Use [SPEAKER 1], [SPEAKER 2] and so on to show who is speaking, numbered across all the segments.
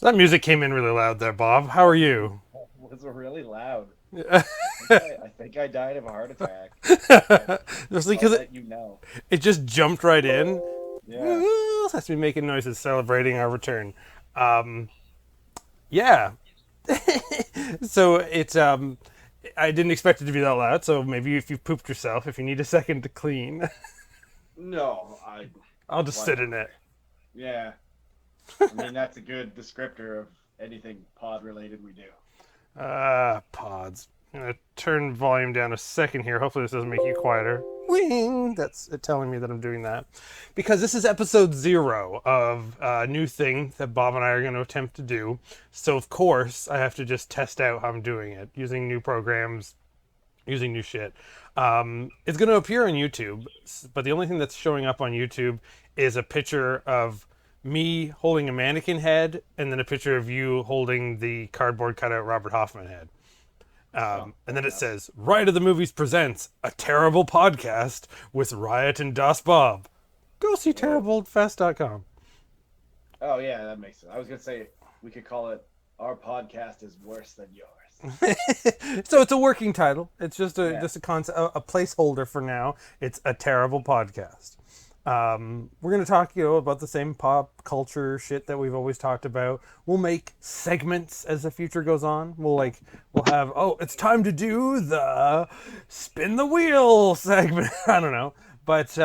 [SPEAKER 1] That music came in really loud there, Bob. How are you?
[SPEAKER 2] Was really loud.
[SPEAKER 1] Just
[SPEAKER 2] I think I died of a heart attack. But I'll
[SPEAKER 1] because
[SPEAKER 2] let you know.
[SPEAKER 1] it just jumped right in.
[SPEAKER 2] Yeah.
[SPEAKER 1] Has to be making noises celebrating our return. Um, yeah. So it's I didn't expect it to be that loud. So maybe if you pooped yourself, if you need a second to clean,
[SPEAKER 2] No, I.
[SPEAKER 1] I'll just
[SPEAKER 2] What?
[SPEAKER 1] sit in it.
[SPEAKER 2] Yeah. I mean, that's a good descriptor of anything pod related we do.
[SPEAKER 1] Pods. I'm gonna turn volume down a second here. Hopefully this doesn't make you quieter. Wing. That's it telling me that I'm doing that because this is episode 0 of a new thing that Bob and I are going to attempt to do. So of course I have to just test out how I'm doing it using new programs, using new shit. It's going to appear on YouTube, but the only thing that's showing up on YouTube is a picture of me holding a mannequin head and then a picture of you holding the cardboard cutout Robert Hoffman head.
[SPEAKER 2] Oh,
[SPEAKER 1] And
[SPEAKER 2] fair
[SPEAKER 1] then it
[SPEAKER 2] enough.
[SPEAKER 1] says, Riot of the Movies presents a terrible podcast with Riot and Das Bob. Go see
[SPEAKER 2] Whoa.
[SPEAKER 1] terriblefest.com.
[SPEAKER 2] Oh, yeah, that makes sense. I was gonna say we could call it "Our podcast is worse than yours."
[SPEAKER 1] So it's a working title. It's
[SPEAKER 2] Yeah.
[SPEAKER 1] just a concept, a placeholder for now. It's a terrible podcast. We're gonna talk, about the same pop culture shit that we've always talked about. We'll make segments as the future goes on. We'll have it's time to do the spin the wheel segment. I don't know, but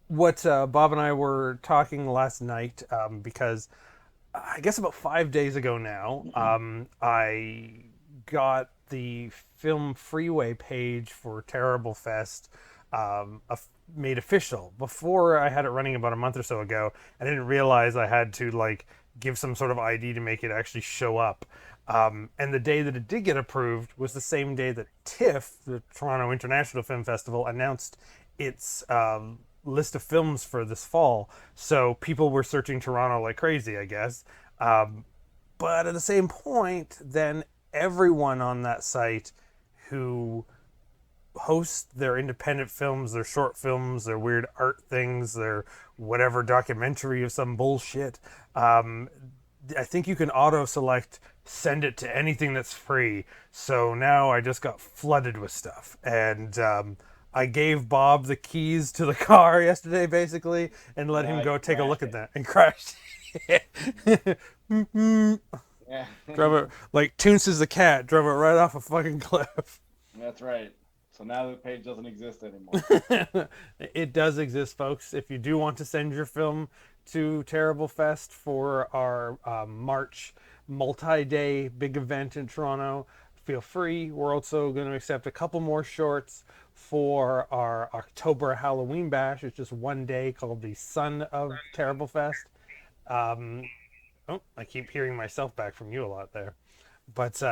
[SPEAKER 1] what Bob and I were talking last night because I guess about 5 days ago now, I got the Film Freeway page for Terrible Fest made official. Before I had it running about a month or so ago, I didn't realize I had to give some sort of ID to make it actually show up. And the day that it did get approved was the same day that TIFF, the Toronto International Film Festival, announced its list of films for this fall. So people were searching Toronto like crazy, I guess. But at the same point, then everyone on that site who hosts their independent films, their short films, their weird art things, their whatever documentary of some bullshit, I think you can auto select send it to anything that's free. So now I just got flooded with stuff. And I gave Bob the keys to the car yesterday, basically, and let
[SPEAKER 2] Yeah,
[SPEAKER 1] him
[SPEAKER 2] I
[SPEAKER 1] go take a look
[SPEAKER 2] crashed
[SPEAKER 1] at
[SPEAKER 2] it.
[SPEAKER 1] that and crashed.
[SPEAKER 2] Yeah.
[SPEAKER 1] Drove it like Toonces the cat, drove it right off a fucking cliff.
[SPEAKER 2] That's right. So now the page doesn't exist anymore.
[SPEAKER 1] It does exist, folks. If you do want to send your film to Terrible Fest for our March multi-day big event in Toronto, feel free. We're also going to accept a couple more shorts for our October Halloween bash. It's just one day called the Son of Terrible Fest. Um, I keep hearing myself back from you a lot there. But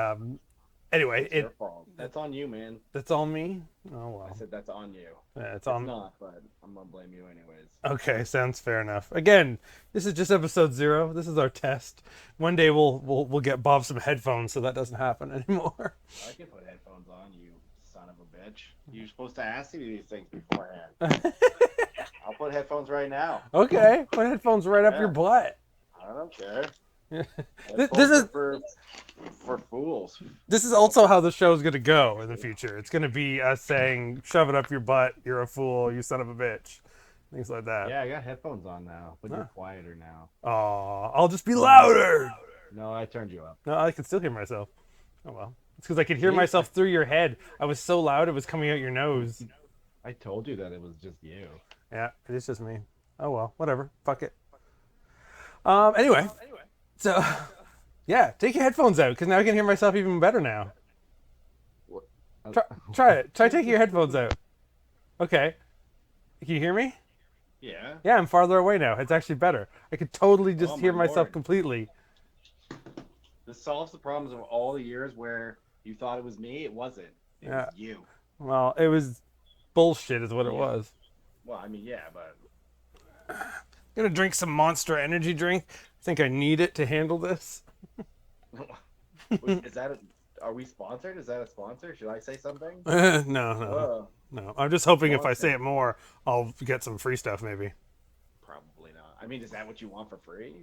[SPEAKER 1] anyway,
[SPEAKER 2] It's your fault. That's on you, man.
[SPEAKER 1] that's all me. Oh
[SPEAKER 2] I
[SPEAKER 1] well,
[SPEAKER 2] said that's on you.
[SPEAKER 1] it's
[SPEAKER 2] It's
[SPEAKER 1] on.
[SPEAKER 2] not, but I'm gonna blame you anyways.
[SPEAKER 1] Okay, sounds fair enough. Again, this is just episode 0. This is our test. One day we'll get Bob some headphones so that doesn't happen anymore.
[SPEAKER 2] I can put headphones on, you son of a bitch. You're supposed to ask me these things beforehand. I'll put headphones right now.
[SPEAKER 1] Okay, put headphones right up your
[SPEAKER 2] Yeah,
[SPEAKER 1] butt.
[SPEAKER 2] I don't care.
[SPEAKER 1] This
[SPEAKER 2] Headphones are
[SPEAKER 1] is
[SPEAKER 2] for fools.
[SPEAKER 1] this is also how the show's gonna go in the future. It's gonna be us saying, "Shove it up your butt. You're a fool. You son of a bitch." Things like that.
[SPEAKER 2] Yeah, I got headphones on now, but you're
[SPEAKER 1] Huh.
[SPEAKER 2] quieter now.
[SPEAKER 1] Aw, I'll just be louder.
[SPEAKER 2] No, I turned you up.
[SPEAKER 1] No, I can still hear myself. Oh well. It's because I could hear
[SPEAKER 2] See?
[SPEAKER 1] myself through your head. I was so loud it was coming out your nose.
[SPEAKER 2] I told you that it was just you.
[SPEAKER 1] Yeah, it is just me. Oh well, whatever. Fuck it. Anyway, so yeah, take your headphones out because now I can hear myself even better now.
[SPEAKER 2] What?
[SPEAKER 1] Try it. Try taking your headphones out. Okay. Can you hear me?
[SPEAKER 2] Yeah.
[SPEAKER 1] Yeah, I'm farther away now. It's actually better. I could totally just
[SPEAKER 2] Oh
[SPEAKER 1] hear
[SPEAKER 2] my
[SPEAKER 1] myself
[SPEAKER 2] lord.
[SPEAKER 1] completely.
[SPEAKER 2] This solves the problems of all the years where you thought it was me. It wasn't. It was
[SPEAKER 1] Yeah.
[SPEAKER 2] you.
[SPEAKER 1] Well, it was bullshit, is what it
[SPEAKER 2] Yeah.
[SPEAKER 1] was.
[SPEAKER 2] Well, I mean, yeah, but
[SPEAKER 1] Gonna drink some Monster Energy drink. I think I need it to handle this.
[SPEAKER 2] is that? Are we sponsored? Is that a sponsor? Should I say something?
[SPEAKER 1] No, no,
[SPEAKER 2] Oh,
[SPEAKER 1] no. I'm just hoping if I say
[SPEAKER 2] Monster.
[SPEAKER 1] it more, I'll get some free stuff maybe.
[SPEAKER 2] Probably not. I mean, is that what you want for free?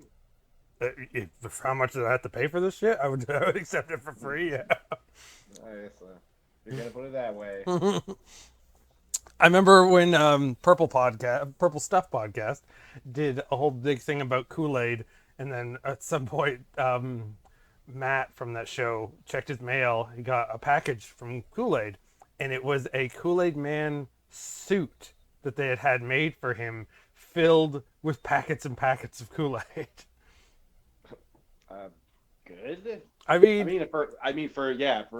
[SPEAKER 1] For how much did I have to pay for this shit? I would accept it for free. Yeah.
[SPEAKER 2] Nice. You're gonna put it that way.
[SPEAKER 1] I remember when Purple Stuff podcast, did a whole big thing about Kool Aid, and then at some point, Matt from that show checked his mail. He got a package from Kool Aid, and it was a Kool Aid Man suit that they had made for him, filled with packets and packets of Kool Aid.
[SPEAKER 2] Uh, Good.
[SPEAKER 1] I
[SPEAKER 2] I
[SPEAKER 1] mean,
[SPEAKER 2] mean,
[SPEAKER 1] for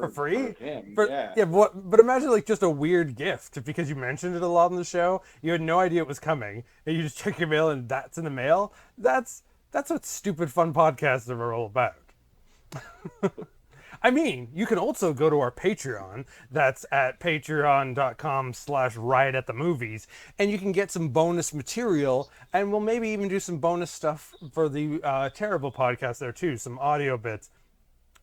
[SPEAKER 1] free?
[SPEAKER 2] for him,
[SPEAKER 1] For
[SPEAKER 2] yeah.
[SPEAKER 1] yeah, but imagine like just a weird gift because you mentioned it a lot on the show. You had no idea it was coming, and you just check your mail and that's in the mail. That's what stupid fun podcasts are all about. I mean, you can also go to our Patreon. That's at patreon.com/riot at the movies, and you can get some bonus material, and we'll maybe even do some bonus stuff for the terrible podcast there too, some audio bits.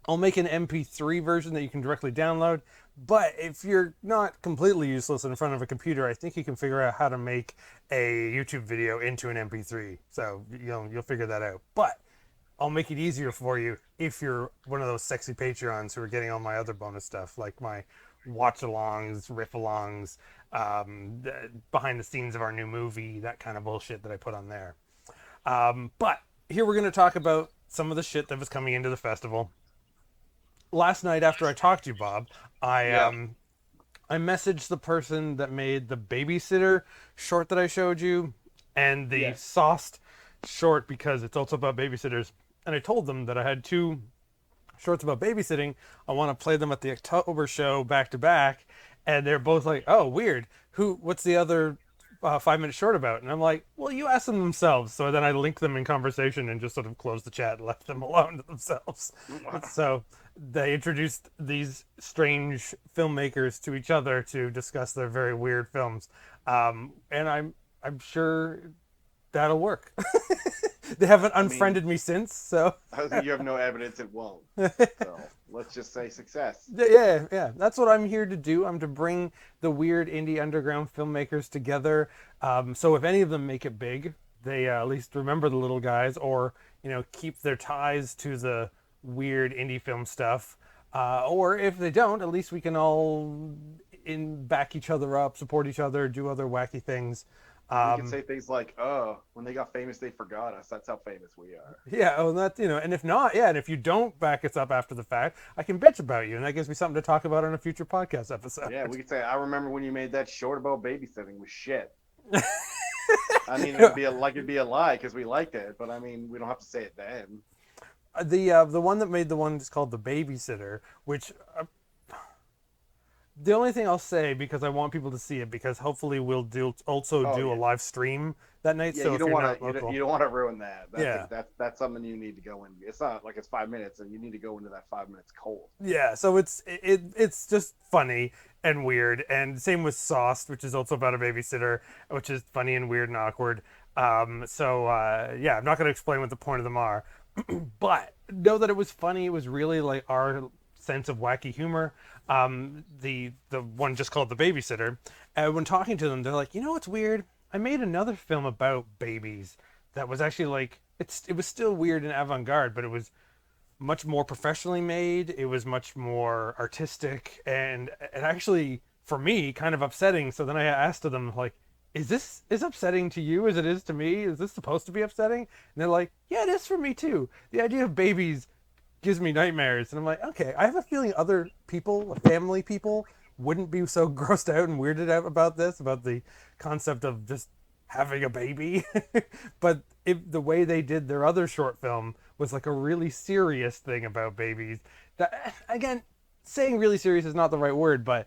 [SPEAKER 1] I'll make an MP3 version that you can directly download. But if you're not completely useless in front of a computer, I think you can figure out how to make a YouTube video into an MP3. So you'll figure that out. But I'll make it easier for you if you're one of those sexy Patreons who are getting all my other bonus stuff, like my watch-alongs, riff-alongs, behind the scenes of our new movie, that kind of bullshit that I put on there. But here we're going to talk about some of the shit that was coming into the festival. Last night after I talked to you, Bob,
[SPEAKER 2] Yeah.
[SPEAKER 1] I messaged the person that made the babysitter short that I showed you, and the
[SPEAKER 2] Yes.
[SPEAKER 1] sauced short because it's also about babysitters. And I told them that I had two shorts about babysitting. I want to play them at the October show back to back, and they're both like, "Oh, weird. What's the other 5 minute short about?" And I'm like, "Well, you ask them themselves." So then I linked them in conversation and just sort of closed the chat and left them alone to themselves. So they introduced these strange filmmakers to each other to discuss their very weird films, and I'm sure that'll work. They haven't unfriended me since, so
[SPEAKER 2] You have no evidence it won't. So let's just say success.
[SPEAKER 1] yeah. That's what I'm here to do. I'm to bring the weird indie underground filmmakers together. So if any of them make it big, they at least remember the little guys, or keep their ties to the weird indie film stuff. Or if they don't, at least we can all back each other up, support each other, do other wacky things.
[SPEAKER 2] We can say things like, "Oh, when they got famous, they forgot us. That's how famous we are."
[SPEAKER 1] Yeah, oh, that and if not, yeah, and if you don't back us up after the fact, I can bitch about you, and that gives me something to talk about on a future podcast episode.
[SPEAKER 2] Yeah, we could say, "I remember when you made that short about babysitting was shit." I mean, it'd be a lie because we liked it, but I mean, we don't have to say it then.
[SPEAKER 1] The one that made the one is called The Babysitter, which the only thing I'll say, because I want people to see it, because hopefully we'll do a live stream that night.
[SPEAKER 2] Yeah,
[SPEAKER 1] So
[SPEAKER 2] you
[SPEAKER 1] if
[SPEAKER 2] don't
[SPEAKER 1] you're
[SPEAKER 2] want
[SPEAKER 1] not
[SPEAKER 2] to
[SPEAKER 1] local,
[SPEAKER 2] you don't want to ruin that.
[SPEAKER 1] Yeah.
[SPEAKER 2] That's something you need to go into. It's not like it's 5 minutes, and you need to go into that 5 minutes cold.
[SPEAKER 1] yeah, so it's just funny and weird, and same with Sauced, which is also about a babysitter, which is funny and weird and awkward. Yeah, I'm not going to explain what the point of them are, but know that it was funny. It was really like our sense of wacky humor. The one just called The Babysitter. When talking to them, they're like, what's weird? I made another film about babies that was actually like it was still weird and avant-garde, but it was much more professionally made. It was much more artistic, and actually for me kind of upsetting. So then I asked them like, is this as upsetting to you as it is to me? Is this supposed to be upsetting? And they're like, yeah, it is for me too. The idea of babies gives me nightmares. And I'm like, okay, I have a feeling other people, family people, wouldn't be so grossed out and weirded out about this, about the concept of just having a baby. But the way they did their other short film was like a really serious thing about babies. That, again, saying really serious is not the right word, but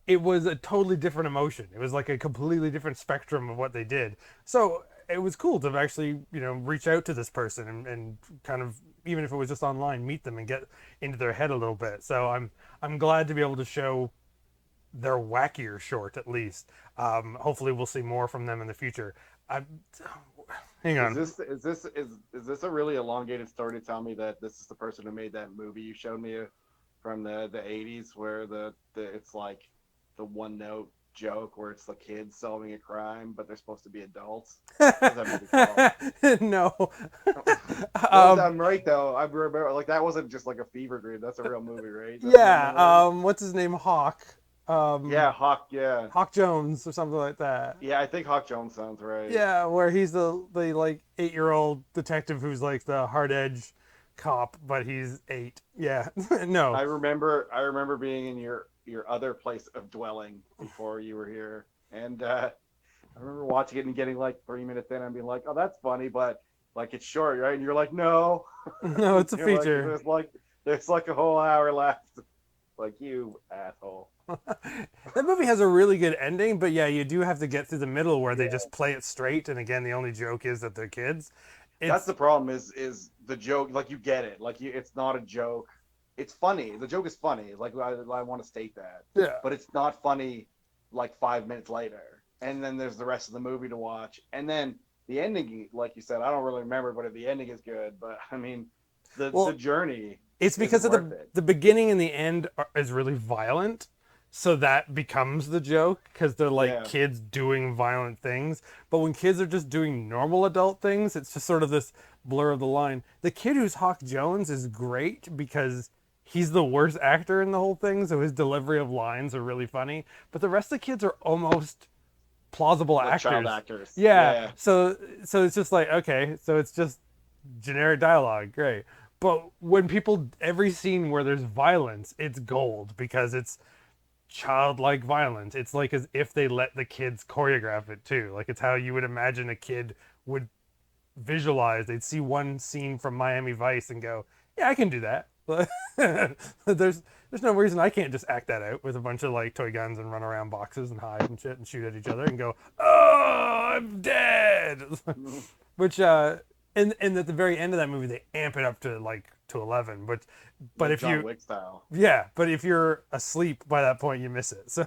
[SPEAKER 1] it was a totally different emotion. It was like a completely different spectrum of what they did. So it was cool to actually, reach out to this person and kind of, even if it was just online, meet them and get into their head a little bit. So I'm glad to be able to show their wackier short at least. Hopefully we'll see more from them in the future. Hang on.
[SPEAKER 2] Is this a really elongated story to tell me that this is the person who made that movie you showed me from the 80s where the it's like the one note joke where it's the kids solving a crime, but they're supposed to be adults? What's that movie called?
[SPEAKER 1] No.
[SPEAKER 2] Well,
[SPEAKER 1] um,
[SPEAKER 2] I'm right though. I remember like that wasn't just like a fever dream. That's a real movie, right? That's a real
[SPEAKER 1] yeah.
[SPEAKER 2] movie.
[SPEAKER 1] What's his name? Hawk.
[SPEAKER 2] Yeah,
[SPEAKER 1] Um,
[SPEAKER 2] Hawk. Yeah,
[SPEAKER 1] Hawk Jones or something like that.
[SPEAKER 2] yeah. I think Hawk Jones sounds right.
[SPEAKER 1] Yeah, where he's the like 8-year-old detective who's like the hard edge cop, but he's 8. Yeah. No.
[SPEAKER 2] I remember being in your other place of dwelling before you were here, and I remember watching it and getting like 3 minutes in and being like, "Oh, that's funny," but like it's short, right? And you're like, "No,"
[SPEAKER 1] No, it's a
[SPEAKER 2] you're like,
[SPEAKER 1] feature.
[SPEAKER 2] "There's like a whole hour left." Like you asshole.
[SPEAKER 1] That movie has a really good ending, but yeah, you do have to get through the middle where they
[SPEAKER 2] Yeah.
[SPEAKER 1] just play it straight. And again, the only joke is that they're kids.
[SPEAKER 2] That's
[SPEAKER 1] It's
[SPEAKER 2] the problem is the joke, like you get it, like it's not a joke. It's funny. The joke is funny. Like I want to state that,
[SPEAKER 1] yeah,
[SPEAKER 2] but it's not funny like 5 minutes later. And then there's the rest of the movie to watch, and then the ending, like you said, I don't really remember, but if the ending is good, but I mean, the
[SPEAKER 1] well,
[SPEAKER 2] journey
[SPEAKER 1] it's
[SPEAKER 2] isn't
[SPEAKER 1] because of
[SPEAKER 2] worth
[SPEAKER 1] the
[SPEAKER 2] it.
[SPEAKER 1] the beginning and the end is really violent, so that becomes the joke because they're like
[SPEAKER 2] Yeah,
[SPEAKER 1] kids doing violent things. But when kids are just doing normal adult things, it's just sort of this blur of the line. The kid who's Hawk Jones is great because he's the worst actor in the whole thing, so his delivery of lines are really funny. But the rest of the kids are almost plausible
[SPEAKER 2] like child
[SPEAKER 1] actors.
[SPEAKER 2] actors.
[SPEAKER 1] Yeah,
[SPEAKER 2] Yeah,
[SPEAKER 1] so it's just like okay, so it's just generic dialogue, great. But when people every scene where there's violence, it's gold because it's childlike violence. It's like as if they let the kids choreograph it too. Like it's how you would imagine a kid would visualize. They'd see one scene from Miami Vice and go, "Yeah, I can do that." There's no reason I can't just act that out with a bunch of like toy guns and run around boxes and hide and shit and shoot at each other and go, "Oh, I'm dead." Which and at the very end of that movie they amp it up to like to 11, but
[SPEAKER 2] like
[SPEAKER 1] if
[SPEAKER 2] John
[SPEAKER 1] you
[SPEAKER 2] Wick style.
[SPEAKER 1] yeah, but if you're asleep by that point you miss it. So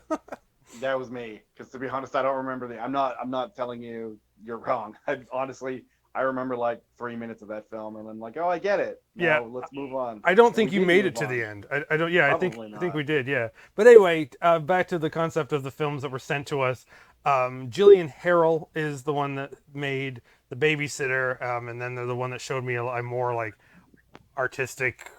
[SPEAKER 2] That was me. Because to be honest, I don't remember the. I'm not telling you you're wrong. Honestly, I remember like 3 minutes of that film, and I'm like, oh, I get it.
[SPEAKER 1] yeah,
[SPEAKER 2] Now let's move on.
[SPEAKER 1] I don't
[SPEAKER 2] And we
[SPEAKER 1] think you
[SPEAKER 2] did
[SPEAKER 1] made it
[SPEAKER 2] move
[SPEAKER 1] to the
[SPEAKER 2] on.
[SPEAKER 1] end. I don't. Yeah,
[SPEAKER 2] Probably
[SPEAKER 1] I think
[SPEAKER 2] not.
[SPEAKER 1] we did. Yeah, but anyway, back to the concept of the films that were sent to us. Gillian Harrell is the one that made The Babysitter, and then they're the one that showed me a more like artistic,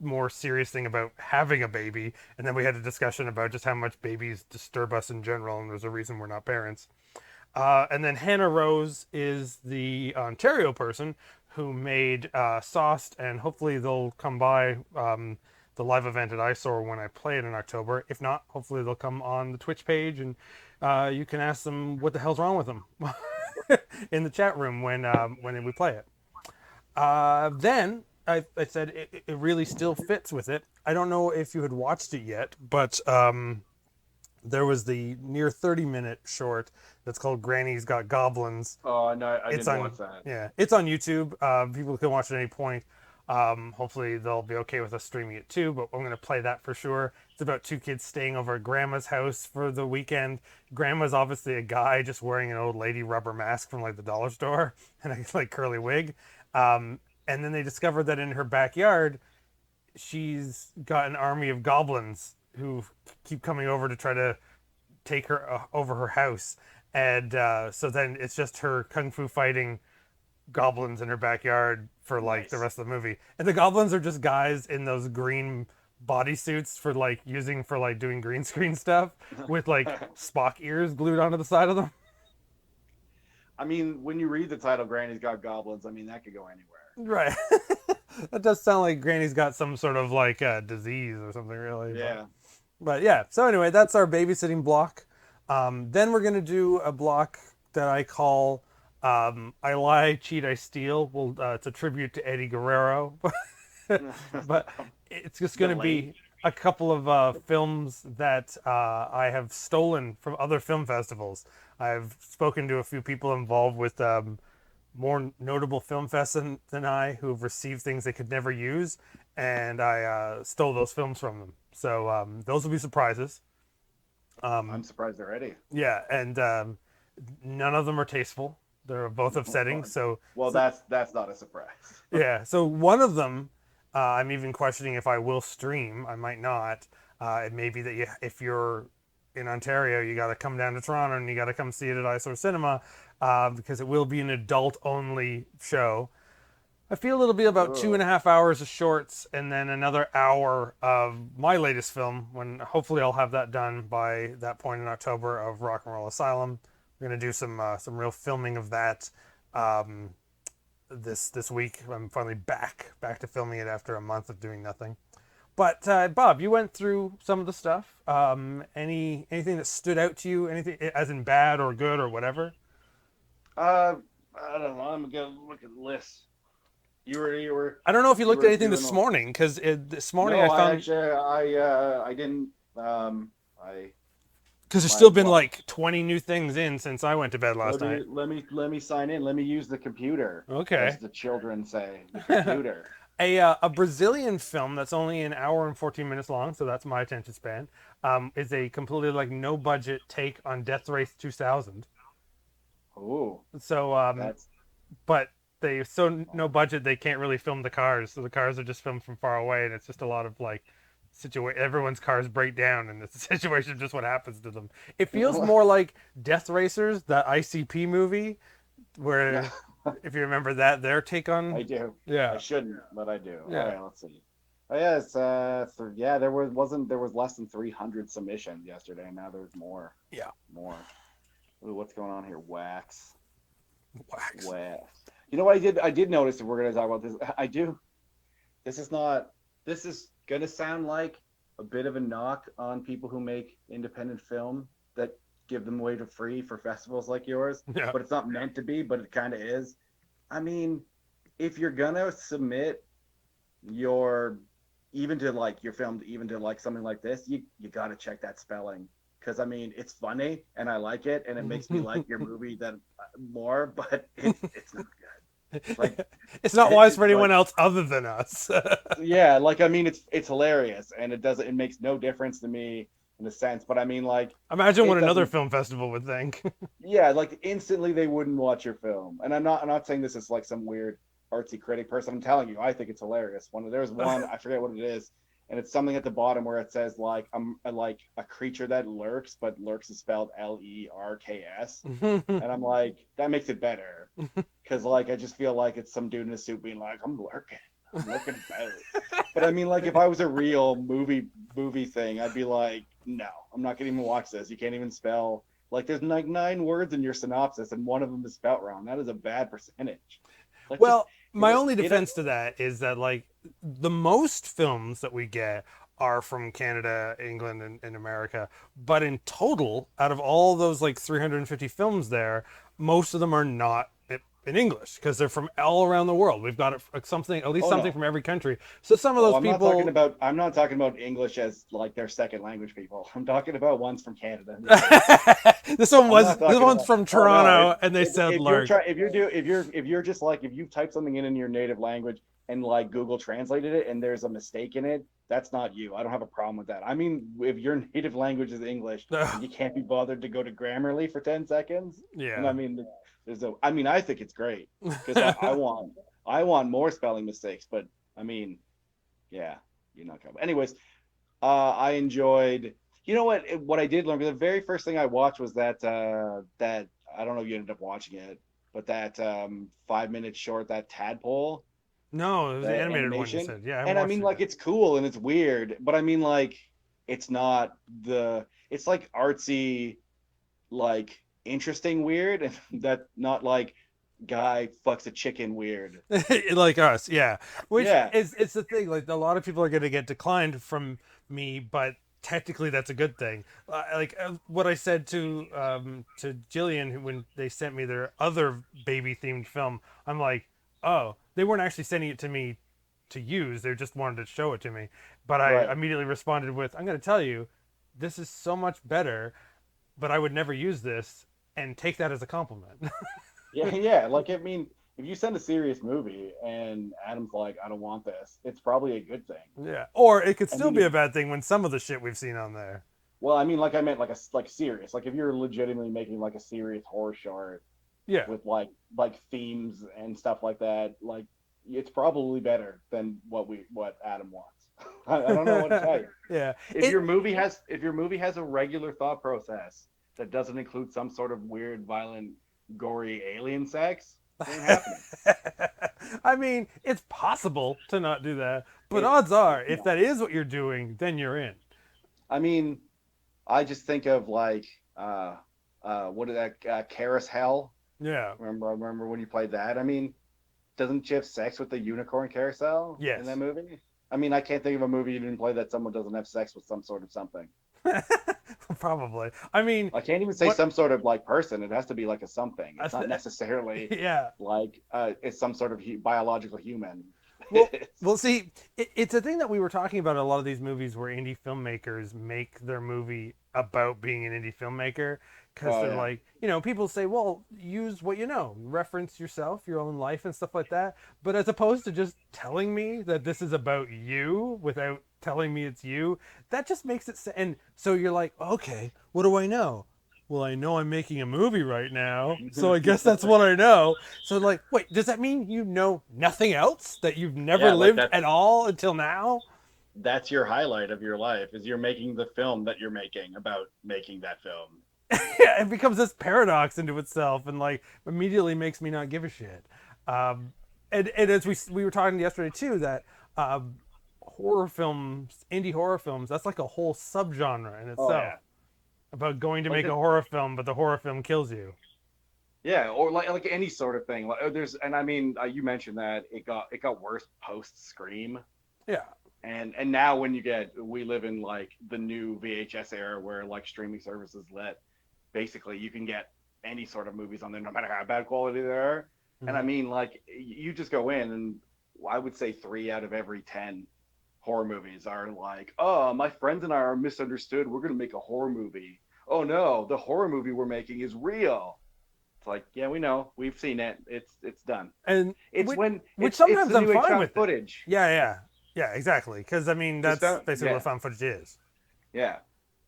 [SPEAKER 1] more serious thing about having a baby. And then we had a discussion about just how much babies disturb us in general, and there's a reason we're not parents. And then Hannah Rose is the Ontario person who made Sauced, and hopefully they'll come by the live event at Eyesore when I play it in October. If not, hopefully they'll come on the Twitch page and you can ask them what the hell's wrong with them in the chat room when we play it. Then I said it really still fits with it. I don't know if you had watched it yet, but there was the near 30-minute short that's called Granny's Got Goblins.
[SPEAKER 2] Oh no, I
[SPEAKER 1] It's
[SPEAKER 2] didn't
[SPEAKER 1] on
[SPEAKER 2] watch that.
[SPEAKER 1] yeah, it's on YouTube. People can watch it at any point. Hopefully they'll be okay with us streaming it too, but I'm going to play that for sure. It's about two kids staying over at grandma's house for the weekend. Grandma's obviously a guy just wearing an old lady rubber mask from like the dollar store and a like curly wig. And then they discovered that in her backyard she's got an army of goblins who keep coming over to try to take her over her house. And so then it's just her kung fu fighting goblins in her backyard for like the
[SPEAKER 2] Nice.
[SPEAKER 1] rest of the movie. And the goblins are just guys in those green bodysuits for like using for like doing green screen stuff with like Spock ears glued onto the side of them.
[SPEAKER 2] I mean, when you read the title, Granny's Got Goblins. I mean, that could go anywhere.
[SPEAKER 1] Right. That does sound like Granny's got some sort of like disease or something really.
[SPEAKER 2] Yeah.
[SPEAKER 1] But yeah, so anyway, that's our babysitting block. Then we're going to do a block that I call I Lie, Cheat, I Steal. Well, it's a tribute to Eddie Guerrero. But it's just going to be
[SPEAKER 2] Delayed.
[SPEAKER 1] a couple of films that I have stolen from other film festivals. I've spoken to a few people involved with more notable film fests than I who have received things they could never use, and I stole those films from them. So those will be surprises.
[SPEAKER 2] I'm surprised already.
[SPEAKER 1] Yeah, and none of them are tasteful. They're both upsetting.
[SPEAKER 2] Well, that's not a surprise.
[SPEAKER 1] Yeah, so one of them, I'm even questioning if I will stream. I might not. It may be that if you're in Ontario, you got to come down to Toronto and you got to come see it at Eyesore Cinema because it will be an adult only show. I feel it'll be about two and
[SPEAKER 2] Oh,
[SPEAKER 1] a half hours of shorts and then another hour of my latest film. When hopefully I'll have that done by that point in October of Rock and Roll Asylum. We're gonna do some real filming of that um, this week. I'm finally back to filming it after a month of doing nothing. But Bob, you went through some of the stuff. Anything that stood out to you? Anything as in bad or good or whatever?
[SPEAKER 2] uh, I don't know. I'm gonna look at the list. You were
[SPEAKER 1] I don't know if you
[SPEAKER 2] you
[SPEAKER 1] looked at
[SPEAKER 2] were
[SPEAKER 1] anything
[SPEAKER 2] doing
[SPEAKER 1] this
[SPEAKER 2] all.
[SPEAKER 1] morning because this morning
[SPEAKER 2] No,
[SPEAKER 1] I found
[SPEAKER 2] I didn't. I
[SPEAKER 1] because there's
[SPEAKER 2] my
[SPEAKER 1] still been
[SPEAKER 2] well,
[SPEAKER 1] like 20 new things in since I went to bed last night.
[SPEAKER 2] let me sign in. Let me use the computer,
[SPEAKER 1] Okay.
[SPEAKER 2] as the children say. The computer.
[SPEAKER 1] A Brazilian film that's only an hour and 14 minutes long, so that's my attention span. Is a completely like no budget take on Death Race 2000.
[SPEAKER 2] Oh,
[SPEAKER 1] So
[SPEAKER 2] that's
[SPEAKER 1] but they so no budget they can't really film the cars, so the cars are just filmed from far away, and it's just a lot of like situation. Everyone's cars break down, and it's a situation just what happens to them. It feels more like Death Racers, that ICP movie,
[SPEAKER 2] yeah.
[SPEAKER 1] where if you remember that their take
[SPEAKER 2] I
[SPEAKER 1] on
[SPEAKER 2] do. I
[SPEAKER 1] yeah
[SPEAKER 2] shouldn't, but I do. All
[SPEAKER 1] yeah
[SPEAKER 2] right, let's see. Oh yeah, it's yeah. There was less than 300 submissions yesterday. Now there's more.
[SPEAKER 1] yeah
[SPEAKER 2] More. Ooh, what's going on here? Wax.
[SPEAKER 1] wax.
[SPEAKER 2] Wax. You know what I did? I did notice, if we're gonna talk about this. I do. This is not. This is gonna sound like a bit of a knock on people who make independent film that give them away for free for festivals like yours.
[SPEAKER 1] Yeah.
[SPEAKER 2] But it's not meant to be. But it kind of is. I mean, if you're gonna submit your even to like your film, even to like something like this, you got to check that spelling, because I mean it's funny and I like it and it makes me like your movie that more, but it's not good. Like
[SPEAKER 1] It's not wise for
[SPEAKER 2] it's
[SPEAKER 1] anyone
[SPEAKER 2] like,
[SPEAKER 1] else other than us.
[SPEAKER 2] yeah, like I mean it's hilarious and it makes no difference to me in a sense, but I mean like
[SPEAKER 1] Imagine what
[SPEAKER 2] it
[SPEAKER 1] another
[SPEAKER 2] doesn't.
[SPEAKER 1] film festival would think.
[SPEAKER 2] Yeah, like instantly they wouldn't watch your film. And I'm not saying this is like some weird artsy critic person. I'm telling you, I think it's hilarious. There's one, I forget what it is, and it's something at the bottom where it says like I'm like a creature that lurks, but lurks is spelled Lerks. And I'm like, that makes it better. Cause like I just feel like it's some dude in a suit being like, I'm lurking. I'm lurking about. But I mean, like if I was a real movie thing, I'd be like, no, I'm not gonna even watch this. You can't even spell, like there's like 9 words in your synopsis and one of them is spelt wrong. That is a bad percentage. Like just
[SPEAKER 1] Well, my only
[SPEAKER 2] it
[SPEAKER 1] defense to that is that like the most films that we get are from Canada, England, and America. But in total, out of all those like 350 films there, most of them are not in English because they're from all around the world. We've got something, at least
[SPEAKER 2] oh
[SPEAKER 1] something
[SPEAKER 2] no.
[SPEAKER 1] from every country. So some of
[SPEAKER 2] Oh,
[SPEAKER 1] those people.
[SPEAKER 2] I'm not talking about English as like their second language people. I'm talking about ones from Canada and the US. I'm not
[SPEAKER 1] This
[SPEAKER 2] talking
[SPEAKER 1] one's
[SPEAKER 2] about.
[SPEAKER 1] from
[SPEAKER 2] Oh no!
[SPEAKER 1] Toronto, and they said
[SPEAKER 2] If you're
[SPEAKER 1] Lark.
[SPEAKER 2] trying, if you're just like if you type something in your native language and like Google translated it and there's a mistake in it, that's not you. I don't have a problem with that. I mean, if your native language is English and you can't be bothered to go to Grammarly for 10 seconds, and I
[SPEAKER 1] Yeah.
[SPEAKER 2] mean, there's a. I mean, I think it's great because I want more spelling mistakes, but I mean, yeah, you're not coming. Anyways, I enjoyed. You know what I did learn? The very first thing I watched was that I don't know if you ended up watching it, but that 5 minute short, that tadpole,
[SPEAKER 1] No, it was the
[SPEAKER 2] that
[SPEAKER 1] animated one you
[SPEAKER 2] animation.
[SPEAKER 1] said. Yeah, I haven't
[SPEAKER 2] And I
[SPEAKER 1] watched
[SPEAKER 2] mean,
[SPEAKER 1] it
[SPEAKER 2] like
[SPEAKER 1] yet.
[SPEAKER 2] it's cool and it's weird, but I mean, like it's not the. It's like artsy, like interesting weird, and that not like guy fucks a chicken weird.
[SPEAKER 1] Like us, yeah. Which
[SPEAKER 2] Yeah,
[SPEAKER 1] is it's the thing. Like a lot of people are going to get declined from me, but technically that's a good thing. What I said to Jillian when they sent me their other baby themed film, I'm like, oh, they weren't actually sending it to me to use. They just wanted to show it to me. But I
[SPEAKER 2] right.
[SPEAKER 1] immediately responded with, I'm going to tell you, this is so much better. But I would never use this and take that as a compliment.
[SPEAKER 2] Yeah, yeah. Like, I mean, if you send a serious movie and Adam's like, I don't want this, it's probably a good thing.
[SPEAKER 1] Yeah. Or it could
[SPEAKER 2] I
[SPEAKER 1] still
[SPEAKER 2] mean,
[SPEAKER 1] be a bad thing when some of the shit we've seen on there.
[SPEAKER 2] well, I mean, like I meant like serious. Like if you're legitimately making like a serious horror short
[SPEAKER 1] Yeah.
[SPEAKER 2] with like themes and stuff like that, like it's probably better than what Adam wants. I don't know what to tell you.
[SPEAKER 1] Yeah.
[SPEAKER 2] If your movie has a regular thought process that doesn't include some sort of weird, violent, gory alien sex, it ain't happening.
[SPEAKER 1] I mean, it's possible to not do that, but
[SPEAKER 2] It,
[SPEAKER 1] odds are, if
[SPEAKER 2] no.
[SPEAKER 1] that is what you're doing, then you're in.
[SPEAKER 2] I mean, I just think of like what is that Karis Hell?
[SPEAKER 1] Yeah.
[SPEAKER 2] Remember when you played that? I mean, doesn't she have sex with the unicorn carousel in that
[SPEAKER 1] Yes.
[SPEAKER 2] movie? I mean, I can't think of a movie you didn't play that someone doesn't have sex with some sort of something.
[SPEAKER 1] Probably. I mean,
[SPEAKER 2] I can't even say
[SPEAKER 1] what?
[SPEAKER 2] some sort of like person. It has to be like a something.
[SPEAKER 1] I
[SPEAKER 2] It's not
[SPEAKER 1] th-
[SPEAKER 2] necessarily
[SPEAKER 1] yeah.
[SPEAKER 2] like it's some sort of biological human.
[SPEAKER 1] Well, well, see, it's a thing that we were talking about in a lot of these movies where indie filmmakers make their movie about being an indie filmmaker because
[SPEAKER 2] Oh
[SPEAKER 1] they're
[SPEAKER 2] yeah,
[SPEAKER 1] like, people say, well, use what you know, reference yourself, your own life, and stuff like that. But as opposed to just telling me that this is about you without telling me it's you, that just makes it. And so you're like, okay, what do I know? Well, I know I'm making a movie right now, so I guess that's what I know. So, like, wait, does that mean you know nothing else? That you've never
[SPEAKER 2] yeah. Like
[SPEAKER 1] lived at all until now?
[SPEAKER 2] that's your highlight of your life is you're making the film that you're making about making that film.
[SPEAKER 1] Yeah, it becomes this paradox into itself, and like immediately makes me not give a shit. Um, and as we were talking yesterday too, that horror films, indie horror films, that's like a whole subgenre in
[SPEAKER 2] Oh
[SPEAKER 1] itself
[SPEAKER 2] yeah,
[SPEAKER 1] about going to
[SPEAKER 2] like
[SPEAKER 1] make a horror film, but the horror film kills you.
[SPEAKER 2] yeah, or like any sort of thing. Like there's, and I mean, you mentioned that it got worse post Scream,
[SPEAKER 1] Yeah,
[SPEAKER 2] and now when we live in like the new VHS era where like streaming services let basically you can get any sort of movies on there no matter how bad quality they are. And I
[SPEAKER 1] mm-hmm.
[SPEAKER 2] mean, like you just go in and I would say 3 out of every 10 horror movies are like, oh, my friends and I are misunderstood. We're gonna make a horror movie. Oh no, the horror movie we're making is real. It's like, yeah, we know, we've seen it. It's done.
[SPEAKER 1] And
[SPEAKER 2] It's when
[SPEAKER 1] which
[SPEAKER 2] it's
[SPEAKER 1] sometimes
[SPEAKER 2] the
[SPEAKER 1] I'm
[SPEAKER 2] new age
[SPEAKER 1] fine
[SPEAKER 2] found
[SPEAKER 1] with it.
[SPEAKER 2] footage.
[SPEAKER 1] Yeah, yeah, yeah, exactly. Because I mean,
[SPEAKER 2] Because
[SPEAKER 1] that's
[SPEAKER 2] found
[SPEAKER 1] basically what
[SPEAKER 2] yeah,
[SPEAKER 1] found footage is.
[SPEAKER 2] yeah.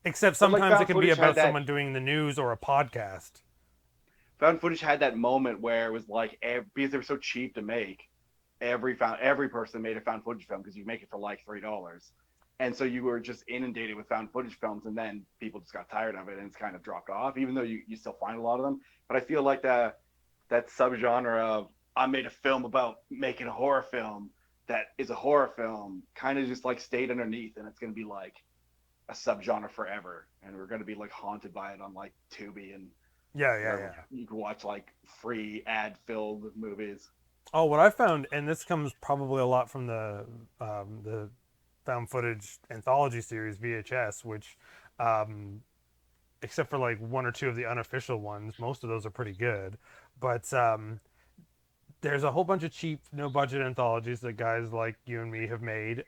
[SPEAKER 1] Except
[SPEAKER 2] But like
[SPEAKER 1] sometimes it
[SPEAKER 2] found
[SPEAKER 1] can be
[SPEAKER 2] footage had
[SPEAKER 1] about
[SPEAKER 2] that
[SPEAKER 1] someone doing the news or a podcast.
[SPEAKER 2] found footage had that moment where it was like because they were so cheap to make, every person made a found footage film because you make it for like $3, and so you were just inundated with found footage films, and then people just got tired of it and it's kind of dropped off. Even though you still find a lot of them, but I feel like that subgenre of I made a film about making a horror film that is a horror film kind of just like stayed underneath, and it's gonna be like a subgenre forever, and we're gonna be like haunted by it on like Tubi and
[SPEAKER 1] Yeah, yeah,
[SPEAKER 2] wherever
[SPEAKER 1] yeah.
[SPEAKER 2] you can watch like free ad filled movies.
[SPEAKER 1] Oh, what I found, and this comes probably a lot from the found footage anthology series VHS, which, um, except for like one or two of the unofficial ones, most of those are pretty good. But there's a whole bunch of cheap, no budget anthologies that guys like you and me have made,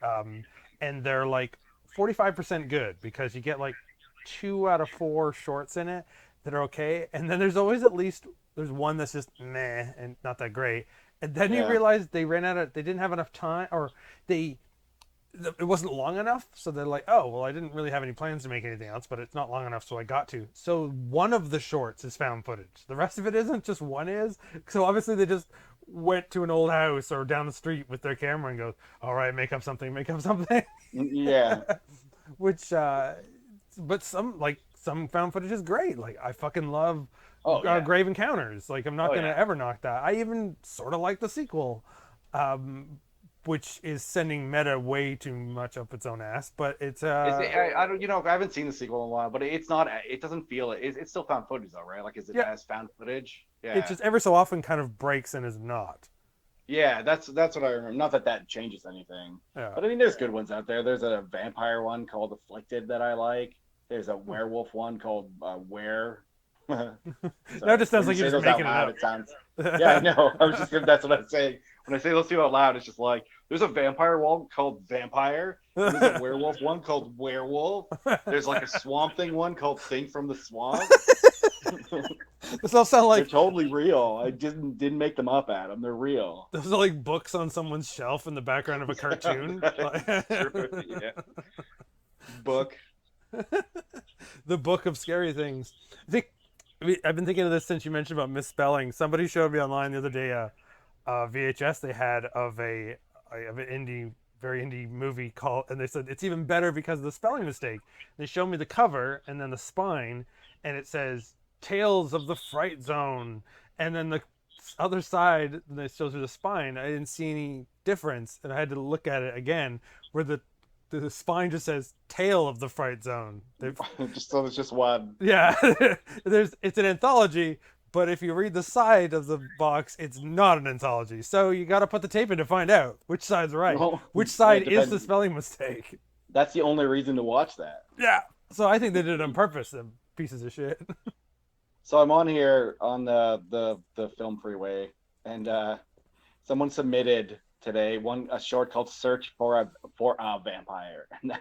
[SPEAKER 1] and they're like 45% good because you get like 2 out of 4 shorts in it that are okay, and then there's always at least there's one that's just meh and not that great, and then you
[SPEAKER 2] Yeah.
[SPEAKER 1] realize they didn't have enough time, or they it wasn't long enough, so they're like, oh well, I didn't really have any plans to make anything else, but it's not long enough, so I got to. So one of the shorts is found footage, the rest of it isn't, just one is. So obviously they just went to an old house or down the street with their camera and goes, all right, make up something.
[SPEAKER 2] Yeah.
[SPEAKER 1] Which but some found footage is great. Like I fucking love
[SPEAKER 2] Oh yeah.
[SPEAKER 1] Grave Encounters. Like I'm not
[SPEAKER 2] Oh
[SPEAKER 1] gonna
[SPEAKER 2] yeah.
[SPEAKER 1] ever knock that. I even sort of like the sequel, um, which is sending meta way too much up its own ass. But it's
[SPEAKER 2] I don't I haven't seen the sequel in a while, but it's not it doesn't feel it's still found footage though, right? Like is it
[SPEAKER 1] yeah,
[SPEAKER 2] as found footage?
[SPEAKER 1] it
[SPEAKER 2] Yeah.
[SPEAKER 1] just every so often kind of breaks and is not.
[SPEAKER 2] Yeah, that's what I remember. Not that that changes anything,
[SPEAKER 1] Yeah.
[SPEAKER 2] but I mean, there's good ones out there. There's a vampire one called Afflicted that I like. There's a
[SPEAKER 1] Hmm.
[SPEAKER 2] werewolf one called Were.
[SPEAKER 1] Now it
[SPEAKER 2] Sorry,
[SPEAKER 1] just sounds
[SPEAKER 2] when you
[SPEAKER 1] like you're
[SPEAKER 2] say
[SPEAKER 1] just
[SPEAKER 2] those out
[SPEAKER 1] making it
[SPEAKER 2] loud,
[SPEAKER 1] up.
[SPEAKER 2] it sounds. Yeah, I know. I was just that's what I'm saying. When I say those two out loud, it's just like there's a vampire one called Vampire. And there's a werewolf one called Werewolf. There's like a swamp thing one called Thing from the Swamp.
[SPEAKER 1] This all sound
[SPEAKER 2] They're
[SPEAKER 1] like
[SPEAKER 2] totally real. I didn't make them up, Adam. They're real.
[SPEAKER 1] those are like books on someone's shelf in the background of a cartoon.
[SPEAKER 2] That's true. Yeah. Book.
[SPEAKER 1] The book of scary things. I think I've been thinking of this since you mentioned about misspelling. Somebody showed me online the other day a VHS they had of an indie very indie movie called, and they said it's even better because of the spelling mistake. They showed me the cover and then the spine, and it says Tales of the Fright Zone, and then the other side that shows you the spine. I didn't see any difference, and I had to look at it again, where the spine just says Tale of the Fright Zone.
[SPEAKER 2] Just so it's just one.
[SPEAKER 1] Yeah, it's an anthology, but if you read the side of the box, it's not an anthology. So you got to put the tape in to find out which side's right.
[SPEAKER 2] Well,
[SPEAKER 1] Which
[SPEAKER 2] well,
[SPEAKER 1] side
[SPEAKER 2] it
[SPEAKER 1] is the
[SPEAKER 2] depends.
[SPEAKER 1] spelling mistake?
[SPEAKER 2] That's the only reason to watch that.
[SPEAKER 1] Yeah. So I think they did it on purpose. Them pieces of shit.
[SPEAKER 2] So I'm on here on the film freeway, and someone submitted today a short called "Search for a Vampire," and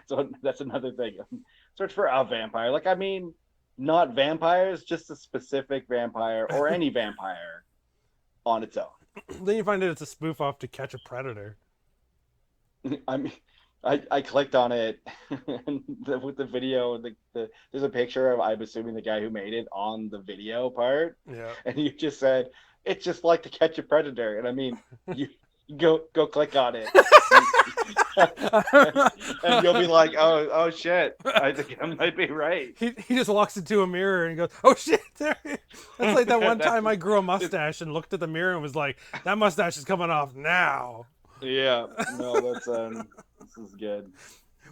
[SPEAKER 2] that's another thing. Search for a vampire. Like, I mean, not vampires, just a specific vampire or any vampire on its own.
[SPEAKER 1] Then you find out it's a spoof off To Catch a Predator.
[SPEAKER 2] I mean, I clicked on it and with the video, there's a picture of, I'm assuming, the guy who made it on the video part,
[SPEAKER 1] Yeah.
[SPEAKER 2] and you just said it's just like To Catch a Predator, and I mean, you go click on it, and you'll be like, oh shit, I think I might be right.
[SPEAKER 1] He just walks into a mirror and goes, "Oh shit!" There. That's like that one time I grew a mustache and looked at the mirror and was like, "That mustache is coming off now."
[SPEAKER 2] Yeah, no, that's this is good.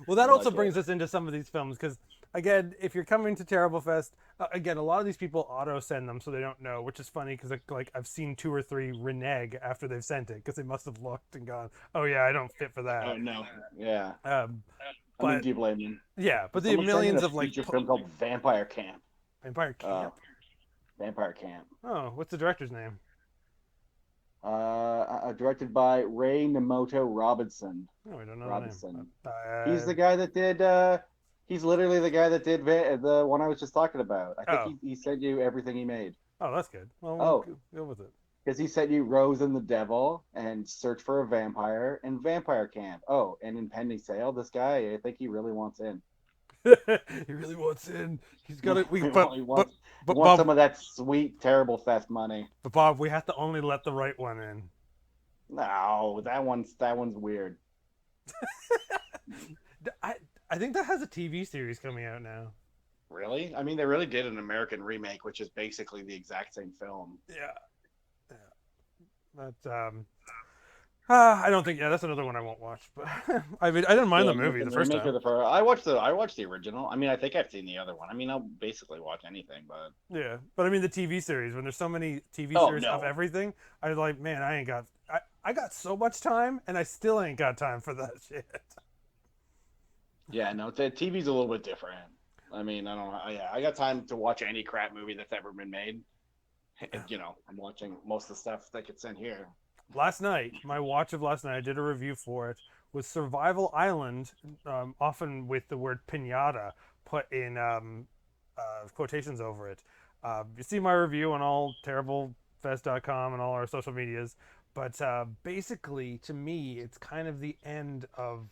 [SPEAKER 1] Well, that
[SPEAKER 2] I
[SPEAKER 1] also
[SPEAKER 2] like
[SPEAKER 1] brings
[SPEAKER 2] it.
[SPEAKER 1] us into some of these films because, again, if you're coming to Terrible Fest, again, a lot of these people auto send them so they don't know, which is funny because like I've seen 2 or 3 renege after they've sent it because they must have looked and gone, "Oh yeah, I don't fit for
[SPEAKER 2] Oh
[SPEAKER 1] that."
[SPEAKER 2] no, yeah.
[SPEAKER 1] Um,
[SPEAKER 2] I mean,
[SPEAKER 1] but
[SPEAKER 2] do you blame them?
[SPEAKER 1] yeah, but the
[SPEAKER 2] Someone sent in
[SPEAKER 1] millions
[SPEAKER 2] a
[SPEAKER 1] of like
[SPEAKER 2] feature film called Vampire Camp.
[SPEAKER 1] Vampire
[SPEAKER 2] Uh,
[SPEAKER 1] Camp.
[SPEAKER 2] Vampire Camp.
[SPEAKER 1] Oh, what's the director's name?
[SPEAKER 2] Directed by Ray Nemoto Robinson.
[SPEAKER 1] Oh, I don't know the name.
[SPEAKER 2] Robinson. He's the guy that did. He's literally the guy that did the one I was just talking about. I think
[SPEAKER 1] Oh,
[SPEAKER 2] he sent you everything he made.
[SPEAKER 1] oh, that's good. Well, we'll
[SPEAKER 2] Oh,
[SPEAKER 1] go with it.
[SPEAKER 2] because he sent you Rose and the Devil and Search for a Vampire and Vampire Camp. Oh, and Impending Sale. This guy, I think he really wants in.
[SPEAKER 1] He really wants in. He's got it. We
[SPEAKER 2] he
[SPEAKER 1] but
[SPEAKER 2] wants,
[SPEAKER 1] but
[SPEAKER 2] wants
[SPEAKER 1] Bob,
[SPEAKER 2] some of that sweet, terrible fest money.
[SPEAKER 1] but Bob, we have to only let the right one in.
[SPEAKER 2] No, that one's weird.
[SPEAKER 1] I I think that has a TV series coming out now.
[SPEAKER 2] Really? I mean, they really did an American remake, which is basically the exact same film.
[SPEAKER 1] Yeah, yeah. But I don't think. Yeah, that's another one I won't watch. But I mean, I didn't mind
[SPEAKER 2] The
[SPEAKER 1] the movie
[SPEAKER 2] American
[SPEAKER 1] the first
[SPEAKER 2] remake or
[SPEAKER 1] time.
[SPEAKER 2] the first? I watched the original. I mean, I think I've seen the other one. I mean, I'll basically watch anything, but
[SPEAKER 1] Yeah, but I mean the TV series. When there's so many TV
[SPEAKER 2] oh
[SPEAKER 1] series of
[SPEAKER 2] no,
[SPEAKER 1] everything, I was like, man, I ain't got. I got so much time, and I still ain't got time for that shit.
[SPEAKER 2] yeah, no, the TV's a little bit different. I mean, I don't know. Yeah, I got time to watch any crap movie that's ever been made. I'm watching most of the stuff that gets in here.
[SPEAKER 1] Last night, my watch of last night, I did a review for it, was Survival Island, often with the word pinata put in quotations over it. You see my review on all terriblefest.com and all our social medias, but basically, to me, it's kind of the end of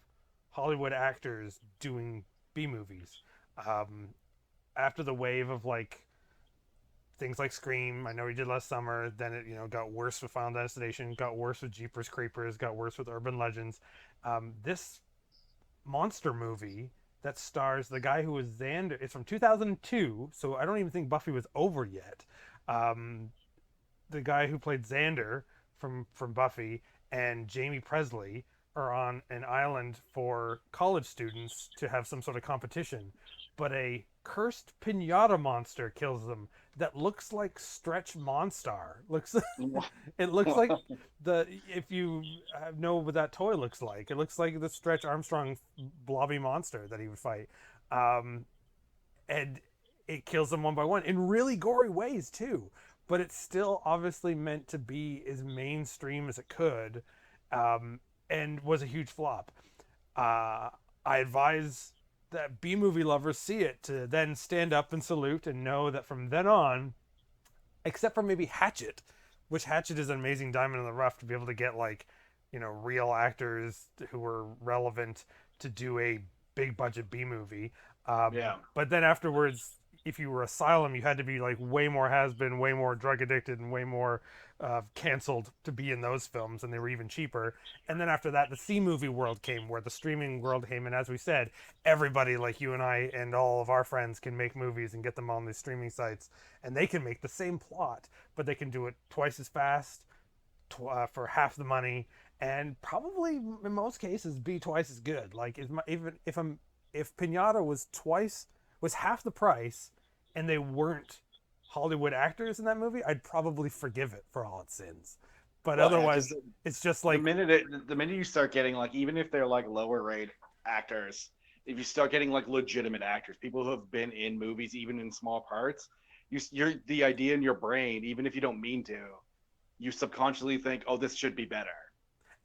[SPEAKER 1] Hollywood actors doing B movies. Um, After the wave of like things like Scream. I know he did last summer. Then it got worse with Final Destination, got worse with Jeepers Creepers, got worse with Urban Legends. This monster movie that stars the guy who was Xander. It's from 2002, so I don't even think Buffy was over yet. Um, the guy who played Xander from Buffy and Jamie Presley are on an island for college students to have some sort of competition, but a cursed pinata monster kills them that looks like Stretch Monstar. Looks it looks like the if you know what that toy looks like, it looks like the Stretch Armstrong blobby monster that he would fight, and it kills them one by one in really gory ways too. But it's still obviously meant to be as mainstream as it could, and was a huge flop. I advise that B movie lovers see it to then stand up and salute and know that from then on, except for maybe Hatchet, which Hatchet is an amazing diamond in the rough to be able to get like, real actors who were relevant to do a big budget B movie.
[SPEAKER 2] Yeah,
[SPEAKER 1] But then afterwards, if you were Asylum, you had to be like way more has been, way more drug addicted, and way more canceled to be in those films, and they were even cheaper. And then after that, the C movie world came, where the streaming world came, and as we said, everybody like you and I and all of our friends can make movies and get them on these streaming sites, and they can make the same plot, but they can do it twice as fast, for half the money, and probably in most cases be twice as good. Like even if Pinata was half the price, and they weren't Hollywood actors in that movie, I'd probably forgive it for all its sins. But
[SPEAKER 2] Well, yeah,
[SPEAKER 1] otherwise,
[SPEAKER 2] because
[SPEAKER 1] it's just
[SPEAKER 2] the
[SPEAKER 1] like,
[SPEAKER 2] minute you start getting like, even if they're like lower rate actors, if you start getting like legitimate actors, people who have been in movies even in small parts, you're the idea in your brain, even if you don't mean to, you subconsciously think, oh, this should be better.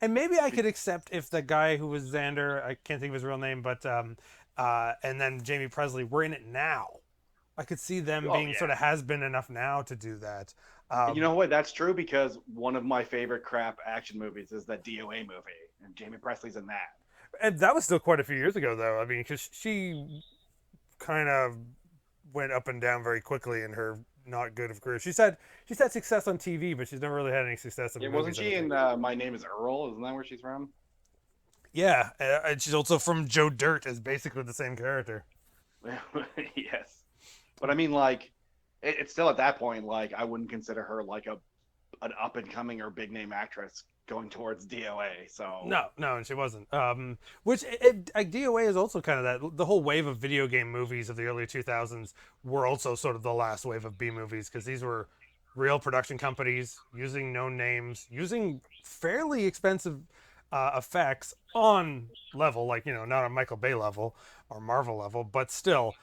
[SPEAKER 1] and maybe I could accept if the guy who was Xander, I can't think of his real name, but and then Jamie Presley were in it now. I could see them
[SPEAKER 2] Oh
[SPEAKER 1] being
[SPEAKER 2] yeah.
[SPEAKER 1] sort of has been enough now to do that.
[SPEAKER 2] And you know what? That's true, because one of my favorite crap action movies is that DOA movie, and Jamie Presley's in that.
[SPEAKER 1] And that was still quite a few years ago, though. I mean, because she kind of went up and down very quickly in her not good of career. She's had success on TV, but she's never really had any success in
[SPEAKER 2] Yeah, wasn't
[SPEAKER 1] movies, I
[SPEAKER 2] she
[SPEAKER 1] don't
[SPEAKER 2] in
[SPEAKER 1] think.
[SPEAKER 2] My Name Is Earl? Isn't that where she's from?
[SPEAKER 1] Yeah, and she's also from Joe Dirt, as basically the same character.
[SPEAKER 2] Yes, but I mean, like, it's still at that point. Like, I wouldn't consider her like a an up and coming or big name actress going towards DOA. So
[SPEAKER 1] No, no, and she wasn't. Which DOA is also kind of that. The whole wave of video game movies of the early 2000s were also sort of the last wave of B movies, because these were real production companies using known names, using fairly expensive effects on level, like, not a Michael Bay level or Marvel level, but still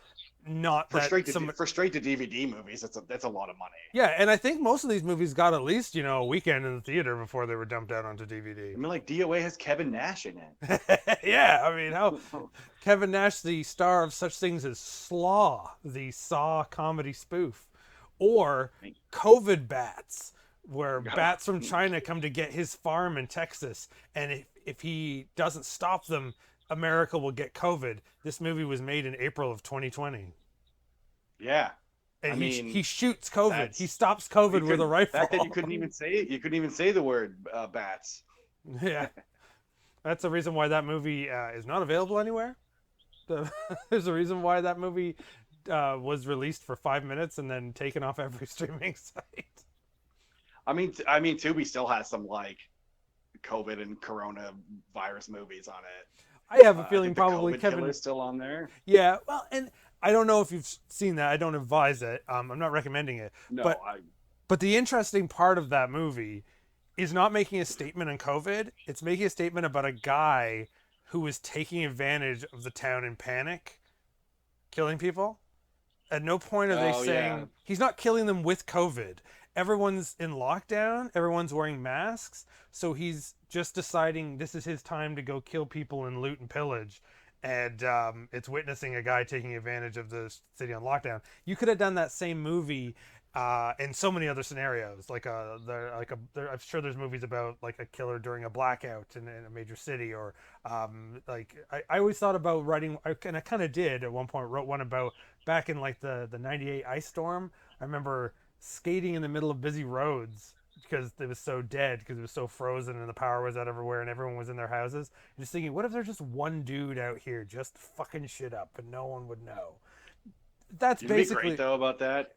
[SPEAKER 1] not that some.
[SPEAKER 2] for straight to DVD movies, that's a lot of money.
[SPEAKER 1] Yeah, and I think most of these movies got at least a weekend in the theater before they were dumped out onto DVD.
[SPEAKER 2] I mean, like, DOA has Kevin Nash in
[SPEAKER 1] Yeah, I mean, how
[SPEAKER 2] it.
[SPEAKER 1] Kevin Nash, the star of such things as Slaw, the Saw comedy spoof, or COVID bats, where bats from China come to get his farm in Texas, and if he doesn't stop them, America will get COVID. This movie was made in April of 2020.
[SPEAKER 2] Yeah,
[SPEAKER 1] And
[SPEAKER 2] I
[SPEAKER 1] he
[SPEAKER 2] mean,
[SPEAKER 1] shoots COVID. He
[SPEAKER 2] that's
[SPEAKER 1] stops
[SPEAKER 2] you
[SPEAKER 1] COVID with a
[SPEAKER 2] couldn't fact that
[SPEAKER 1] rifle.
[SPEAKER 2] you couldn't even say it. You couldn't even say the word bats.
[SPEAKER 1] Yeah, that's the reason why that movie is not available anywhere. There's a reason why that movie was released for 5 minutes and then taken off every streaming site.
[SPEAKER 2] I mean, Tubi still has some like COVID and Corona virus movies on it.
[SPEAKER 1] I have a
[SPEAKER 2] I
[SPEAKER 1] feeling
[SPEAKER 2] think the
[SPEAKER 1] probably
[SPEAKER 2] COVID
[SPEAKER 1] Kevin.
[SPEAKER 2] Killer's still on there.
[SPEAKER 1] Yeah, well, and I don't know if you've seen that. I don't advise it. I'm not recommending it.
[SPEAKER 2] No,
[SPEAKER 1] But
[SPEAKER 2] I
[SPEAKER 1] but the interesting part of that movie is not making a statement on COVID. It's making a statement about a guy who was taking advantage of the town in panic, killing people. At no point are they
[SPEAKER 2] oh yeah.
[SPEAKER 1] saying he's not killing them with COVID. Everyone's in lockdown, everyone's wearing masks, so he's just deciding this is his time to go kill people and loot and pillage. And it's witnessing a guy taking advantage of the city on lockdown. You could have done that same movie in so many other scenarios. I'm sure there's movies about like a killer during a blackout in a major city, or I always thought about writing, and I kind of did at one point. Wrote one about back in like the '98 ice storm. I remember skating in the middle of busy roads because it was so dead, because it was so frozen and the power was out everywhere and everyone was in their houses. And just thinking, what if there's just one dude out here just fucking shit up and no one would know? That's
[SPEAKER 2] It'd be
[SPEAKER 1] basically.
[SPEAKER 2] great though about that.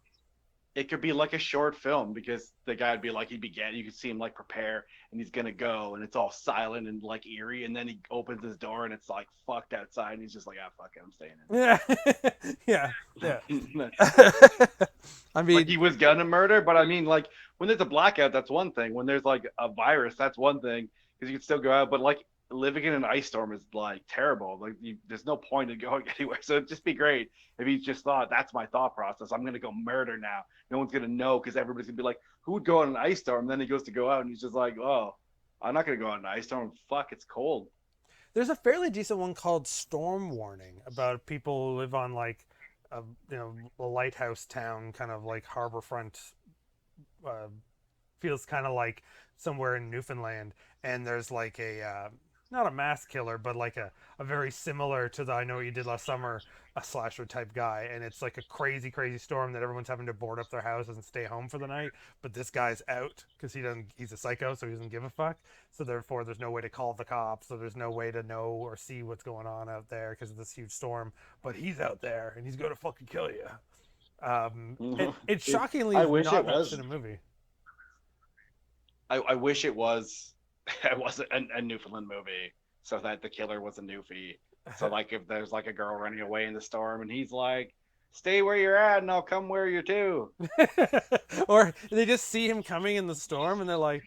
[SPEAKER 2] It could be like a short film, because the guy would be like, you could see him like prepare, and he's gonna go, and it's all silent and like eerie, and then he opens his door and it's like fucked outside, and he's just like, ah, fuck it, I'm staying
[SPEAKER 1] Yeah. Yeah. Yeah.
[SPEAKER 2] in.
[SPEAKER 1] I
[SPEAKER 2] Like,
[SPEAKER 1] mean,
[SPEAKER 2] he was gonna murder, but I mean, like, when there's a blackout, that's one thing. When there's like a virus, that's one thing, because you can still go out. But like, living in an ice storm is like terrible. Like, there's no point in going anywhere. So it'd just be great if he just thought, that's my thought process. I'm gonna go murder now. No one's gonna know, because everybody's gonna be like, who would go on an ice storm? And then he goes to go out and he's just like, oh, I'm not gonna go on an ice storm. Fuck, it's cold.
[SPEAKER 1] there's a fairly decent one called Storm Warning about people who live on like a a lighthouse town, kind of like harborfront. Uh, Feels kind of like somewhere in Newfoundland, and there's like not a mass killer, but like a very similar to the I Know What You Did Last Summer, a slasher type guy, and it's like a crazy, crazy storm that everyone's having to board up their houses and stay home for the night. But this guy's out because he's a psycho, so he doesn't give a fuck. So therefore, there's no way to call the cops, so there's no way to know or see what's going on out there because of this huge storm. But he's out there and he's gonna fucking kill you. It
[SPEAKER 2] Dude,
[SPEAKER 1] shockingly
[SPEAKER 2] I
[SPEAKER 1] is
[SPEAKER 2] wish it
[SPEAKER 1] not much
[SPEAKER 2] was.
[SPEAKER 1] in a movie.
[SPEAKER 2] I wish it was. It was a Newfoundland movie, so that the killer was a Newfie. So like, if there's like a girl running away in the storm, and he's like, "Stay where you're at, and I'll come where you're too."
[SPEAKER 1] Or they just see him coming in the storm and they're like,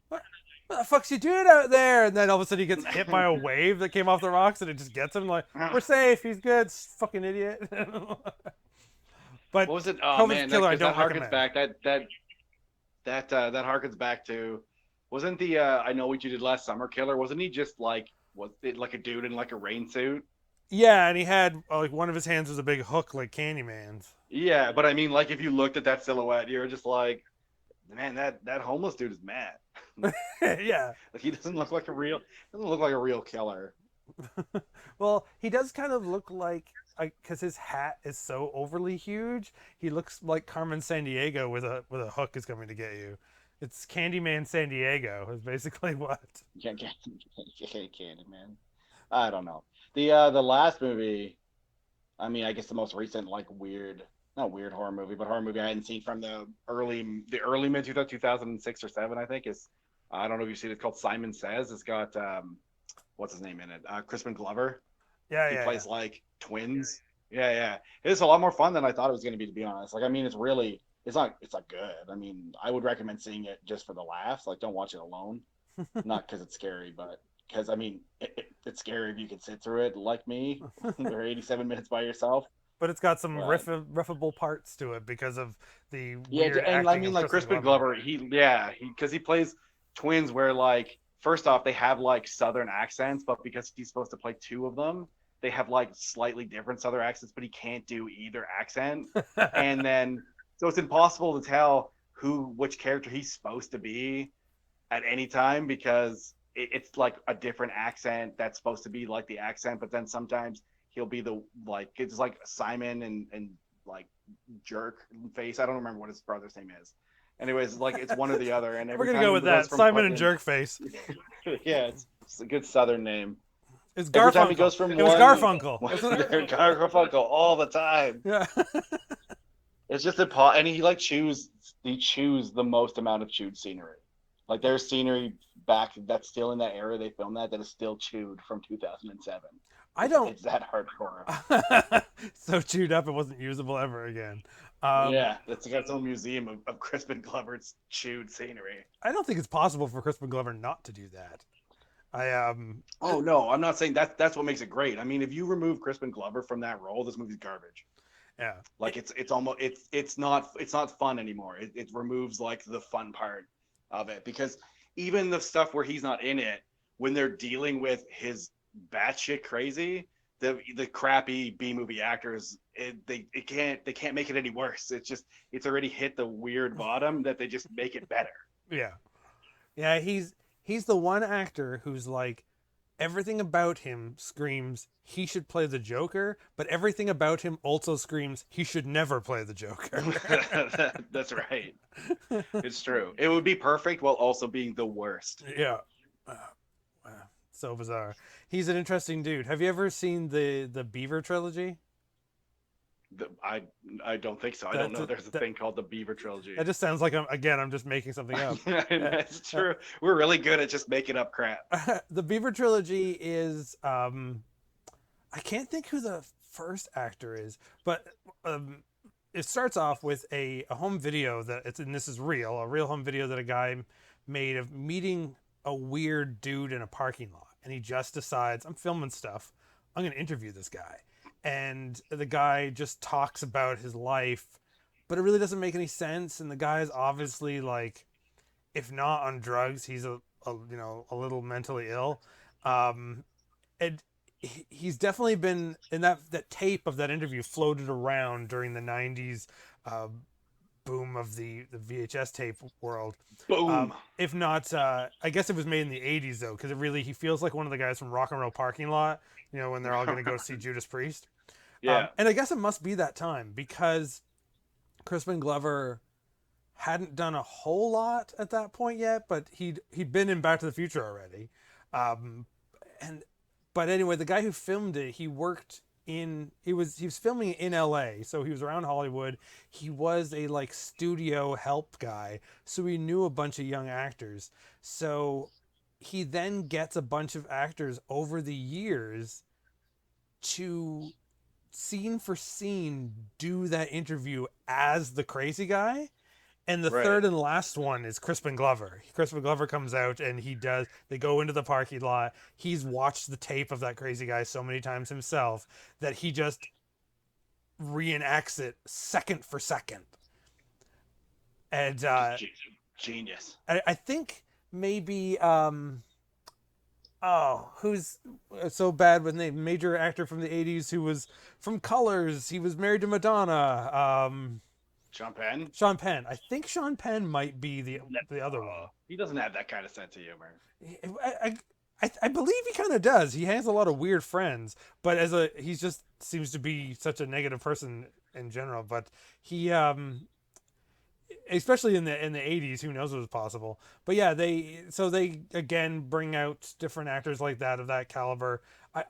[SPEAKER 1] what the fuck's you doing out there? And then all of a sudden he gets hit by a wave that came off the rocks and it just gets him like, we're safe, he's good, fucking idiot. But
[SPEAKER 2] What was it? Oh
[SPEAKER 1] COVID's
[SPEAKER 2] man,
[SPEAKER 1] Killer I
[SPEAKER 2] because that
[SPEAKER 1] don't
[SPEAKER 2] harkens
[SPEAKER 1] recommend.
[SPEAKER 2] back. That harkens back to. Wasn't the I Know What You Did Last Summer killer? Wasn't he just like, was it like a dude in like a rain suit?
[SPEAKER 1] Yeah, and he had like one of his hands was a big hook like Candyman's.
[SPEAKER 2] Yeah, but I mean, like, if you looked at that silhouette, you're just like, man, that homeless dude is mad.
[SPEAKER 1] Yeah.
[SPEAKER 2] Like, he doesn't look like a real killer.
[SPEAKER 1] Well, he does kind of look like because his hat is so overly huge, he looks like Carmen San Diego with a hook is coming to get you. It's Candyman San Diego is basically what.
[SPEAKER 2] Can't, man. I don't know. The last movie, I mean, I guess the most recent like weird, not weird horror movie, but horror movie I hadn't seen from the early mid 2006 or seven, I think is. I don't know if you've seen it. It's called Simon Says. It's got what's his name in it? Crispin Glover.
[SPEAKER 1] Yeah,
[SPEAKER 2] He
[SPEAKER 1] yeah, yeah.
[SPEAKER 2] plays like twins. Yeah, yeah. It's a lot more fun than I thought it was going to be honest. Like, I mean, it's not good. I mean, I would recommend seeing it just for the laughs. Like, don't watch it alone. Not because it's scary, but because I mean, it's scary if you can sit through it like me, or 87 minutes by yourself.
[SPEAKER 1] But it's got some
[SPEAKER 2] But
[SPEAKER 1] riffable parts to it because of the
[SPEAKER 2] yeah,
[SPEAKER 1] weird
[SPEAKER 2] and I
[SPEAKER 1] acting
[SPEAKER 2] mean,
[SPEAKER 1] of
[SPEAKER 2] like
[SPEAKER 1] Crispin
[SPEAKER 2] Crispin
[SPEAKER 1] Glover.
[SPEAKER 2] Glover, because he plays twins where, like, first off, they have like Southern accents, but because he's supposed to play two of them, they have like slightly different Southern accents, but he can't do either accent. And then, so it's impossible to tell which character he's supposed to be at any time because it's like a different accent that's supposed to be like the accent, but then sometimes he'll be the like it's like Simon and like jerk face. I don't remember what his brother's name is. Anyways, like it's one or the other, and
[SPEAKER 1] We're
[SPEAKER 2] every
[SPEAKER 1] gonna
[SPEAKER 2] time
[SPEAKER 1] go
[SPEAKER 2] he
[SPEAKER 1] with
[SPEAKER 2] goes
[SPEAKER 1] that.
[SPEAKER 2] from
[SPEAKER 1] Simon and
[SPEAKER 2] fucking
[SPEAKER 1] Jerkface.
[SPEAKER 2] yeah, it's a good Southern name.
[SPEAKER 1] It's
[SPEAKER 2] Every time he
[SPEAKER 1] Garfunkel.
[SPEAKER 2] goes from
[SPEAKER 1] It was
[SPEAKER 2] one,
[SPEAKER 1] Garfunkel, wasn't it?
[SPEAKER 2] they're Garfunkel all the time.
[SPEAKER 1] Yeah.
[SPEAKER 2] It's just and he choose the most amount of chewed scenery. Like, there's scenery back that's still in that era they filmed that is still chewed from 2007.
[SPEAKER 1] I
[SPEAKER 2] It's
[SPEAKER 1] don't.
[SPEAKER 2] it's that hardcore.
[SPEAKER 1] So chewed up it wasn't usable ever again.
[SPEAKER 2] Yeah, it's got its own museum of Crispin Glover's chewed scenery.
[SPEAKER 1] I don't think it's possible for Crispin Glover not to do that. I
[SPEAKER 2] Oh no, I'm not saying that's what makes it great. I mean, if you remove Crispin Glover from that role, this movie's garbage.
[SPEAKER 1] Yeah.
[SPEAKER 2] Like, it's almost it's not fun anymore. It removes like the fun part of it, because even the stuff where he's not in it, when they're dealing with his batshit crazy, the crappy B movie actors, they can't make it any worse. It's already hit the weird bottom that they just make it better.
[SPEAKER 1] Yeah. Yeah, he's the one actor who's like everything about him screams he should play the Joker, but everything about him also screams he should never play the Joker.
[SPEAKER 2] That's right. It's true. It would be perfect while also being the worst.
[SPEAKER 1] Yeah. Uh, wow. So bizarre. He's an interesting dude. Have you ever seen the Beaver trilogy?
[SPEAKER 2] I don't think so. I don't
[SPEAKER 1] That
[SPEAKER 2] know. There's a
[SPEAKER 1] that,
[SPEAKER 2] thing called the Beaver trilogy.
[SPEAKER 1] that just sounds like I'm just making something up. Uh,
[SPEAKER 2] That's true. We're really good at just making up crap.
[SPEAKER 1] the Beaver trilogy is I can't think who the first actor is, but it starts off with a home video and this is real, a real home video that a guy made of meeting a weird dude in a parking lot, and he just decides I'm filming stuff. I'm going to interview this guy, and the guy just talks about his life, but it really doesn't make any sense. And the guy is obviously like, if not on drugs, he's a little mentally ill. Um, and he's definitely been in that tape of that interview floated around during the 90s uh, boom of the VHS tape world.
[SPEAKER 2] Boom.
[SPEAKER 1] If not, I guess it was made in the '80s though, because it really he feels like one of the guys from Rock and Roll Parking Lot. You know, when they're all going to go see Judas Priest.
[SPEAKER 2] Yeah.
[SPEAKER 1] And I guess it must be that time because Crispin Glover hadn't done a whole lot at that point yet, but he'd been in Back to the Future already. Um, and but anyway, the guy who filmed it, he was filming it in LA, so he was around Hollywood. He was a like studio help guy, so he knew a bunch of young actors. So he then gets a bunch of actors over the years to scene for scene do that interview as the crazy guy. And the
[SPEAKER 2] Right.
[SPEAKER 1] third and last one is Crispin Glover. Crispin Glover comes out and they go into the parking lot. He's watched the tape of that crazy guy so many times himself that he just reenacts it second for second. And
[SPEAKER 2] Genius.
[SPEAKER 1] I think maybe, who's so bad with name? Major actor from the 80s who was from Colors. He was married to Madonna.
[SPEAKER 2] Sean Penn.
[SPEAKER 1] Sean Penn. I think Sean Penn might be the other one.
[SPEAKER 2] He doesn't have that kind of sense of humor.
[SPEAKER 1] I believe he kind of does. He has a lot of weird friends, but he just seems to be such a negative person in general. But he, especially in the 80s, who knows what was possible. But yeah, they again bring out different actors like that of that caliber.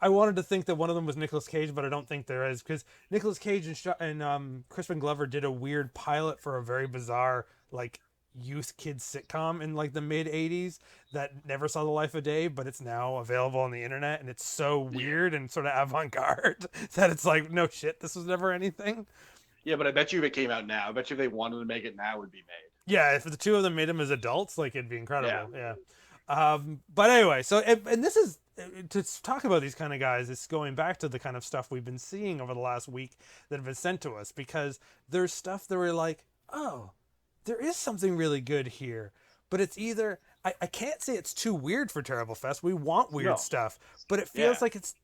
[SPEAKER 1] I wanted to think that one of them was Nicolas Cage, but I don't think there is, because Nicolas Cage and Crispin Glover did a weird pilot for a very bizarre like youth kids sitcom in like the mid 80s that never saw the life of day, but it's now available on the internet, and it's so weird and sort of avant-garde that it's like, no shit, this was never anything.
[SPEAKER 2] Yeah, but I bet you if it came out now, I bet you if they wanted to make it now, it would be made.
[SPEAKER 1] Yeah, if the two of them made them as adults, like, it'd be incredible.
[SPEAKER 2] Yeah.
[SPEAKER 1] But anyway, so and this is to talk about these kind of guys. It's going back to the kind of stuff we've been seeing over the last week that have been sent to us, because there's stuff that we're like, oh, there is something really good here, but it's either I can't say it's too weird for Terrible Fest. We want weird
[SPEAKER 2] No.
[SPEAKER 1] stuff, but it feels like it's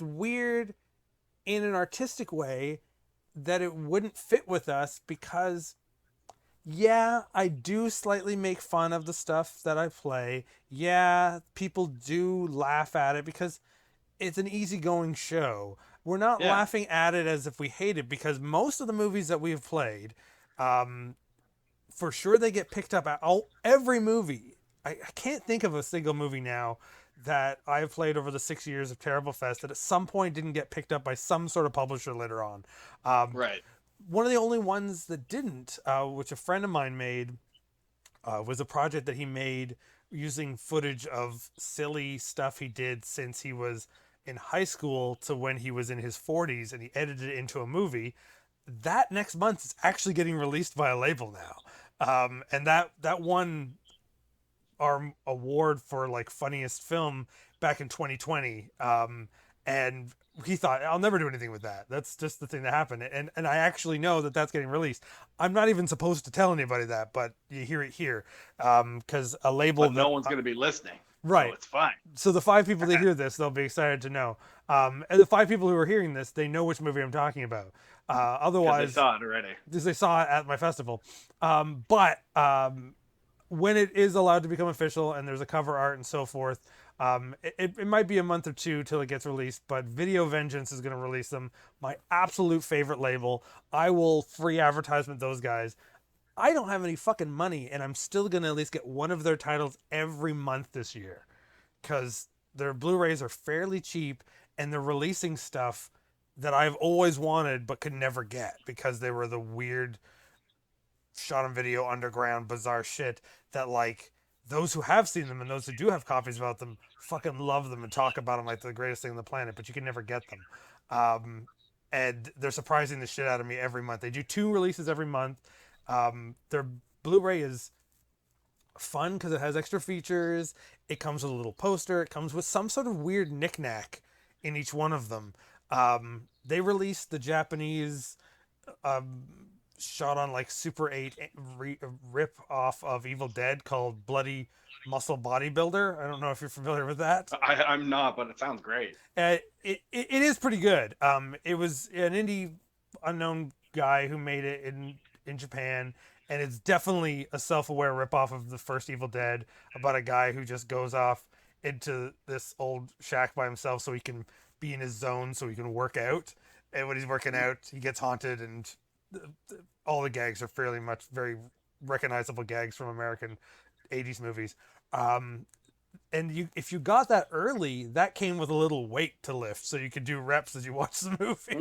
[SPEAKER 1] weird in an artistic way that it wouldn't fit with us, because yeah, I do slightly make fun of the stuff that I play. Yeah, people do laugh at it because it's an easygoing show. We're not
[SPEAKER 2] Yeah.
[SPEAKER 1] laughing at it as if we hate it, because most of the movies that we've played, for sure they get picked up at every movie. I can't think of a single movie now that I've played over the 6 years of Terrible Fest that at some point didn't get picked up by some sort of publisher later on.
[SPEAKER 2] Right.
[SPEAKER 1] One of the only ones that didn't, which a friend of mine made, was a project that he made using footage of silly stuff he did since he was in high school to when he was in his 40s, and he edited it into a movie. That next month is actually getting released by a label now. And that won our award for like funniest film back in 2020. And he thought, I'll never do anything with that. That's just the thing that happened. And I actually know that that's getting released. I'm not even supposed to tell anybody that, but you hear it here. Because a label
[SPEAKER 2] But no one's going to be listening.
[SPEAKER 1] Right.
[SPEAKER 2] So it's fine.
[SPEAKER 1] So the 5 people that hear this, they'll be excited to know. And the 5 people who are hearing this, they know which movie I'm talking about. Otherwise,
[SPEAKER 2] They saw it already.
[SPEAKER 1] because they saw it at my festival. But when it is allowed to become official and there's a cover art and so forth, it might be a month or two till it gets released, but Video Vengeance is going to release them. My absolute favorite label. I will free advertisement those guys. I don't have any fucking money, and I'm still going to at least get one of their titles every month this year, because their Blu-rays are fairly cheap, and they're releasing stuff that I've always wanted but could never get, because they were the weird shot on video underground bizarre shit that, like, those who have seen them and those who do have copies about them fucking love them and talk about them like they're the greatest thing on the planet, but you can never get them. And they're surprising the shit out of me every month. They do 2 releases every month. Their Blu-ray is fun because it has extra features. It comes with a little poster. It comes with some sort of weird knickknack in each one of them. They released the Japanese shot on like Super 8 rip off of Evil Dead called Bloody Muscle Bodybuilder. I don't know if you're familiar with that.
[SPEAKER 2] I'm not, but it sounds great.
[SPEAKER 1] It is pretty good. It was an indie unknown guy who made it, and in Japan, and it's definitely a self-aware ripoff of the first Evil Dead about a guy who just goes off into this old shack by himself so he can be in his zone so he can work out. And when he's working out, he gets haunted, and all the gags are fairly much very recognizable gags from American 80s movies. Um, and if you got that early, that came with a little weight to lift, so you could do reps as you watch the movie.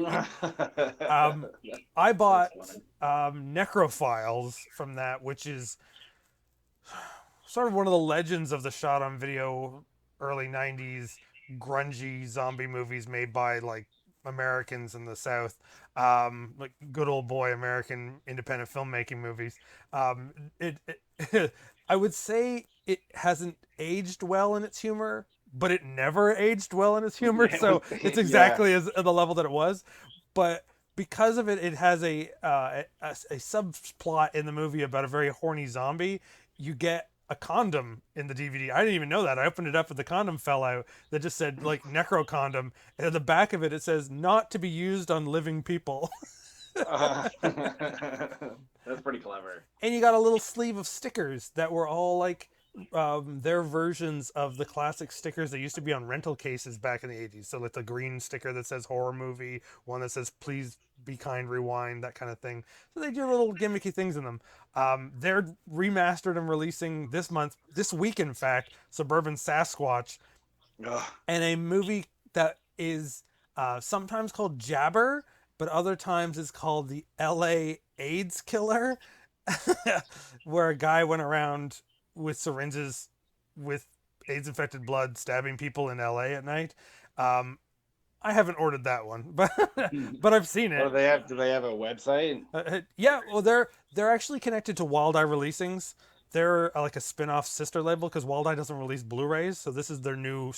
[SPEAKER 1] um,
[SPEAKER 2] Yeah,
[SPEAKER 1] I
[SPEAKER 2] that's
[SPEAKER 1] bought
[SPEAKER 2] funny.
[SPEAKER 1] Necrophiles from that, which is sort of one of the legends of the shot on video early 90s grungy zombie movies made by like Americans in the South, like good old boy American independent filmmaking movies. It I would say it hasn't aged well in its humor, but it never aged well in its humor.
[SPEAKER 2] It was,
[SPEAKER 1] So it's
[SPEAKER 2] yeah.
[SPEAKER 1] exactly as at the level that it was. But because of it, it has a subplot in the movie about a very horny zombie. You get a condom in the DVD. I didn't even know that. I opened it up and the condom fell out that just said like necro condom. And at the back of it, it says not to be used on living people.
[SPEAKER 2] That's pretty clever.
[SPEAKER 1] And you got a little sleeve of stickers that were all like their versions of the classic stickers that used to be on rental cases back in the 80s. So like the green sticker that says horror movie, one that says please be kind, rewind, that kind of thing. So they do little gimmicky things in them. They're remastered and releasing this month, this week in fact, Suburban Sasquatch,
[SPEAKER 2] Ugh.
[SPEAKER 1] and a movie that is sometimes called Jabber, but other times it's called the LA AIDS Killer, where a guy went around with syringes with AIDS infected blood stabbing people in LA at night. Um, I haven't ordered that one, but but I've seen
[SPEAKER 2] What
[SPEAKER 1] it.
[SPEAKER 2] do they have? Do they have a website?
[SPEAKER 1] Yeah, well, they're actually connected to Wild Eye Releasings. They're like a spin-off sister label because Wild Eye doesn't release Blu-rays, so this is their new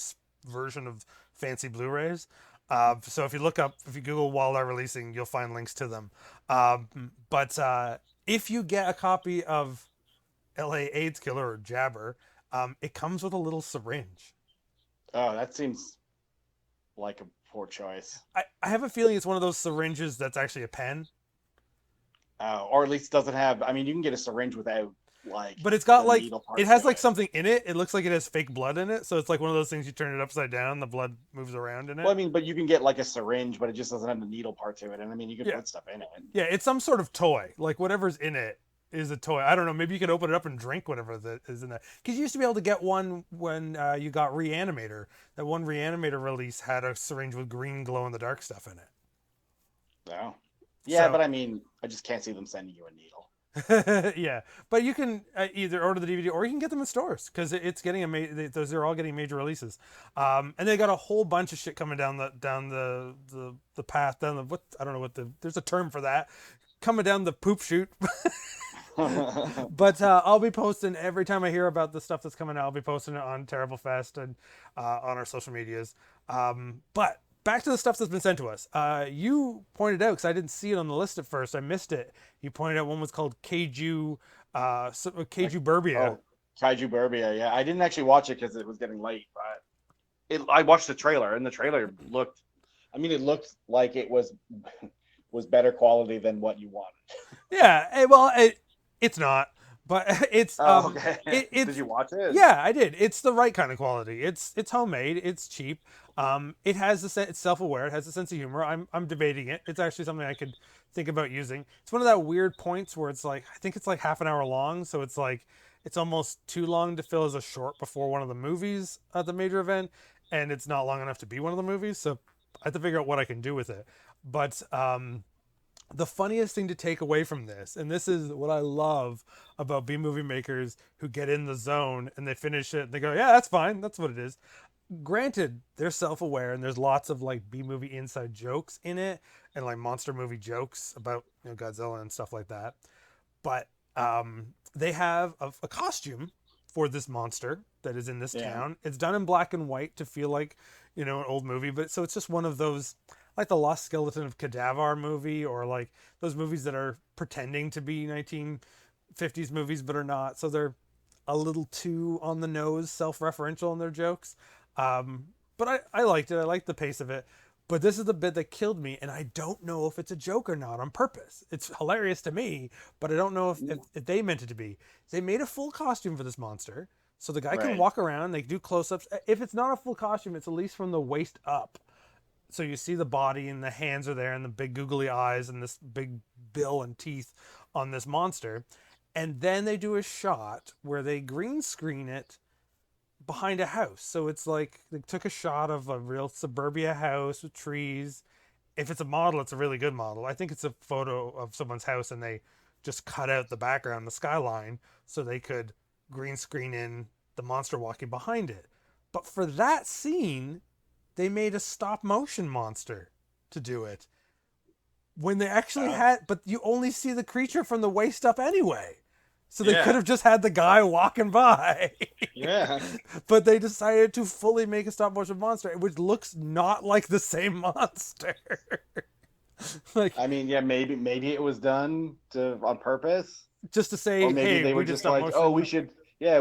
[SPEAKER 1] version of fancy Blu-rays. So if you look up, if you Google Wild Eye Releasing, you'll find links to them. But if you get a copy of L.A. AIDS Killer or Jabber, it comes with a little syringe.
[SPEAKER 2] Oh, that seems like a poor choice.
[SPEAKER 1] I have a feeling it's one of those syringes that's actually a pen.
[SPEAKER 2] Or at least doesn't have. I mean, you can get a syringe without like
[SPEAKER 1] But it's got
[SPEAKER 2] the
[SPEAKER 1] like
[SPEAKER 2] needle part
[SPEAKER 1] it has
[SPEAKER 2] to
[SPEAKER 1] like
[SPEAKER 2] it.
[SPEAKER 1] something in it. It looks like it has fake blood in it, so it's like one of those things you turn it upside down, the blood moves around in
[SPEAKER 2] Well, I
[SPEAKER 1] it.
[SPEAKER 2] mean, but you can get like a syringe, but it just doesn't have the needle part to it. And I mean, you can
[SPEAKER 1] Yeah,
[SPEAKER 2] put stuff in it.
[SPEAKER 1] yeah, it's some sort of toy. Like whatever's in it is a toy. I don't know. Maybe you could open it up and drink whatever that is in that. Because you used to be able to get one when you got Reanimator. That one Reanimator release had a syringe with green glow in the dark stuff in it.
[SPEAKER 2] No. Yeah,
[SPEAKER 1] So
[SPEAKER 2] but I mean, I just can't see them sending you a needle.
[SPEAKER 1] yeah, but you can either order the DVD or you can get them in stores because it's getting those are all getting major releases, and they got a whole bunch of shit coming down the path down the what I don't know what there's a term for that coming down the poop chute. But I'll be posting every time I hear about the stuff that's coming out. I'll be posting it on Terrible Fest and on our social medias. But back to the stuff that's been sent to us. You pointed out because I didn't see it on the list at first. I missed it. You pointed out one was called Keiju, Keiju Burbia.
[SPEAKER 2] Oh, Kaiju Burbia. Yeah, I didn't actually watch it because it was getting late, but I watched the trailer, and the trailer looked. I mean, it looked like it was better quality than what you wanted.
[SPEAKER 1] Yeah, well, it's not, but it's
[SPEAKER 2] Oh, okay. Did
[SPEAKER 1] it's
[SPEAKER 2] you watch it?
[SPEAKER 1] yeah, I did. It's the right kind of quality. It's homemade. It's cheap. It has it's self-aware. It has a sense of humor. I'm debating it. It's actually something I could think about using. It's one of that weird points where it's like I think it's like half an hour long, so it's like it's almost too long to fill as a short before one of the movies at the major event, and it's not long enough to be one of the movies. So I have to figure out what I can do with it. But the funniest thing to take away from this, and this is what I love about B movie makers who get in the zone and they finish it, and they go, "Yeah, that's fine. That's what it is." Granted, they're self-aware, and there's lots of like B movie inside jokes in it, and like monster movie jokes about Godzilla and stuff like that. But they have a costume for this monster that is in this
[SPEAKER 2] Yeah.
[SPEAKER 1] town. It's done in black and white to feel like an old movie, but so it's just one of those like the Lost Skeleton of Cadaver movie, or like those movies that are pretending to be 1950s movies but are not. So they're a little too on the nose, self-referential in their jokes. But I liked it. I liked the pace of it. But this is the bit that killed me, and I don't know if it's a joke or not on purpose. It's hilarious to me, but I don't know if they meant it to be. They made a full costume for this monster, so the guy can
[SPEAKER 2] Right.
[SPEAKER 1] walk around, they do close-ups. If it's not a full costume, it's at least from the waist up. So you see the body and the hands are there and the big googly eyes and this big bill and teeth on this monster. And then they do a shot where they green screen it behind a house. So it's like they took a shot of a real suburbia house with trees. If it's a model, it's a really good model. I think it's a photo of someone's house and they just cut out the background, the skyline, so they could green screen in the monster walking behind it. But for that scene, they made a stop motion monster to do it. When they actually but you only see the creature from the waist up anyway. So they could have just had the guy walking by.
[SPEAKER 2] Yeah.
[SPEAKER 1] But they decided to fully make a stop motion monster, which looks not like the same monster. Like,
[SPEAKER 2] I mean, yeah, maybe it was done on purpose,
[SPEAKER 1] just to say,
[SPEAKER 2] or maybe
[SPEAKER 1] hey,
[SPEAKER 2] they were
[SPEAKER 1] we
[SPEAKER 2] just
[SPEAKER 1] stop
[SPEAKER 2] like,
[SPEAKER 1] motion
[SPEAKER 2] oh,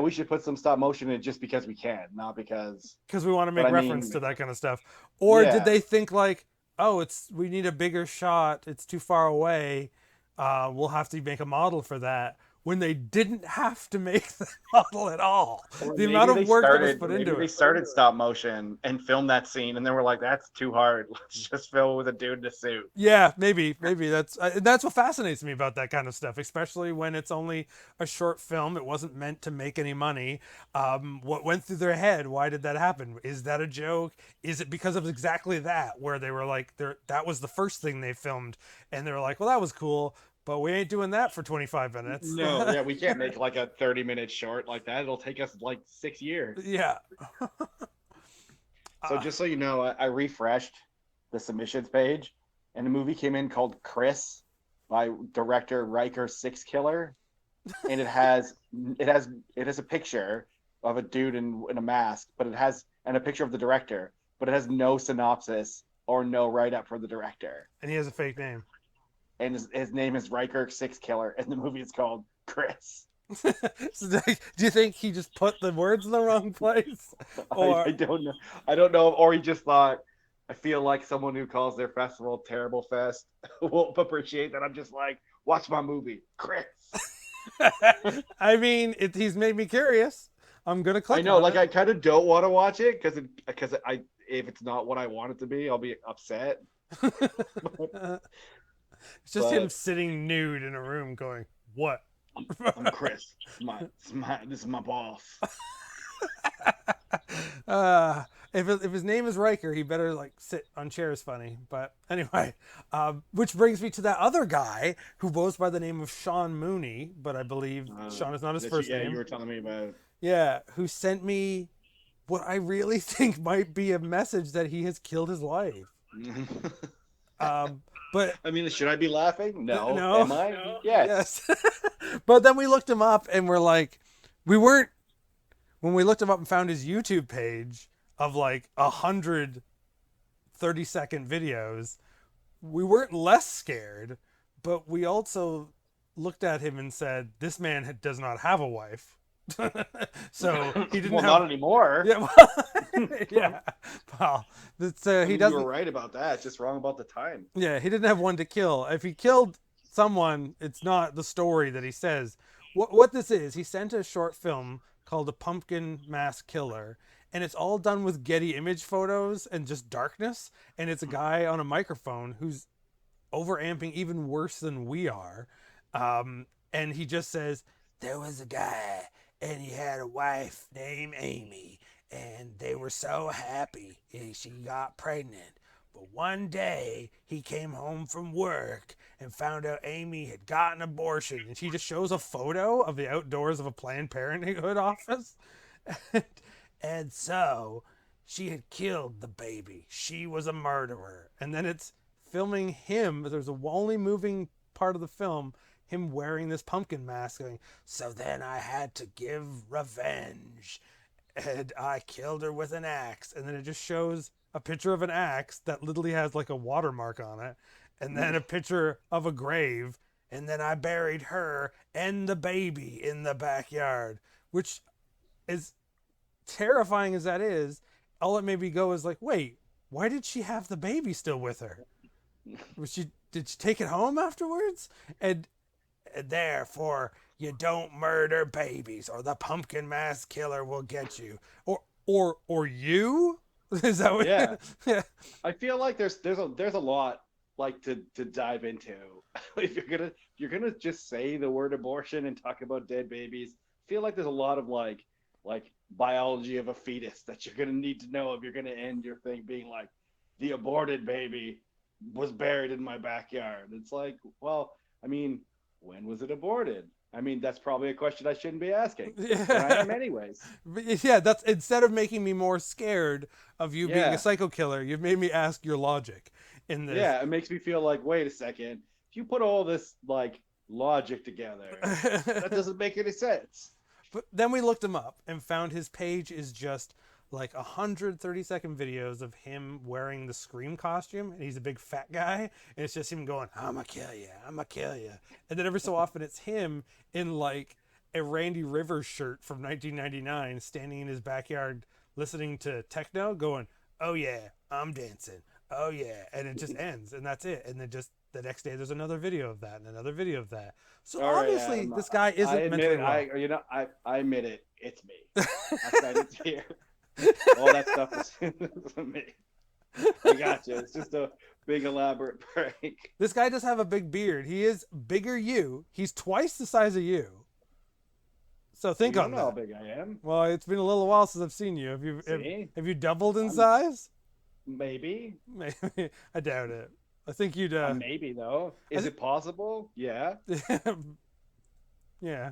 [SPEAKER 2] we should put some stop motion in just because we can, not because
[SPEAKER 1] we want to make
[SPEAKER 2] but I
[SPEAKER 1] reference
[SPEAKER 2] mean,
[SPEAKER 1] to that kind of stuff. Or
[SPEAKER 2] yeah.
[SPEAKER 1] did they think like, oh, we need a bigger shot, it's too far away, we'll have to make a model for that, when they didn't have to make the model at all.
[SPEAKER 2] Or
[SPEAKER 1] The
[SPEAKER 2] maybe
[SPEAKER 1] amount
[SPEAKER 2] they
[SPEAKER 1] of work that was
[SPEAKER 2] started
[SPEAKER 1] put
[SPEAKER 2] maybe
[SPEAKER 1] into
[SPEAKER 2] they
[SPEAKER 1] it.
[SPEAKER 2] started stop motion and filmed that scene, and then we're like, that's too hard. Let's just film with a dude in a suit.
[SPEAKER 1] Yeah, maybe that's what fascinates me about that kind of stuff, especially when it's only a short film. It wasn't meant to make any money. What went through their head? Why did that happen? Is that a joke? Is it because of exactly that, where they were like, that was the first thing they filmed, and they were like, well, that was cool, but we ain't doing that for 25 minutes.
[SPEAKER 2] No, yeah, we can't make like a 30-minute short like that. It'll take us like 6 years.
[SPEAKER 1] Yeah.
[SPEAKER 2] So just so you know, I refreshed the submissions page, and the movie came in called Chris by director Riker Six Killer, and it has a picture of a dude in a mask, but it has and a picture of the director, but it has no synopsis or no write up for the director.
[SPEAKER 1] And he has a fake name.
[SPEAKER 2] And his name is Riker Six Killer, and the movie is called Chris.
[SPEAKER 1] So, do you think he just put the words in the wrong place? Or
[SPEAKER 2] I don't know. I don't know. Or he just thought, I feel like someone who calls their festival Terrible Fest won't appreciate that. I'm just like, watch my movie, Chris.
[SPEAKER 1] I mean, he's made me curious. I'm gonna click.
[SPEAKER 2] I know,
[SPEAKER 1] on
[SPEAKER 2] like
[SPEAKER 1] it.
[SPEAKER 2] I kind of don't want to watch it because if it's not what I want it to be, I'll be upset.
[SPEAKER 1] It's just him
[SPEAKER 2] but-
[SPEAKER 1] sitting nude in a room, going, "What?"
[SPEAKER 2] I'm Chris. This is my boss.
[SPEAKER 1] If his name is Riker, he better like sit on chairs funny. But anyway, which brings me to that other guy who goes by the name of Sean Mooney, but I believe Sean is not his first name.
[SPEAKER 2] Yeah, you were telling me about.
[SPEAKER 1] Yeah, who sent me what I really think might be a message that he has killed his wife. But
[SPEAKER 2] I mean, should I be laughing? No.
[SPEAKER 1] No.
[SPEAKER 2] Am I?
[SPEAKER 1] No.
[SPEAKER 2] Yes.
[SPEAKER 1] But then we looked him up and we're like, when we looked him up and found his YouTube page of like 100 30-second videos, we weren't less scared, but we also looked at him and said, this man does not have a wife. So he didn't
[SPEAKER 2] not anymore.
[SPEAKER 1] Yeah, well, yeah. Well, he doesn't.
[SPEAKER 2] You were right about that. Just wrong about the time.
[SPEAKER 1] Yeah, he didn't have one to kill. If he killed someone, it's not the story that he says. What this is, he sent a short film called A Pumpkin Mask Killer, and it's all done with Getty image photos and just darkness, and it's a guy on a microphone who's overamping even worse than we are, and he just says, there was a guy and he had a wife named Amy, and they were so happy she got pregnant. But one day he came home from work and found out Amy had gotten an abortion, and she just shows a photo of the outdoors of a Planned Parenthood office. And so she had killed the baby. She was a murderer. And then it's filming him. There's a only moving part of the film, him wearing this pumpkin mask going, so then I had to give revenge. And I killed her with an axe. And then it just shows a picture of an axe that literally has like a watermark on it. And then a picture of a grave. And then I buried her and the baby in the backyard. Which is terrifying as that is. All it made me go is like, wait, why did she have the baby still with her? Did she take it home afterwards? And therefore you don't murder babies, or the pumpkin mask killer will get you. Or you? Is that what?
[SPEAKER 2] Yeah.
[SPEAKER 1] Yeah.
[SPEAKER 2] I feel like there's a lot like to dive into. If you're gonna just say the word abortion and talk about dead babies, I feel like there's a lot of like biology of a fetus that you're gonna need to know if you're gonna end your thing being like the aborted baby was buried in my backyard. It's like, well, I mean, when was it aborted? I mean, that's probably a question I shouldn't be asking, but I am
[SPEAKER 1] Yeah.
[SPEAKER 2] anyways.
[SPEAKER 1] Yeah, that's instead of making me more scared of you being a
[SPEAKER 2] Yeah.
[SPEAKER 1] psycho killer, you've made me ask your logic in this.
[SPEAKER 2] Yeah, it makes me feel like, wait a second, if you put all this like logic together, that doesn't make any sense.
[SPEAKER 1] But then we looked him up and found his page is just like 130-second videos of him wearing the Scream costume, and he's a big fat guy, and it's just him going, "I'ma kill you, I'ma kill you," and then every so often it's him in like a Randy Rivers shirt from 1999, standing in his backyard listening to techno, going, "Oh yeah, I'm dancing, oh yeah," and it just ends, and that's it, and then just the next day there's another video of that and another video of that. So
[SPEAKER 2] All right,
[SPEAKER 1] obviously
[SPEAKER 2] Adam,
[SPEAKER 1] this guy
[SPEAKER 2] I
[SPEAKER 1] isn't
[SPEAKER 2] admit
[SPEAKER 1] mentally
[SPEAKER 2] it.
[SPEAKER 1] well.
[SPEAKER 2] I admit it. It's me. I said it's here. All that stuff is me. I got you. It's just a big elaborate prank.
[SPEAKER 1] This guy does have a big beard. He is bigger you. He's twice the size of you. So
[SPEAKER 2] You
[SPEAKER 1] think
[SPEAKER 2] don't
[SPEAKER 1] on
[SPEAKER 2] know how
[SPEAKER 1] that.
[SPEAKER 2] big I am.
[SPEAKER 1] Well, it's been a little while since I've seen you.
[SPEAKER 2] See,
[SPEAKER 1] Have you doubled in
[SPEAKER 2] I'm
[SPEAKER 1] size?
[SPEAKER 2] maybe.
[SPEAKER 1] Maybe. I doubt it. I think you'd.
[SPEAKER 2] Maybe though.
[SPEAKER 1] I
[SPEAKER 2] Is it possible? Yeah.
[SPEAKER 1] Yeah. Yeah.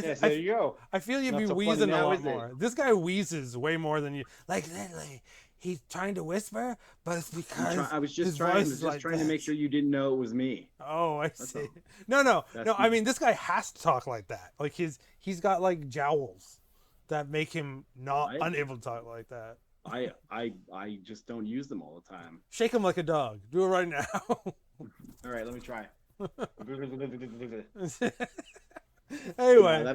[SPEAKER 2] Yes. There you go.
[SPEAKER 1] I feel you'd
[SPEAKER 2] Not
[SPEAKER 1] be
[SPEAKER 2] so funny
[SPEAKER 1] wheezing a
[SPEAKER 2] now,
[SPEAKER 1] lot
[SPEAKER 2] is it?
[SPEAKER 1] more. This guy wheezes way more than you. Like literally, he's trying to whisper, but it's because
[SPEAKER 3] I was
[SPEAKER 1] his
[SPEAKER 3] just trying,
[SPEAKER 1] voice is like
[SPEAKER 3] to make
[SPEAKER 1] this.
[SPEAKER 3] sure you didn't know it was me.
[SPEAKER 1] Oh, I
[SPEAKER 3] That's
[SPEAKER 1] see.
[SPEAKER 3] all.
[SPEAKER 1] No.
[SPEAKER 3] That's
[SPEAKER 1] I mean, this guy has to talk like that. Like he's got like jowls that make him not
[SPEAKER 3] I,
[SPEAKER 1] unable to talk like that.
[SPEAKER 3] I just don't use them all the time.
[SPEAKER 1] Shake him like a dog. Do it right now.
[SPEAKER 3] All right, let me try.
[SPEAKER 1] Anyway,
[SPEAKER 3] That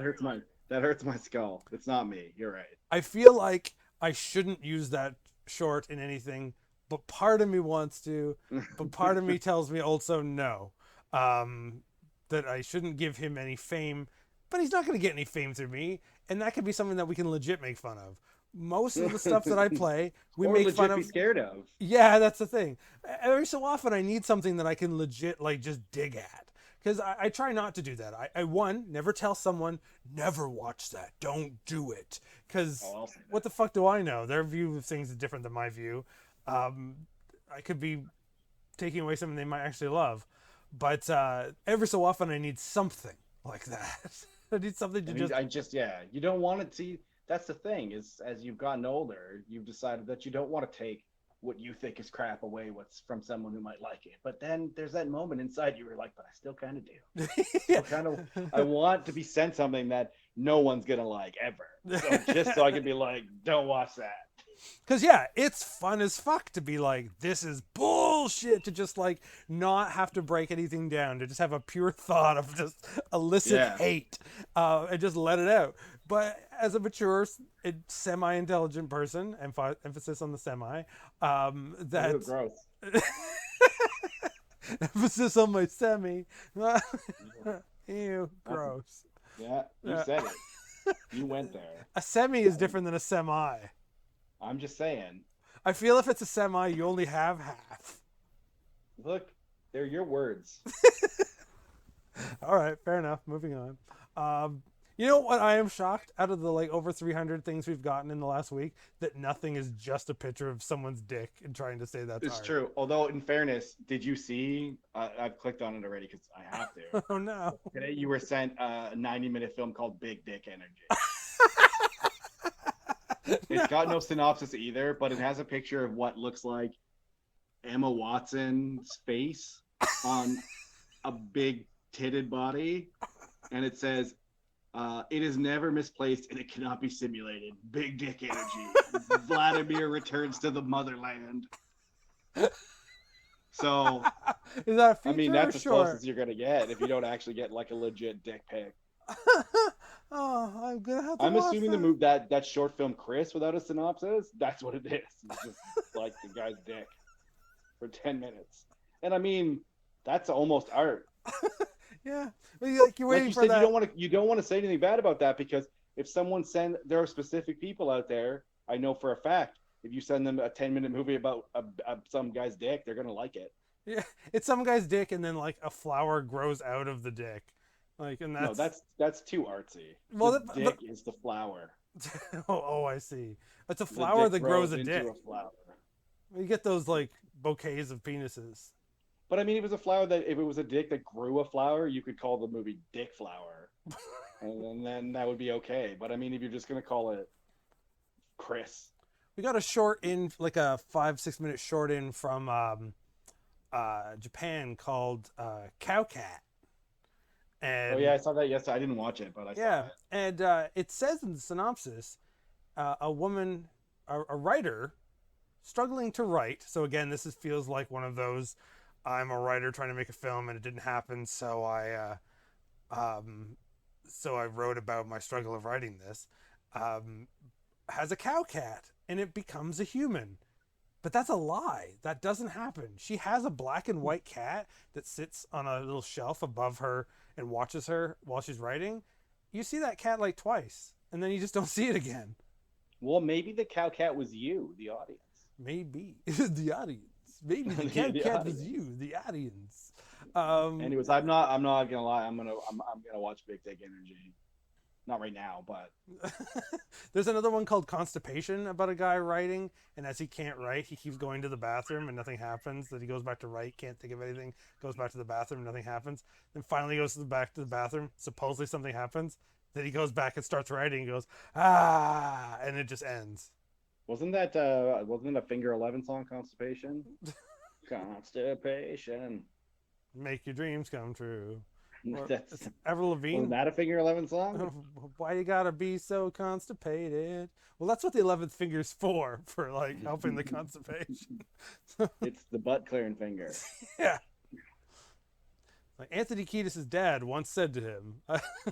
[SPEAKER 3] hurts my skull. It's not me. You're right.
[SPEAKER 1] I feel like I shouldn't use that short in anything, but part of me wants to, but part of me tells me also no. That I shouldn't give him any fame, but he's not going to get any fame through me, and that could be something that we can legit make fun of. Most of the stuff that I play, we
[SPEAKER 3] Or
[SPEAKER 1] make
[SPEAKER 3] legit
[SPEAKER 1] fun
[SPEAKER 3] be
[SPEAKER 1] of.
[SPEAKER 3] scared of.
[SPEAKER 1] Yeah, that's the thing. Every so often, I need something that I can legit like just dig at, because I try not to do that. I one never tell someone never watch that, don't do it, because
[SPEAKER 3] Oh, I'll say
[SPEAKER 1] what the fuck do I know? Their view of things is different than my view. I could be taking away something they might actually love, but every so often I need something like that. I need something to
[SPEAKER 2] I mean,
[SPEAKER 1] just.
[SPEAKER 2] yeah. You don't want to see. That's the thing is, as you've gotten older, you've decided that you don't want to take what you think is crap away what's from someone who might like it. But then there's that moment inside you where you're like, but I still kind of do.
[SPEAKER 1] Yeah.
[SPEAKER 2] Kind of, I want to be sent something that no one's gonna like ever. So just so I can be like, don't watch that.
[SPEAKER 1] Because, yeah, it's fun as fuck to be like, this is bullshit, to just, like, not have to break anything down, to just have a pure thought of just illicit
[SPEAKER 2] Yeah.
[SPEAKER 1] hate and just let it out. But as a mature, semi-intelligent person, emphasis on the semi,
[SPEAKER 2] Ew,
[SPEAKER 1] that's
[SPEAKER 2] gross.
[SPEAKER 1] emphasis on my semi. Ew, gross.
[SPEAKER 2] Yeah, you said it. You went there.
[SPEAKER 1] A semi is different than a semi.
[SPEAKER 2] I'm just saying.
[SPEAKER 1] I feel if it's a semi, you only have half.
[SPEAKER 2] Look, they're your words.
[SPEAKER 1] All right, fair enough. Moving on. You know what? I am shocked. Out of the like over 300 things we've gotten in the last week, that nothing is just a picture of someo's dick and trying to say that's
[SPEAKER 2] It's
[SPEAKER 1] art.
[SPEAKER 2] true. Although, in fairness, did you see? I've clicked on it already because I have to.
[SPEAKER 1] Oh no!
[SPEAKER 2] Today, you were sent a 90-minute film called Big Dick Energy. It's got no synopsis either, but it has a picture of what looks like Emma Watson's face on a big titted body, and it says, "It is never misplaced and it cannot be simulated. Big dick energy. Vladimir returns to the motherland." So,
[SPEAKER 1] Is that a feature
[SPEAKER 2] I mean, that's
[SPEAKER 1] or
[SPEAKER 2] as close
[SPEAKER 1] short?
[SPEAKER 2] as you're gonna get if you don't actually get like a legit dick pic.
[SPEAKER 1] Oh, I'm gonna have to
[SPEAKER 3] I'm
[SPEAKER 1] watch
[SPEAKER 3] assuming the
[SPEAKER 1] that.
[SPEAKER 3] move that short film Chris without a synopsis. That's what it is. It's just like the guy's dick for 10 minutes, and I mean that's almost art.
[SPEAKER 1] Yeah, but you're
[SPEAKER 3] Like
[SPEAKER 1] waiting
[SPEAKER 3] you
[SPEAKER 1] for
[SPEAKER 3] said,
[SPEAKER 1] that.
[SPEAKER 3] you don't want to say anything bad about that because if someone there are specific people out there. I know for a fact if you send them a 10-minute movie about some guy's dick, they're gonna like it.
[SPEAKER 1] Yeah, it's some guy's dick, and then like a flower grows out of the dick, like, and
[SPEAKER 3] No,
[SPEAKER 1] that's
[SPEAKER 3] that's too artsy.
[SPEAKER 1] well,
[SPEAKER 3] The
[SPEAKER 1] but
[SPEAKER 3] dick is the flower.
[SPEAKER 1] oh, I see. It's a
[SPEAKER 3] The
[SPEAKER 1] flower
[SPEAKER 3] dick
[SPEAKER 1] that grows
[SPEAKER 3] grows
[SPEAKER 1] a
[SPEAKER 3] into
[SPEAKER 1] dick.
[SPEAKER 3] a flower.
[SPEAKER 1] You get those like bouquets of penises.
[SPEAKER 3] But I mean, it was a flower that if it was a dick that grew a flower, you could call the movie Dick Flower, and then that would be okay. But I mean, if you're just gonna call it Chris,
[SPEAKER 1] We got a short in, like a 5-6 minute short in from Japan called Cow Cat,
[SPEAKER 3] oh
[SPEAKER 1] and
[SPEAKER 3] yeah, I saw that. Yes, I didn't watch it, but I saw
[SPEAKER 1] yeah,
[SPEAKER 3] it.
[SPEAKER 1] and it says in the synopsis, a woman, a writer, struggling to write. So again, feels like one of those. I'm a writer trying to make a film, and it didn't happen. So I wrote about my struggle of writing this. Um, has a cow cat, and it becomes a human. But that's a lie. That doesn't happen. She has a black and white cat that sits on a little shelf above her and watches her while she's writing. You see that cat like twice, and then you just don't see it again.
[SPEAKER 3] Well, maybe the cow cat was you, the audience.
[SPEAKER 1] Maybe the audience. Maybe the cat
[SPEAKER 3] The
[SPEAKER 1] cat was
[SPEAKER 3] audience.
[SPEAKER 1] you, the audience.
[SPEAKER 3] Anyways, I'm not gonna lie. I'm gonna watch Big Dick Energy. Not right now, but
[SPEAKER 1] There's another one called Constipation about a guy writing, and as he can't write, he keeps going to the bathroom and nothing happens. Then he goes back to write, can't think of anything, goes back to the bathroom, nothing happens. Then finally goes back to the bathroom, supposedly something happens. Then he goes back and starts writing and goes, ah, and it just ends.
[SPEAKER 3] wasn't it a Finger 11 song, Constipation? Constipation.
[SPEAKER 1] Make your dreams come true. Or
[SPEAKER 3] That's
[SPEAKER 1] it's Avril
[SPEAKER 3] wasn't
[SPEAKER 1] Lavigne.
[SPEAKER 3] that a Finger 11 song?
[SPEAKER 1] Why you gotta be so constipated? Well, that's what the 11th finger's for like helping the constipation.
[SPEAKER 3] It's the butt clearing finger.
[SPEAKER 1] Yeah. Like Anthony Kiedis' dad once said to him.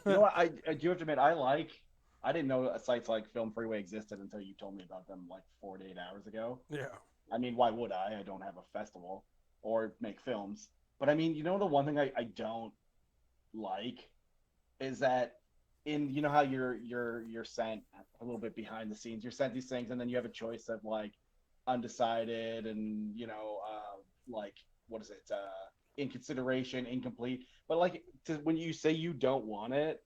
[SPEAKER 3] You know what? I do have to admit, I didn't know sites like Film Freeway existed until you told me about them like 4 to 8 hours ago.
[SPEAKER 1] Yeah.
[SPEAKER 3] I mean, why would I? I don't have a festival or make films. But I mean, you know, the one thing I don't like is that you know how you're sent a little bit behind the scenes. You're sent these things, and then you have a choice of like undecided and like what is it? In consideration, incomplete. But like when you say you don't want it,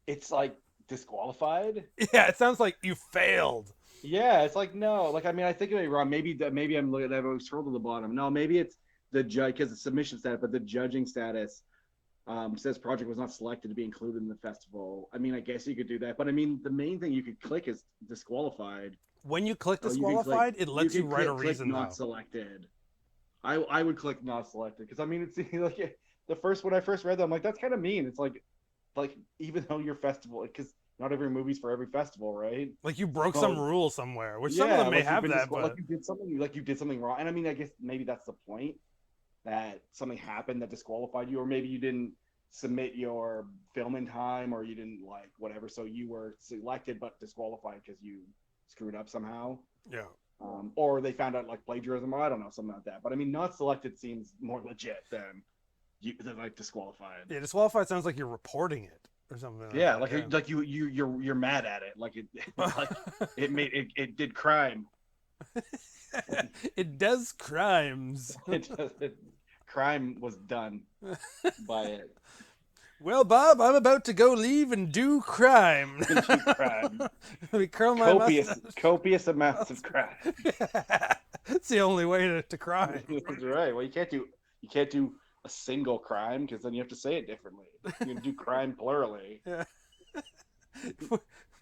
[SPEAKER 3] it's like disqualified.
[SPEAKER 1] Yeah, it sounds like you failed.
[SPEAKER 3] Yeah, it's like no, like I mean, I think it wrong. Maybe I'm looking. I've scrolled to the bottom. No, maybe it's the judge because the submission status, but the judging status says project was not selected to be included in the festival. I mean, I guess you could do that, but I mean, the main thing you could click is disqualified.
[SPEAKER 1] When you click
[SPEAKER 3] Or you can
[SPEAKER 1] disqualified, it lets you
[SPEAKER 3] can
[SPEAKER 1] write a
[SPEAKER 3] click
[SPEAKER 1] reason
[SPEAKER 3] not
[SPEAKER 1] though.
[SPEAKER 3] selected. I would click not selected because I mean, it's like when I first read that, I'm like, that's kind of mean. It's like even though your festival, because not every movie's for every festival, right?
[SPEAKER 1] Like you broke some rule somewhere, which some
[SPEAKER 3] Yeah,
[SPEAKER 1] of them may
[SPEAKER 3] like
[SPEAKER 1] have that, but
[SPEAKER 3] like you did something wrong. And I mean, I guess maybe that's the point, that something happened that disqualified you, or maybe you didn't submit your film in time, or you didn't like whatever, so you were selected but disqualified because you screwed up somehow.
[SPEAKER 1] yeah.
[SPEAKER 3] Or they found out like plagiarism, or I don't know, something like that. But I mean, not selected seems more legit than like disqualified.
[SPEAKER 1] Yeah, disqualified sounds like you're reporting it or something.
[SPEAKER 3] Yeah,
[SPEAKER 1] that,
[SPEAKER 3] like you're mad at it, like it like it did crime.
[SPEAKER 1] It does crimes.
[SPEAKER 3] Crime was done by it.
[SPEAKER 1] Well, Bob, I'm about to go leave and do crime.
[SPEAKER 3] Crime.
[SPEAKER 1] Let me curl my mustache.
[SPEAKER 3] Copious amounts of crime.
[SPEAKER 1] That's the only way to crime.
[SPEAKER 3] That's right. Well, you can't do a single crime because then you have to say it differently. You can do crime plurally.
[SPEAKER 1] Yeah.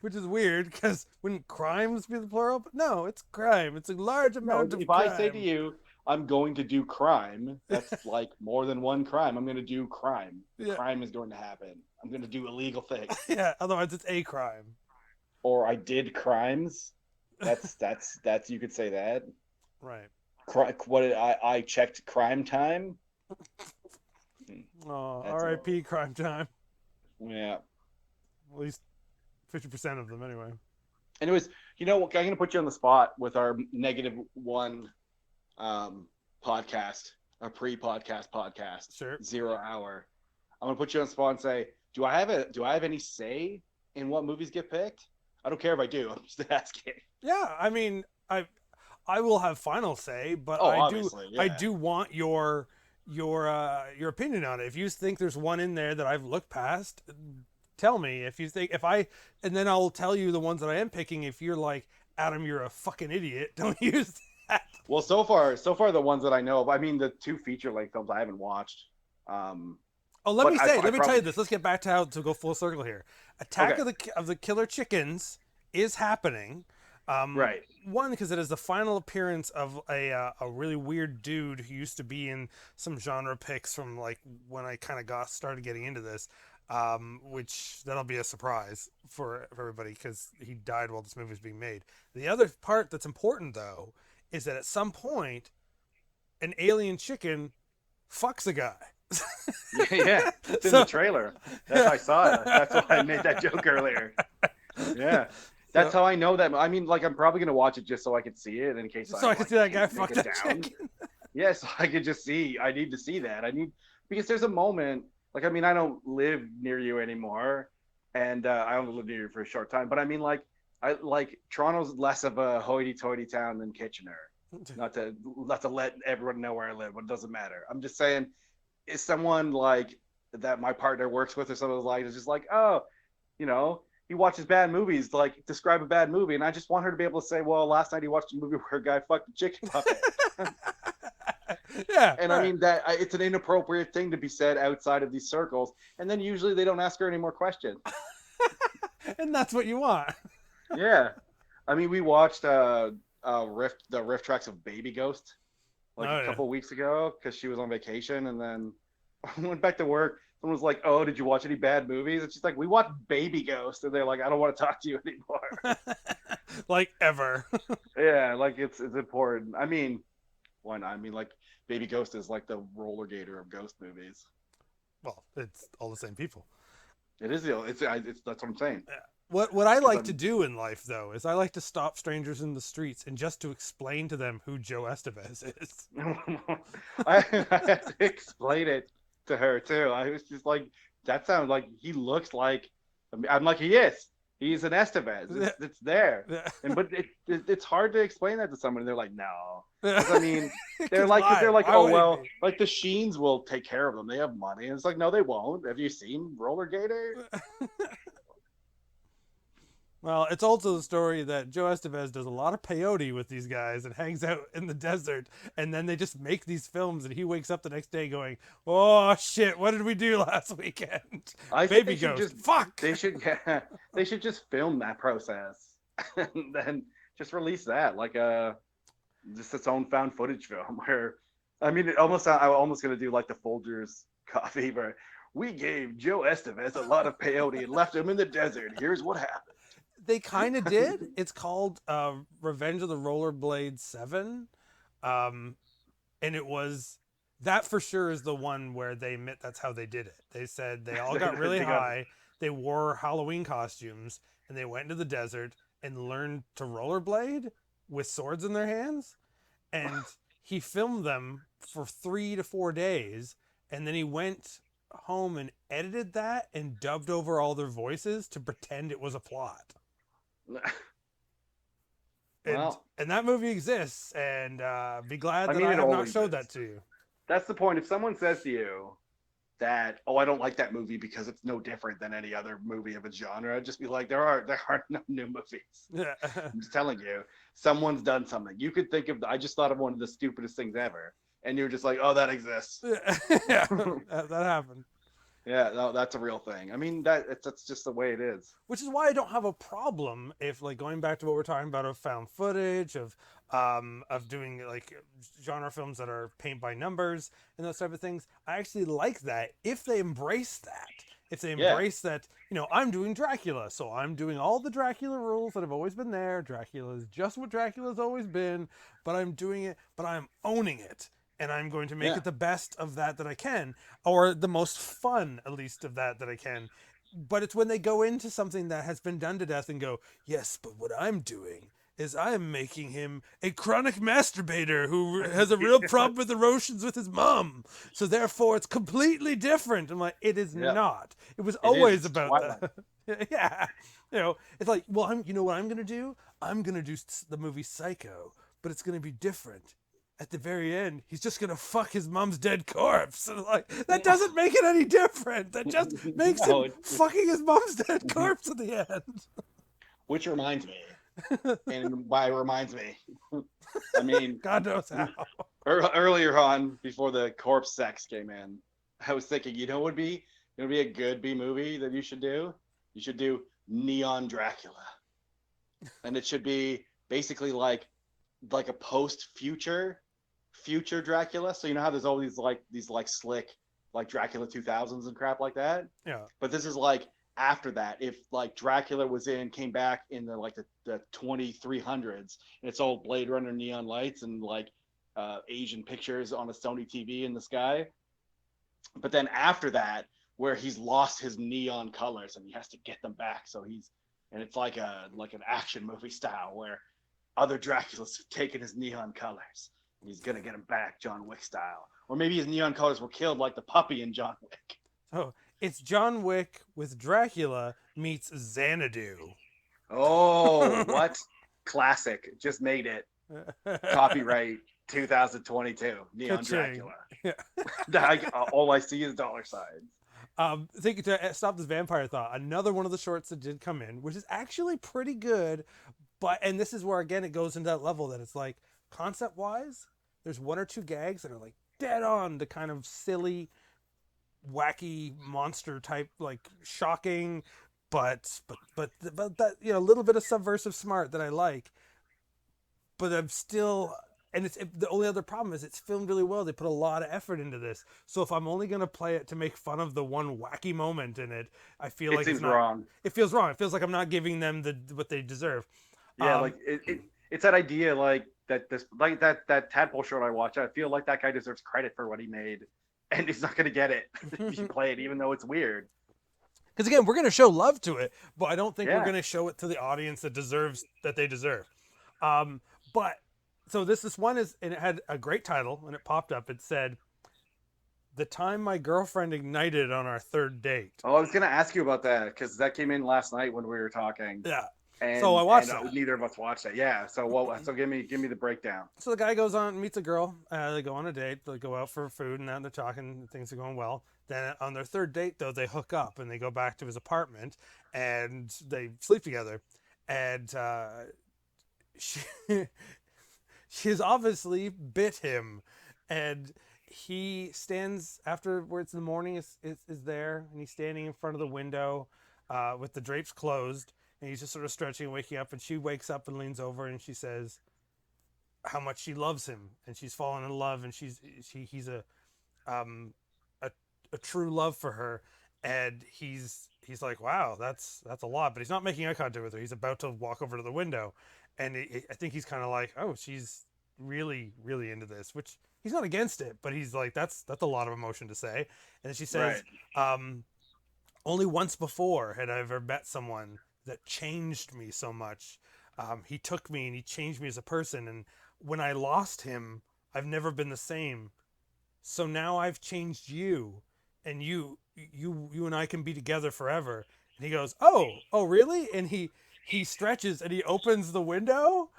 [SPEAKER 1] Which is weird because wouldn't crimes be the plural? But no, it's crime. It's a large amount of
[SPEAKER 3] If
[SPEAKER 1] crime.
[SPEAKER 3] I say to you, I'm going to do crime, that's like more than one crime. I'm going to do crime.
[SPEAKER 1] Yeah.
[SPEAKER 3] Crime is going to happen. I'm going to do illegal things.
[SPEAKER 1] Yeah, otherwise it's a crime.
[SPEAKER 3] Or I did crimes. That's you could say that.
[SPEAKER 1] Right.
[SPEAKER 3] I checked crime time.
[SPEAKER 1] Oh,
[SPEAKER 3] That's
[SPEAKER 1] R.I.P. crime time.
[SPEAKER 2] Yeah.
[SPEAKER 1] At least 50% of them, anyway.
[SPEAKER 2] Anyways, you know what? I'm gonna put you on the spot with our -1 podcast, our pre-podcast,
[SPEAKER 1] Sure.
[SPEAKER 2] 0 hour. I'm gonna put you on the spot and say, do I have any say in what movies get picked? I don't care if I do. I'm just asking.
[SPEAKER 1] Yeah, I mean, I will have final say, but
[SPEAKER 2] Oh,
[SPEAKER 1] I
[SPEAKER 2] obviously,
[SPEAKER 1] I
[SPEAKER 2] yeah.
[SPEAKER 1] do want your opinion on it. If you think there's one in there that I've looked past, tell me. If you think if I and then I'll tell you the ones that I am picking. If you're like Adam, you're a fucking idiot. Don't use that.
[SPEAKER 2] Well, so far the ones that I know of, I mean, the two feature length films I haven't watched.
[SPEAKER 1] Oh, let
[SPEAKER 2] But
[SPEAKER 1] me
[SPEAKER 2] I,
[SPEAKER 1] say,
[SPEAKER 2] I
[SPEAKER 1] let me tell
[SPEAKER 2] probably
[SPEAKER 1] you this. Let's get back to how to go full circle here. Attack
[SPEAKER 2] okay,
[SPEAKER 1] of the Killer Chickens is happening.
[SPEAKER 2] right.
[SPEAKER 1] One, because it is the final appearance of a really weird dude who used to be in some genre picks from like when I kind of got started getting into this. Which that'll be a surprise for everybody because he died while this movie was being made. The other part that's important though is that at some point an alien chicken fucks a guy.
[SPEAKER 2] Yeah, it's in the
[SPEAKER 1] So
[SPEAKER 2] trailer. That's how I saw it. That's why I made that joke earlier. Yeah, that's
[SPEAKER 1] so
[SPEAKER 2] how I know that. I mean, like, I'm probably gonna watch it just so I could see it in case I
[SPEAKER 1] so I can
[SPEAKER 2] like
[SPEAKER 1] see that guy
[SPEAKER 2] can't make
[SPEAKER 1] fuck
[SPEAKER 2] it
[SPEAKER 1] that
[SPEAKER 2] down.
[SPEAKER 1] chicken.
[SPEAKER 2] Yeah, so I could just see. I need to see that. I need because there's a moment. Like, I mean, I don't live near you anymore, and I only live near you for a short time. But I mean, like, I like Toronto's less of a hoity-toity town than Kitchener. Not to let everyone know where I live, but it doesn't matter. I'm just saying, is someone like that my partner works with or someone like is just like, oh, you know, he watches bad movies, like describe a bad movie, and I just want her to be able to say, well, last night he watched a movie where a guy fucked a chicken puppet.
[SPEAKER 1] Yeah,
[SPEAKER 2] And I
[SPEAKER 1] right.
[SPEAKER 2] mean that it's an inappropriate thing to be said outside of these circles, and then usually they don't ask her any more questions.
[SPEAKER 1] And that's what you want.
[SPEAKER 2] Yeah, I mean, we watched the riff tracks of Baby Ghost like a
[SPEAKER 1] Oh yeah.
[SPEAKER 2] couple weeks ago because she was on vacation, and then went back to work. Someone was like, "Oh, did you watch any bad movies?" And she's like, "We watched Baby Ghost," and they're like, "I don't want to talk to you anymore."
[SPEAKER 1] Like ever.
[SPEAKER 2] Yeah, like it's important. I mean, why not? I mean, like Baby Ghost is like the roller gator of ghost movies.
[SPEAKER 1] Well, it's all the same people.
[SPEAKER 2] It is the it's that's what I'm saying.
[SPEAKER 1] Yeah. What I
[SPEAKER 2] Because
[SPEAKER 1] like to
[SPEAKER 2] I'm
[SPEAKER 1] do in life though is I like to stop strangers in the streets and just to explain to them who Joe Estevez is.
[SPEAKER 2] I had to explain it to her too. I was just like, that sounds like he looks like. I'm like, he is. He's an Estevez. It's there. And but it's hard to explain that to someone. They're like, no, because I mean,
[SPEAKER 1] Because
[SPEAKER 2] because
[SPEAKER 1] why?
[SPEAKER 2] they're like,
[SPEAKER 1] Why
[SPEAKER 2] oh
[SPEAKER 1] would it
[SPEAKER 2] well,
[SPEAKER 1] be?
[SPEAKER 2] like the Sheens will take care of them. They have money, and it's like, no, they won't. Have you seen Roller Gator?
[SPEAKER 1] Well, it's also the story that Joe Estevez does a lot of peyote with these guys and hangs out in the desert, and then they just make these films, and he wakes up the next day going, "Oh shit, what did we do last weekend?
[SPEAKER 2] I think
[SPEAKER 1] Baby
[SPEAKER 2] they should
[SPEAKER 1] ghost,
[SPEAKER 2] just
[SPEAKER 1] fuck."
[SPEAKER 2] they should yeah, they should just film that process and then just release that like a just its own found footage film where I mean I'm almost gonna do like the Folgers coffee where we gave Joe Estevez a lot of peyote and left him in the desert. Here's what happened.
[SPEAKER 1] They kind of did. It's called Revenge of the Rollerblade 7. Um, and it was that for sure is the one where they admit that's how they did it. They said they all got really
[SPEAKER 2] they got
[SPEAKER 1] high, they wore Halloween costumes, and they went into the desert and learned to rollerblade with swords in their hands. And he filmed them for 3 to 4 days, and then he went home and edited that and dubbed over all their voices to pretend it was a plot. and
[SPEAKER 2] well,
[SPEAKER 1] and that movie exists, and be glad
[SPEAKER 2] I
[SPEAKER 1] that
[SPEAKER 2] mean
[SPEAKER 1] I
[SPEAKER 2] it
[SPEAKER 1] have
[SPEAKER 2] all
[SPEAKER 1] not showed that
[SPEAKER 2] exists.
[SPEAKER 1] to you.
[SPEAKER 2] That's the point. If someone says to you that, oh, I don't like that movie because it's no different than any other movie of a genre, I'd just be like, there are no new movies.
[SPEAKER 1] Yeah.
[SPEAKER 2] I'm just telling you, someone's done something. You could think of. I just thought of one of the stupidest things ever, and you're just like, oh, that exists.
[SPEAKER 1] Yeah, that happened.
[SPEAKER 2] Yeah, no, that's a real thing. I mean, that's just the way it is.
[SPEAKER 1] Which is why I don't have a problem if, like, going back to what we're talking about of found footage of doing like genre films that are paint by numbers and those type of things. I actually like that if they embrace that. If they
[SPEAKER 2] Yeah,
[SPEAKER 1] embrace that, I'm doing Dracula, so I'm doing all the Dracula rules that have always been there. Dracula is just what Dracula's always been, but I'm doing it, but I'm owning it, and I'm going to make
[SPEAKER 2] yeah,
[SPEAKER 1] it the best of that I can, or the most fun, at least, of that I can. but it's when they go into something that has been done to death and go, yes, but what I'm doing is I am making him a chronic masturbator who has a real problem with erosions with his mom. So therefore, it's completely different. I'm like, it is
[SPEAKER 2] Yeah.
[SPEAKER 1] not. It was
[SPEAKER 2] It is.
[SPEAKER 1] always
[SPEAKER 2] It's
[SPEAKER 1] about
[SPEAKER 2] Twilight.
[SPEAKER 1] that. Yeah, it's like, well, you know what I'm gonna do? I'm gonna do the movie Psycho, but it's gonna be different. At the very end, he's just gonna fuck his mom's dead corpse. And like, that doesn't make it any different. That just makes
[SPEAKER 3] No,
[SPEAKER 1] him fucking his mom's dead corpse at the end.
[SPEAKER 3] Which reminds me, and why it reminds me, I mean,
[SPEAKER 1] God knows how.
[SPEAKER 2] earlier on, before the corpse sex came in, I was thinking, you know what it would be a good B movie that you should do? You should do Neon Dracula. And it should be basically like a future Dracula. So you know how there's all these slick like Dracula 2000s and crap like that?
[SPEAKER 1] Yeah.
[SPEAKER 2] But this is like after that, if like Dracula came back in the 2300s, and it's all Blade Runner neon lights and like Asian pictures on a Sony TV in the sky. But then after that, where he's lost his neon colors and he has to get them back, and it's like an action movie style where other Draculas have taken his neon colors. And he's gonna get them back, John Wick style, or maybe his neon colors were killed like the puppy in John Wick.
[SPEAKER 1] Oh, it's John Wick with Dracula meets Xanadu.
[SPEAKER 2] Oh, what? Classic. Just made it. Copyright 2022. Neon
[SPEAKER 1] Ka-ching.
[SPEAKER 2] Dracula.
[SPEAKER 1] Yeah.
[SPEAKER 2] All I see is dollar signs.
[SPEAKER 1] Think to stop this vampire thought, another one of the shorts that did come in, which is actually pretty good, and this is where again it goes into that level that it's like concept wise, there's one or two gags that are like dead on the kind of silly, wacky monster type, like shocking, but that a little bit of subversive smart that I like, but I'm still. And the only other problem is it's filmed really well. They put a lot of effort into this. So if I'm only going to play it to make fun of the one wacky moment in it, I feel like
[SPEAKER 2] it's wrong.
[SPEAKER 1] It feels wrong. It feels like I'm not giving them what they deserve.
[SPEAKER 2] Yeah, it's that idea like that tadpole short I watched. I feel like that guy deserves credit for what he made, and he's not going to get it. You should play it, even though it's weird.
[SPEAKER 1] Because again, we're going to show love to it, but I don't think we're
[SPEAKER 2] Yeah.
[SPEAKER 1] going to show it to the audience that they deserve. But. So this one is, and it had a great title. When it popped up, it said, "The time my girlfriend ignited on our third date."
[SPEAKER 2] Oh, I was going to ask you about that because that came in last night when we were talking.
[SPEAKER 1] Yeah.
[SPEAKER 2] And,
[SPEAKER 1] So I watched that.
[SPEAKER 2] Neither of us watched it. Yeah. So So give me the breakdown.
[SPEAKER 1] So the guy goes on and meets a girl. They go on a date. They go out for food, and then they're talking. Things are going well. Then on their third date, though, they hook up and they go back to his apartment and they sleep together. And she. She's obviously bit him, and he stands afterwards in the morning is there, and he's standing in front of the window with the drapes closed, and he's just sort of stretching and waking up, and she wakes up and leans over and she says how much she loves him, and she's fallen in love, and he's a true love for her, and he's like, wow, that's a lot, but he's not making eye contact with her. He's about to walk over to the window. And I think he's kind of like, oh, she's really, really into this, which he's not against it, but he's like, that's a lot of emotion to say. And then she says, only once before had I ever met someone that changed me so much. He took me and he changed me as a person. And when I lost him, I've never been the same. So now I've changed you, and you and I can be together forever. And he goes, oh, really? And he stretches and he opens the window,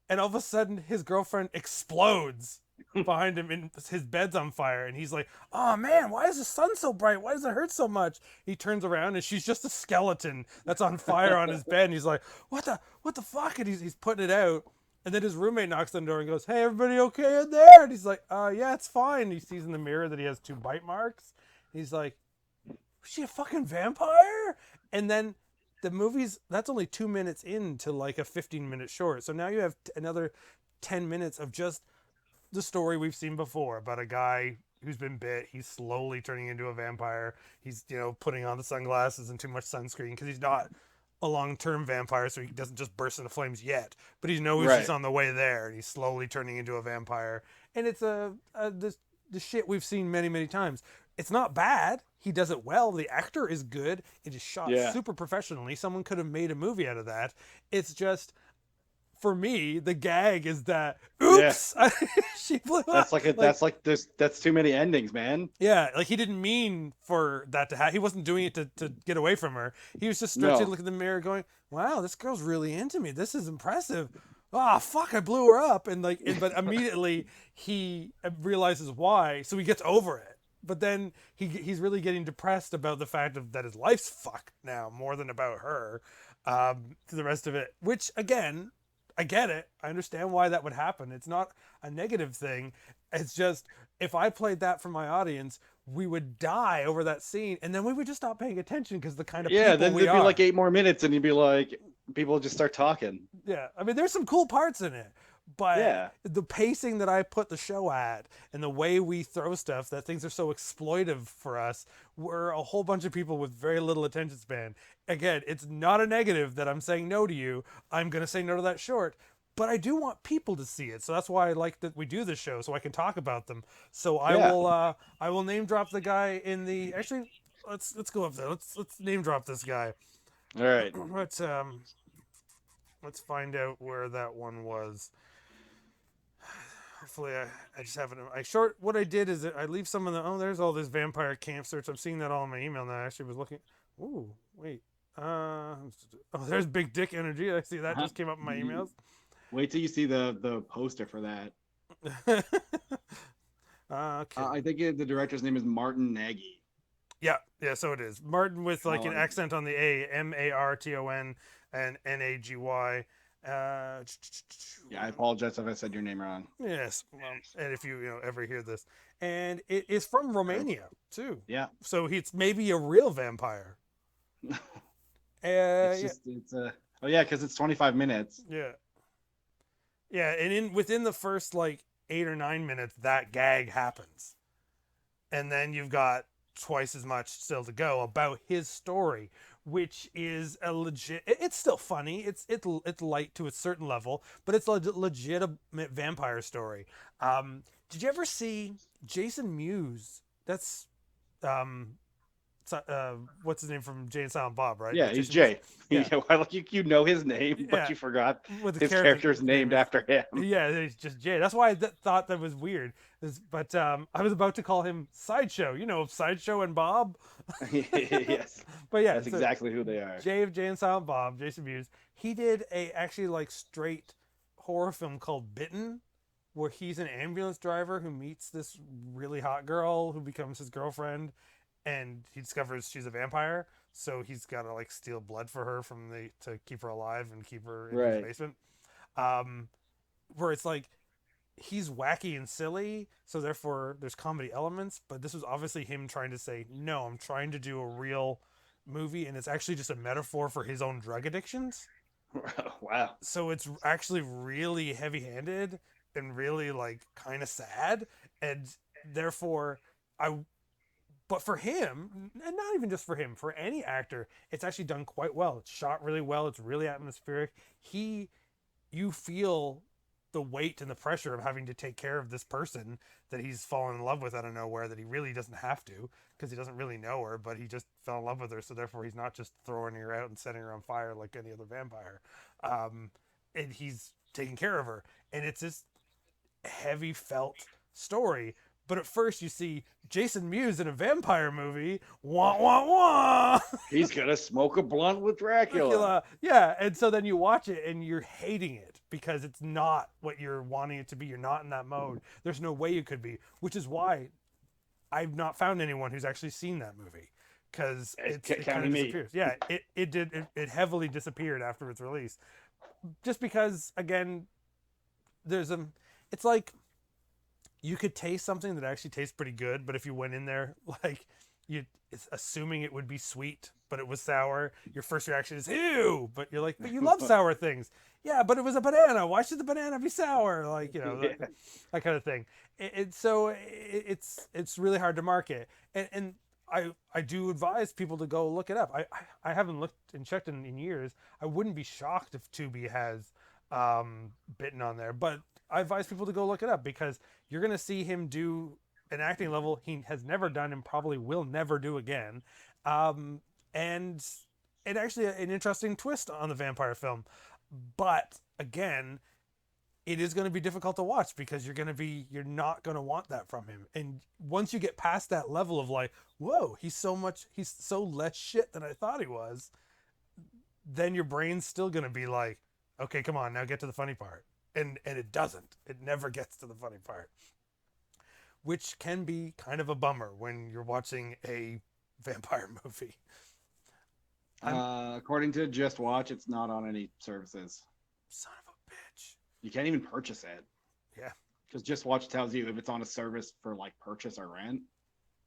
[SPEAKER 1] and all of a sudden his girlfriend explodes behind him, and his bed's on fire, and he's like, oh man, why is the sun so bright? Why does it hurt so much? He turns around and she's just a skeleton that's on fire on his bed, and he's like, what the fuck? And he's putting it out, and then his roommate knocks on the door and goes, hey, everybody okay in there? And he's like, yeah, it's fine. And he sees in the mirror that he has 2 bite marks. He's like, was she a fucking vampire? And then the movie's, that's only 2 minutes into like a 15-minute short. So now you have another 10 minutes of just the story we've seen before about a guy who's been bit. He's slowly turning into a vampire. He's, putting on the sunglasses and too much sunscreen because he's not a long-term vampire, so he doesn't just burst into flames yet. But he knows he's on the way there, and he's slowly turning into a vampire. And it's the shit we've seen many, many times. It's not bad. He does it well. The actor is good. It is shot
[SPEAKER 2] Yeah.
[SPEAKER 1] super professionally. Someone could have made a movie out of that. It's just, for me, the gag is that,
[SPEAKER 2] Yeah.
[SPEAKER 1] oops, she blew
[SPEAKER 2] That's
[SPEAKER 1] up.
[SPEAKER 2] like that's too many endings, man.
[SPEAKER 1] Yeah, like he didn't mean for that to happen. He wasn't doing it to get away from her. He was just stretching,
[SPEAKER 2] No.
[SPEAKER 1] looking in the mirror, going, "Wow, this girl's really into me. This is impressive." Ah, fuck! I blew her up, but immediately he realizes why, so he gets over it. But then he's really getting depressed about the fact of that his life's fucked now more than about her. To the rest of it, which again, I get it. I understand why that would happen. It's not a negative thing. It's just if I played that for my audience, we would die over that scene, and then we would just stop paying attention because the kind of
[SPEAKER 2] Yeah,
[SPEAKER 1] people
[SPEAKER 2] then
[SPEAKER 1] we
[SPEAKER 2] there'd be
[SPEAKER 1] are.
[SPEAKER 2] like 8 more minutes, and you'd be like, people would just start talking.
[SPEAKER 1] Yeah, I mean, there's some cool parts in it, but
[SPEAKER 2] Yeah.
[SPEAKER 1] the pacing that I put the show at and the way we throw stuff, that things are so exploitive for us, we're a whole bunch of people with very little attention span. Again, it's not a negative that I'm saying no to you. I'm going to say no to that short, but I do want people to see it. So that's why I like that we do this show, so I can talk about them. So
[SPEAKER 2] Yeah.
[SPEAKER 1] I will name drop the guy in the, actually, let's go up there. Let's name drop this guy.
[SPEAKER 2] All right.
[SPEAKER 1] Let's find out where that one was. Hopefully, I just have it. What I did is I leave some of the. Oh, there's all this vampire camp search. I'm seeing that all in my email now. I actually was looking. Ooh, wait. Oh, there's Big Dick Energy. I see that just came up in my emails.
[SPEAKER 3] Wait till you see the poster for that.
[SPEAKER 1] Okay.
[SPEAKER 3] I think the director's name is Martin Nagy.
[SPEAKER 1] Yeah, so it is Martin with like an
[SPEAKER 3] Oh.
[SPEAKER 1] accent on the A, Marton and Nagy.
[SPEAKER 3] Yeah, I apologize if I said your name wrong.
[SPEAKER 1] Yes, and if you ever hear this, and it is from Romania too.
[SPEAKER 3] Yeah.
[SPEAKER 1] So it's maybe a real vampire.
[SPEAKER 3] It's just oh yeah, because it's 25 minutes.
[SPEAKER 1] Yeah. And within the first like 8 or 9 minutes, that gag happens, and then you've got twice as much still to go about his story, which is a legit. It's still funny. It's light to a certain level, but it's a legitimate vampire story. Did you ever see Jason Mewes? That's what's his name from Jay and Silent Bob, right?
[SPEAKER 2] Yeah, he's
[SPEAKER 1] Jason
[SPEAKER 2] Jay.
[SPEAKER 1] Mewes?
[SPEAKER 2] Yeah. Like you know his name, but
[SPEAKER 1] Yeah.
[SPEAKER 2] you forgot
[SPEAKER 1] With the
[SPEAKER 2] his character's named
[SPEAKER 1] name is-
[SPEAKER 2] after him.
[SPEAKER 1] Yeah, it's just Jay. That's why I thought that was weird. But I was about to call him Sideshow. Sideshow and Bob.
[SPEAKER 2] Yes.
[SPEAKER 1] But yeah,
[SPEAKER 2] That's
[SPEAKER 1] so
[SPEAKER 2] exactly who they are.
[SPEAKER 1] Jay of Jay and Silent Bob, Jason Mewes. He did a actually like straight horror film called Bitten, where he's an ambulance driver who meets this really hot girl who becomes his girlfriend, and he discovers she's a vampire. So he's got to like steal blood for her to keep her alive and keep her in his
[SPEAKER 2] Right.
[SPEAKER 1] basement. Where it's like he's wacky and silly, so therefore there's comedy elements. But this was obviously him trying to say, no, I'm trying to do a real movie, and it's actually just a metaphor for his own drug addictions.
[SPEAKER 2] Wow.
[SPEAKER 1] So it's actually really heavy-handed and really like kind of sad, and therefore but for him, and not even just for him, for any actor, it's actually done quite well. It's shot really well. It's really atmospheric. You feel the weight and the pressure of having to take care of this person that he's fallen in love with out of nowhere, that he really doesn't have to, because he doesn't really know her, but he just fell in love with her. So therefore he's not just throwing her out and setting her on fire like any other vampire. And he's taking care of her. And it's this heavy felt story. But at first you see Jason Mewes in a vampire movie. Wah, wah, wah.
[SPEAKER 2] He's gonna smoke a blunt with Dracula.
[SPEAKER 1] Yeah, and so then you watch it and you're hating it because it's not what you're wanting it to be. You're not in that mode. There's no way you could be, which is why I've not found anyone who's actually seen that movie, because it kind of
[SPEAKER 2] Counting me.
[SPEAKER 1] disappears. Yeah, it heavily disappeared after its release, just because again, it's like you could taste something that actually tastes pretty good, but if you went in there like it's assuming it would be sweet, but it was sour, your first reaction is ew. But you're like, but you love sour things. Yeah, but it was a banana. Why should the banana be sour? Like
[SPEAKER 2] Yeah.
[SPEAKER 1] that kind of thing. It's really hard to market, and I do advise people to go look it up. I haven't looked and checked in years. I wouldn't be shocked if Tubi has Bitten on there, but I advise people to go look it up because you're gonna see him do an acting level he has never done and probably will never do again. And actually an interesting twist on the vampire film. But again, it is going to be difficult to watch because you're not going to want that from him. And once you get past that level of like, whoa, he's so less shit than I thought he was, then your brain's still going to be like, okay, come on, now get to the funny part. And it doesn't. It never gets to the funny part, which can be kind of a bummer when you're watching a vampire movie.
[SPEAKER 3] According to Just Watch, it's not on any services.
[SPEAKER 1] Son of a bitch.
[SPEAKER 3] You can't even purchase it.
[SPEAKER 1] Yeah.
[SPEAKER 3] Because Just Watch tells you if it's on a service for like purchase or rent,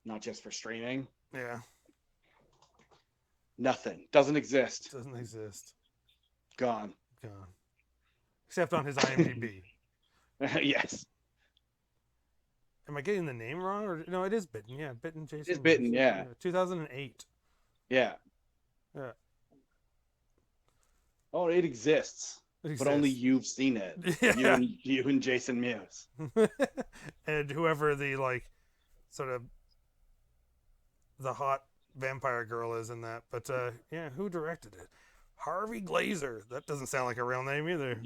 [SPEAKER 3] not just for streaming.
[SPEAKER 1] Yeah.
[SPEAKER 3] Nothing. Doesn't exist.
[SPEAKER 1] Doesn't exist.
[SPEAKER 3] Gone.
[SPEAKER 1] Except on his IMDb.
[SPEAKER 3] Yes.
[SPEAKER 1] Am I getting the name wrong? Or no, it is Bitten. Yeah, Bitten Jason.
[SPEAKER 3] It's Bitten, yeah.
[SPEAKER 1] 2008.
[SPEAKER 3] Yeah.
[SPEAKER 1] Yeah.
[SPEAKER 3] Oh, it exists.
[SPEAKER 1] It
[SPEAKER 3] But only
[SPEAKER 1] exists.
[SPEAKER 3] you've seen it.
[SPEAKER 1] Yeah.
[SPEAKER 3] You and Jason Mewes.
[SPEAKER 1] And whoever the like sort of the hot vampire girl is in that. But yeah, who directed it? Harvey Glazer. That doesn't sound like a real name either.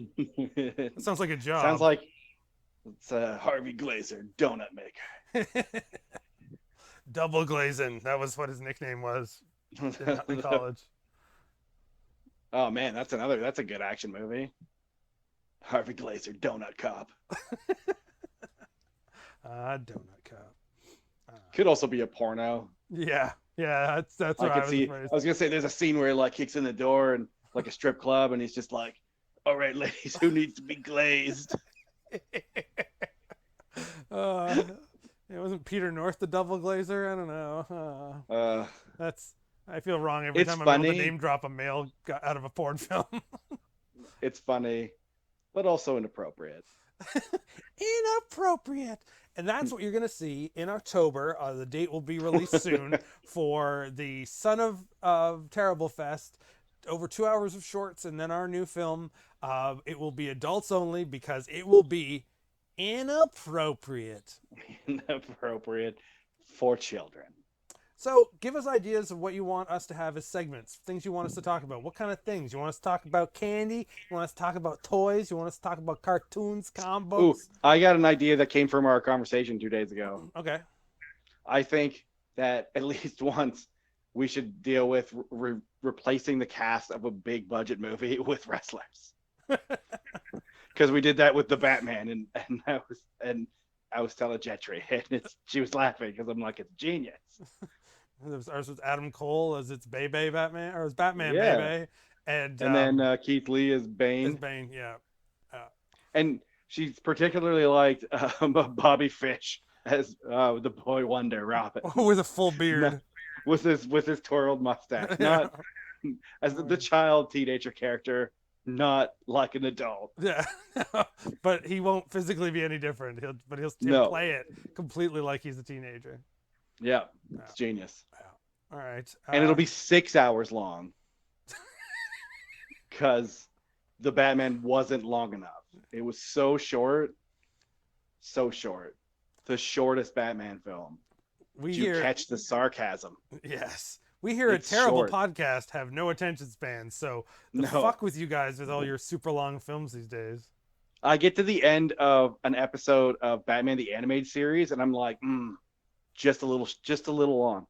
[SPEAKER 1] That sounds like a job.
[SPEAKER 3] Sounds like it's Harvey Glazer, donut maker.
[SPEAKER 1] Double Glazing. That was what his nickname was in college.
[SPEAKER 3] Oh man, that's a good action movie. Harvey Glazer, donut cop.
[SPEAKER 1] Donut Cop.
[SPEAKER 3] Could also be a porno.
[SPEAKER 1] Yeah, that's
[SPEAKER 3] I
[SPEAKER 1] what I
[SPEAKER 3] could
[SPEAKER 1] was
[SPEAKER 3] see.
[SPEAKER 1] afraid.
[SPEAKER 3] I was gonna say there's a scene where he like kicks in the door and like a strip club, and he's just like, "All right, ladies, who needs to be glazed?"
[SPEAKER 1] It wasn't Peter North the double glazer. I don't know. I feel wrong every
[SPEAKER 3] It's
[SPEAKER 1] time I'm able to
[SPEAKER 3] funny.
[SPEAKER 1] name drop a male out of a porn film.
[SPEAKER 3] It's funny, but also inappropriate.
[SPEAKER 1] Inappropriate. And that's what you're going to see in October. The date will be released soon for the Son of Terrible Fest. Over 2 hours of shorts, and then our new film. It will be adults only because it will be inappropriate.
[SPEAKER 3] Inappropriate for children.
[SPEAKER 1] So give us ideas of what you want us to have as segments, things you want us to talk about. What kind of things? You want us to talk about candy? You want us to talk about toys? You want us to talk about cartoons, comic
[SPEAKER 3] Ooh,
[SPEAKER 1] books?
[SPEAKER 3] I got an idea that came from our conversation 2 days ago.
[SPEAKER 1] Okay.
[SPEAKER 3] I think that at least once we should deal with replacing the cast of a big budget movie with wrestlers. Because we did that with the Batman, and I was telling Jetri, and she was laughing because I'm like, it's genius.
[SPEAKER 1] Ours was Adam Cole as its Bebe Batman, or as Batman
[SPEAKER 3] Yeah.
[SPEAKER 1] Bebe, and
[SPEAKER 3] then Keith Lee is
[SPEAKER 1] as
[SPEAKER 3] Bane,
[SPEAKER 1] Bane. Yeah.
[SPEAKER 3] and she's particularly liked Bobby Fish as the Boy Wonder Robin
[SPEAKER 1] With a full beard.
[SPEAKER 3] with his twirled mustache, not as the child teenager character, not like an adult.
[SPEAKER 1] Yeah. But he won't physically be any different. He'll
[SPEAKER 3] No.
[SPEAKER 1] play it completely like he's a teenager.
[SPEAKER 3] Yeah, it's genius.
[SPEAKER 1] All right.
[SPEAKER 3] And it'll be 6 hours long because the Batman wasn't long enough. It was so short. The shortest Batman film.
[SPEAKER 1] we
[SPEAKER 3] Did you
[SPEAKER 1] hear
[SPEAKER 3] catch the sarcasm?
[SPEAKER 1] yes. We hear
[SPEAKER 3] It's
[SPEAKER 1] a terrible
[SPEAKER 3] short.
[SPEAKER 1] podcast have no attention span, so the
[SPEAKER 3] No.
[SPEAKER 1] fuck with you guys with all your super long films these days.
[SPEAKER 3] I get to the end of an episode of Batman the Animated Series, and I'm like, just a little long.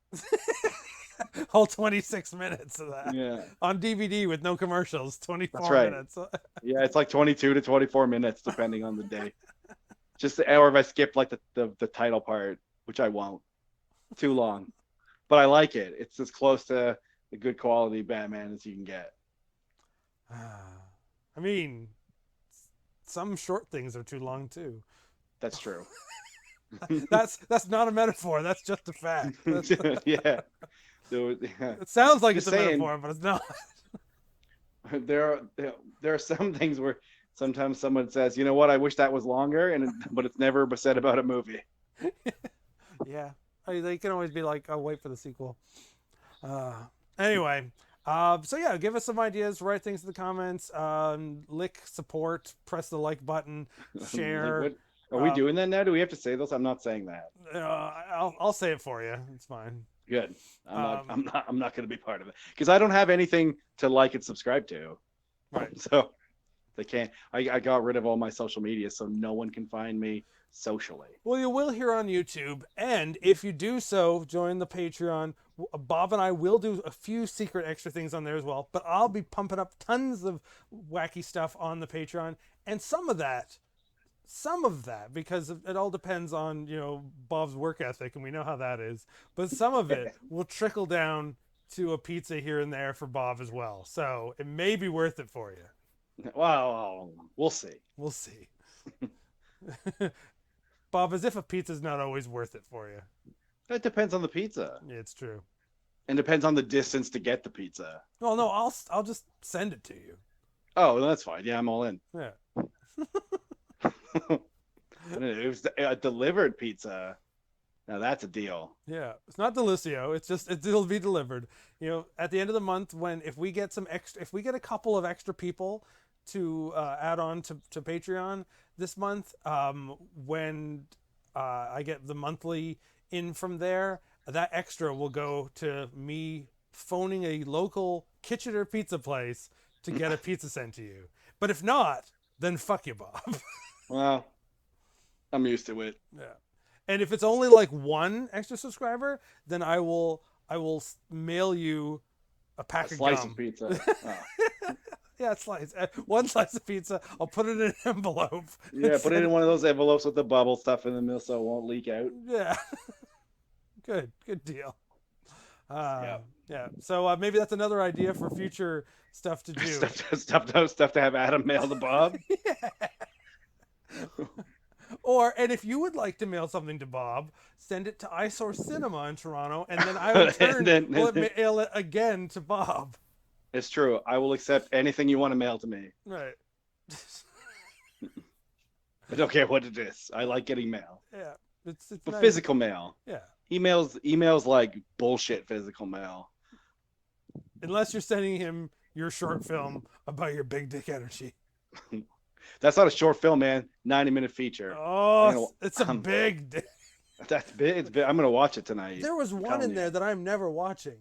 [SPEAKER 1] Whole 26 minutes of that.
[SPEAKER 3] Yeah,
[SPEAKER 1] On DVD with no commercials, 24
[SPEAKER 3] That's right.
[SPEAKER 1] minutes.
[SPEAKER 3] yeah, it's like 22 to 24 minutes depending on the day. Or if I skip like the title part, which I won't. Too long, but I like it. It's as close to the good quality Batman as you can get.
[SPEAKER 1] I mean, some short things are too long too.
[SPEAKER 3] That's true.
[SPEAKER 1] That's not a metaphor. That's just a fact.
[SPEAKER 3] Yeah. Yeah.
[SPEAKER 1] It sounds like
[SPEAKER 3] Just
[SPEAKER 1] it's a
[SPEAKER 3] saying.
[SPEAKER 1] metaphor, but it's not.
[SPEAKER 3] There are some things where sometimes someone says, you know what, I wish that was longer, but it's never said about a movie.
[SPEAKER 1] Yeah. They can always be like, "Oh, wait for the sequel." Anyway, so yeah, give us some ideas. Write things in the comments. Lick support. Press the like button. Share.
[SPEAKER 2] Are we doing that now? Do we have to say those? I'm not saying that.
[SPEAKER 1] I'll say it for you. It's fine.
[SPEAKER 2] Good.
[SPEAKER 1] Um,
[SPEAKER 2] I'm not going to be part of it because I don't have anything to like and subscribe to.
[SPEAKER 1] Right.
[SPEAKER 2] So they can't. I got rid of all my social media, so no one can find me socially.
[SPEAKER 1] Well, you will hear on YouTube, and if you do so, join the Patreon. Bob and I will do a few secret extra things on there as well, but I'll be pumping up tons of wacky stuff on the Patreon, and some of that, because it all depends on, Bob's work ethic, and we know how that is, but some of it will trickle down to a pizza here and there for Bob as well. So it may be worth it for you.
[SPEAKER 2] Well, we'll see.
[SPEAKER 1] We'll see. Bob, as if a pizza's not always worth it for you.
[SPEAKER 2] That depends on the pizza.
[SPEAKER 1] Yeah, it's true.
[SPEAKER 2] And depends on the distance to get the pizza.
[SPEAKER 1] Well, no, I'll just send it to you.
[SPEAKER 2] Oh, that's fine. Yeah, I'm all in.
[SPEAKER 1] Yeah.
[SPEAKER 2] It was a delivered pizza. Now that's a deal.
[SPEAKER 1] Yeah. It's not Delicio. It'll be delivered. At the end of the month, if we get a couple of extra people to add on to Patreon this month, when I get the monthly in from there, that extra will go to me phoning a local Kitchener pizza place to get a pizza sent to you. But if not, then fuck you, Bob.
[SPEAKER 2] Well, I'm used to it.
[SPEAKER 1] Yeah. And if it's only like one extra subscriber, then I will mail you a pack
[SPEAKER 2] A
[SPEAKER 1] of
[SPEAKER 2] slice
[SPEAKER 1] gum.
[SPEAKER 2] of pizza. Oh.
[SPEAKER 1] Yeah, slice. One slice of pizza. I'll put it in an envelope.
[SPEAKER 2] Yeah, put it in one of those envelopes with the bubble stuff in the middle so it won't leak out.
[SPEAKER 1] Yeah. Good deal.
[SPEAKER 2] Yeah.
[SPEAKER 1] Yeah. So maybe that's another idea for future stuff to do.
[SPEAKER 2] stuff to have Adam mail to Bob.
[SPEAKER 1] And if you would like to mail something to Bob, send it to Eyesore Cinema in Toronto, and then I will mail it again to Bob.
[SPEAKER 2] It's true. I will accept anything you want to mail to me.
[SPEAKER 1] Right.
[SPEAKER 2] I don't care what it is. I like getting mail.
[SPEAKER 1] Yeah. It's
[SPEAKER 2] But
[SPEAKER 1] nice.
[SPEAKER 2] physical mail.
[SPEAKER 1] Yeah.
[SPEAKER 2] Emails like bullshit physical mail.
[SPEAKER 1] Unless you're sending him your short film about your big dick energy.
[SPEAKER 2] That's not a short film, man. 90-minute feature.
[SPEAKER 1] Oh, it's a big dick.
[SPEAKER 2] That's big. It's big. I'm gonna watch it tonight.
[SPEAKER 1] There was one in there that I'm never watching.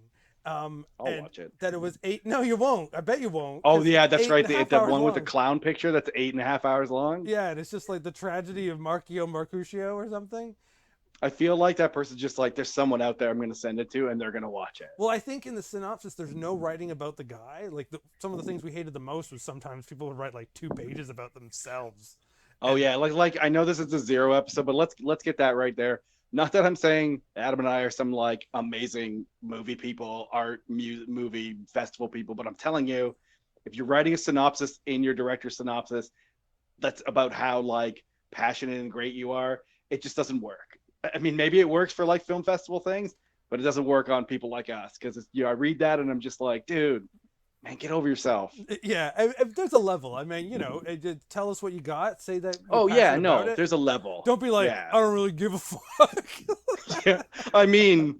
[SPEAKER 2] I'll watch it.
[SPEAKER 1] That it was 8. No, you won't. I bet you won't.
[SPEAKER 2] Oh yeah, that's right.
[SPEAKER 1] 8.5
[SPEAKER 2] The
[SPEAKER 1] hours
[SPEAKER 2] one with the
[SPEAKER 1] long.
[SPEAKER 2] clown picture that's 8.5 hours long.
[SPEAKER 1] Yeah, and it's just like the tragedy of Marcio Mercutio or something.
[SPEAKER 2] I feel like that person's just like, there's someone out there I'm gonna send it to, and they're gonna watch it.
[SPEAKER 1] Well, I think in the synopsis, there's no writing about the guy. Like some of the things we hated the most was sometimes people would write like 2 pages about themselves.
[SPEAKER 2] Oh yeah, like I know this is a 0 episode, but let's get that right there. Not that I'm saying Adam and I are some like amazing movie people, movie festival people, but I'm telling you, if you're writing a synopsis in your director's synopsis, that's about how like passionate and great you are, it just doesn't work. I mean, maybe it works for like film festival things, but it doesn't work on people like us because I read that and I'm just like, dude, man, get over yourself.
[SPEAKER 1] Yeah, there's a level. I mean, tell us what you got. Say that.
[SPEAKER 2] Oh yeah,
[SPEAKER 1] passionate
[SPEAKER 2] no,
[SPEAKER 1] about it.
[SPEAKER 2] there's a level.
[SPEAKER 1] Don't be like,
[SPEAKER 2] Yeah.
[SPEAKER 1] I don't really give a fuck.
[SPEAKER 2] Yeah, I mean,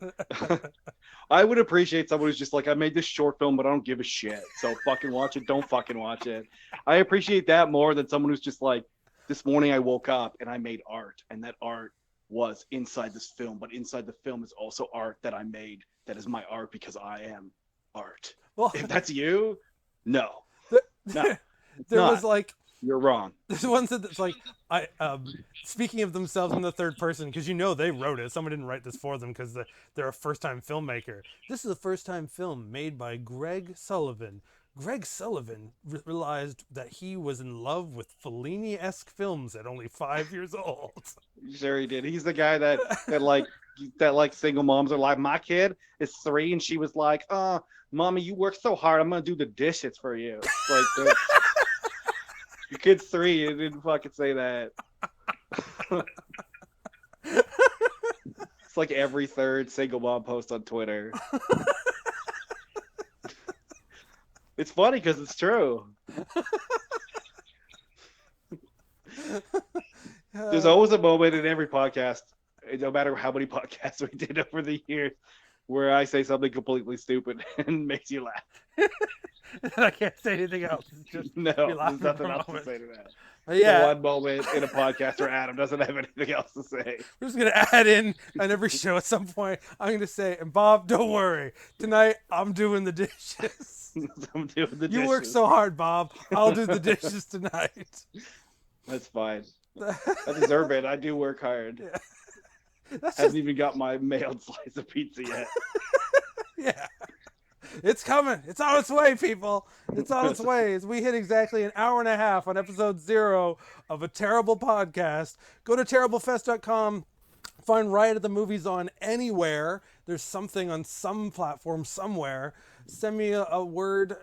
[SPEAKER 2] I would appreciate someone who's just like, I made this short film, but I don't give a shit. So fucking watch it. Don't fucking watch it. I appreciate that more than someone who's just like, this morning I woke up and I made art, and that art was inside this film, but inside the film is also art that I made. That is my art because I am art.
[SPEAKER 1] Well,
[SPEAKER 2] If that's you, no,
[SPEAKER 1] there
[SPEAKER 2] not.
[SPEAKER 1] was like.
[SPEAKER 2] You're wrong.
[SPEAKER 1] There's one that's like, speaking of themselves in the third person, because they wrote it. Someone didn't write this for them because they're a first-time filmmaker. This is a first-time film made by Greg Sullivan. Greg Sullivan realized that he was in love with Fellini-esque films at only 5 years old.
[SPEAKER 2] Sure he did. He's the guy that single moms are like, my kid is 3 and she was like, mommy, you work so hard, I'm gonna do the dishes for you. Like your kid's 3, you didn't fucking say that. It's like every third single mom post on Twitter. It's funny because it's true. There's always a moment in every podcast, no matter how many podcasts we did over the years, where I say something completely stupid and makes you laugh.
[SPEAKER 1] I can't say anything else. It's just
[SPEAKER 2] No,
[SPEAKER 1] be laughing
[SPEAKER 2] there's nothing
[SPEAKER 1] for a
[SPEAKER 2] else to
[SPEAKER 1] moment.
[SPEAKER 2] say to that.
[SPEAKER 1] Yeah.
[SPEAKER 2] The one moment in a podcast where Adam doesn't have anything else to say.
[SPEAKER 1] We're just gonna add in on every show at some point. I'm gonna say, and Bob, don't worry. Tonight I'm doing the dishes.
[SPEAKER 2] I'm doing the
[SPEAKER 1] You work
[SPEAKER 2] dishes.
[SPEAKER 1] so hard, Bob. I'll do the dishes tonight.
[SPEAKER 2] That's fine. I deserve it. I do work hard.
[SPEAKER 1] Yeah. That's
[SPEAKER 2] Haven't
[SPEAKER 1] just,
[SPEAKER 2] even got my mailed slice of pizza yet.
[SPEAKER 1] yeah. It's coming. It's on its way, people. It's on its way. As we hit exactly an hour and a half on episode 0 of A Terrible Podcast. Go to terriblefest.com. Find Riot at the Movies on anywhere. There's something on some platform somewhere. Send me a word.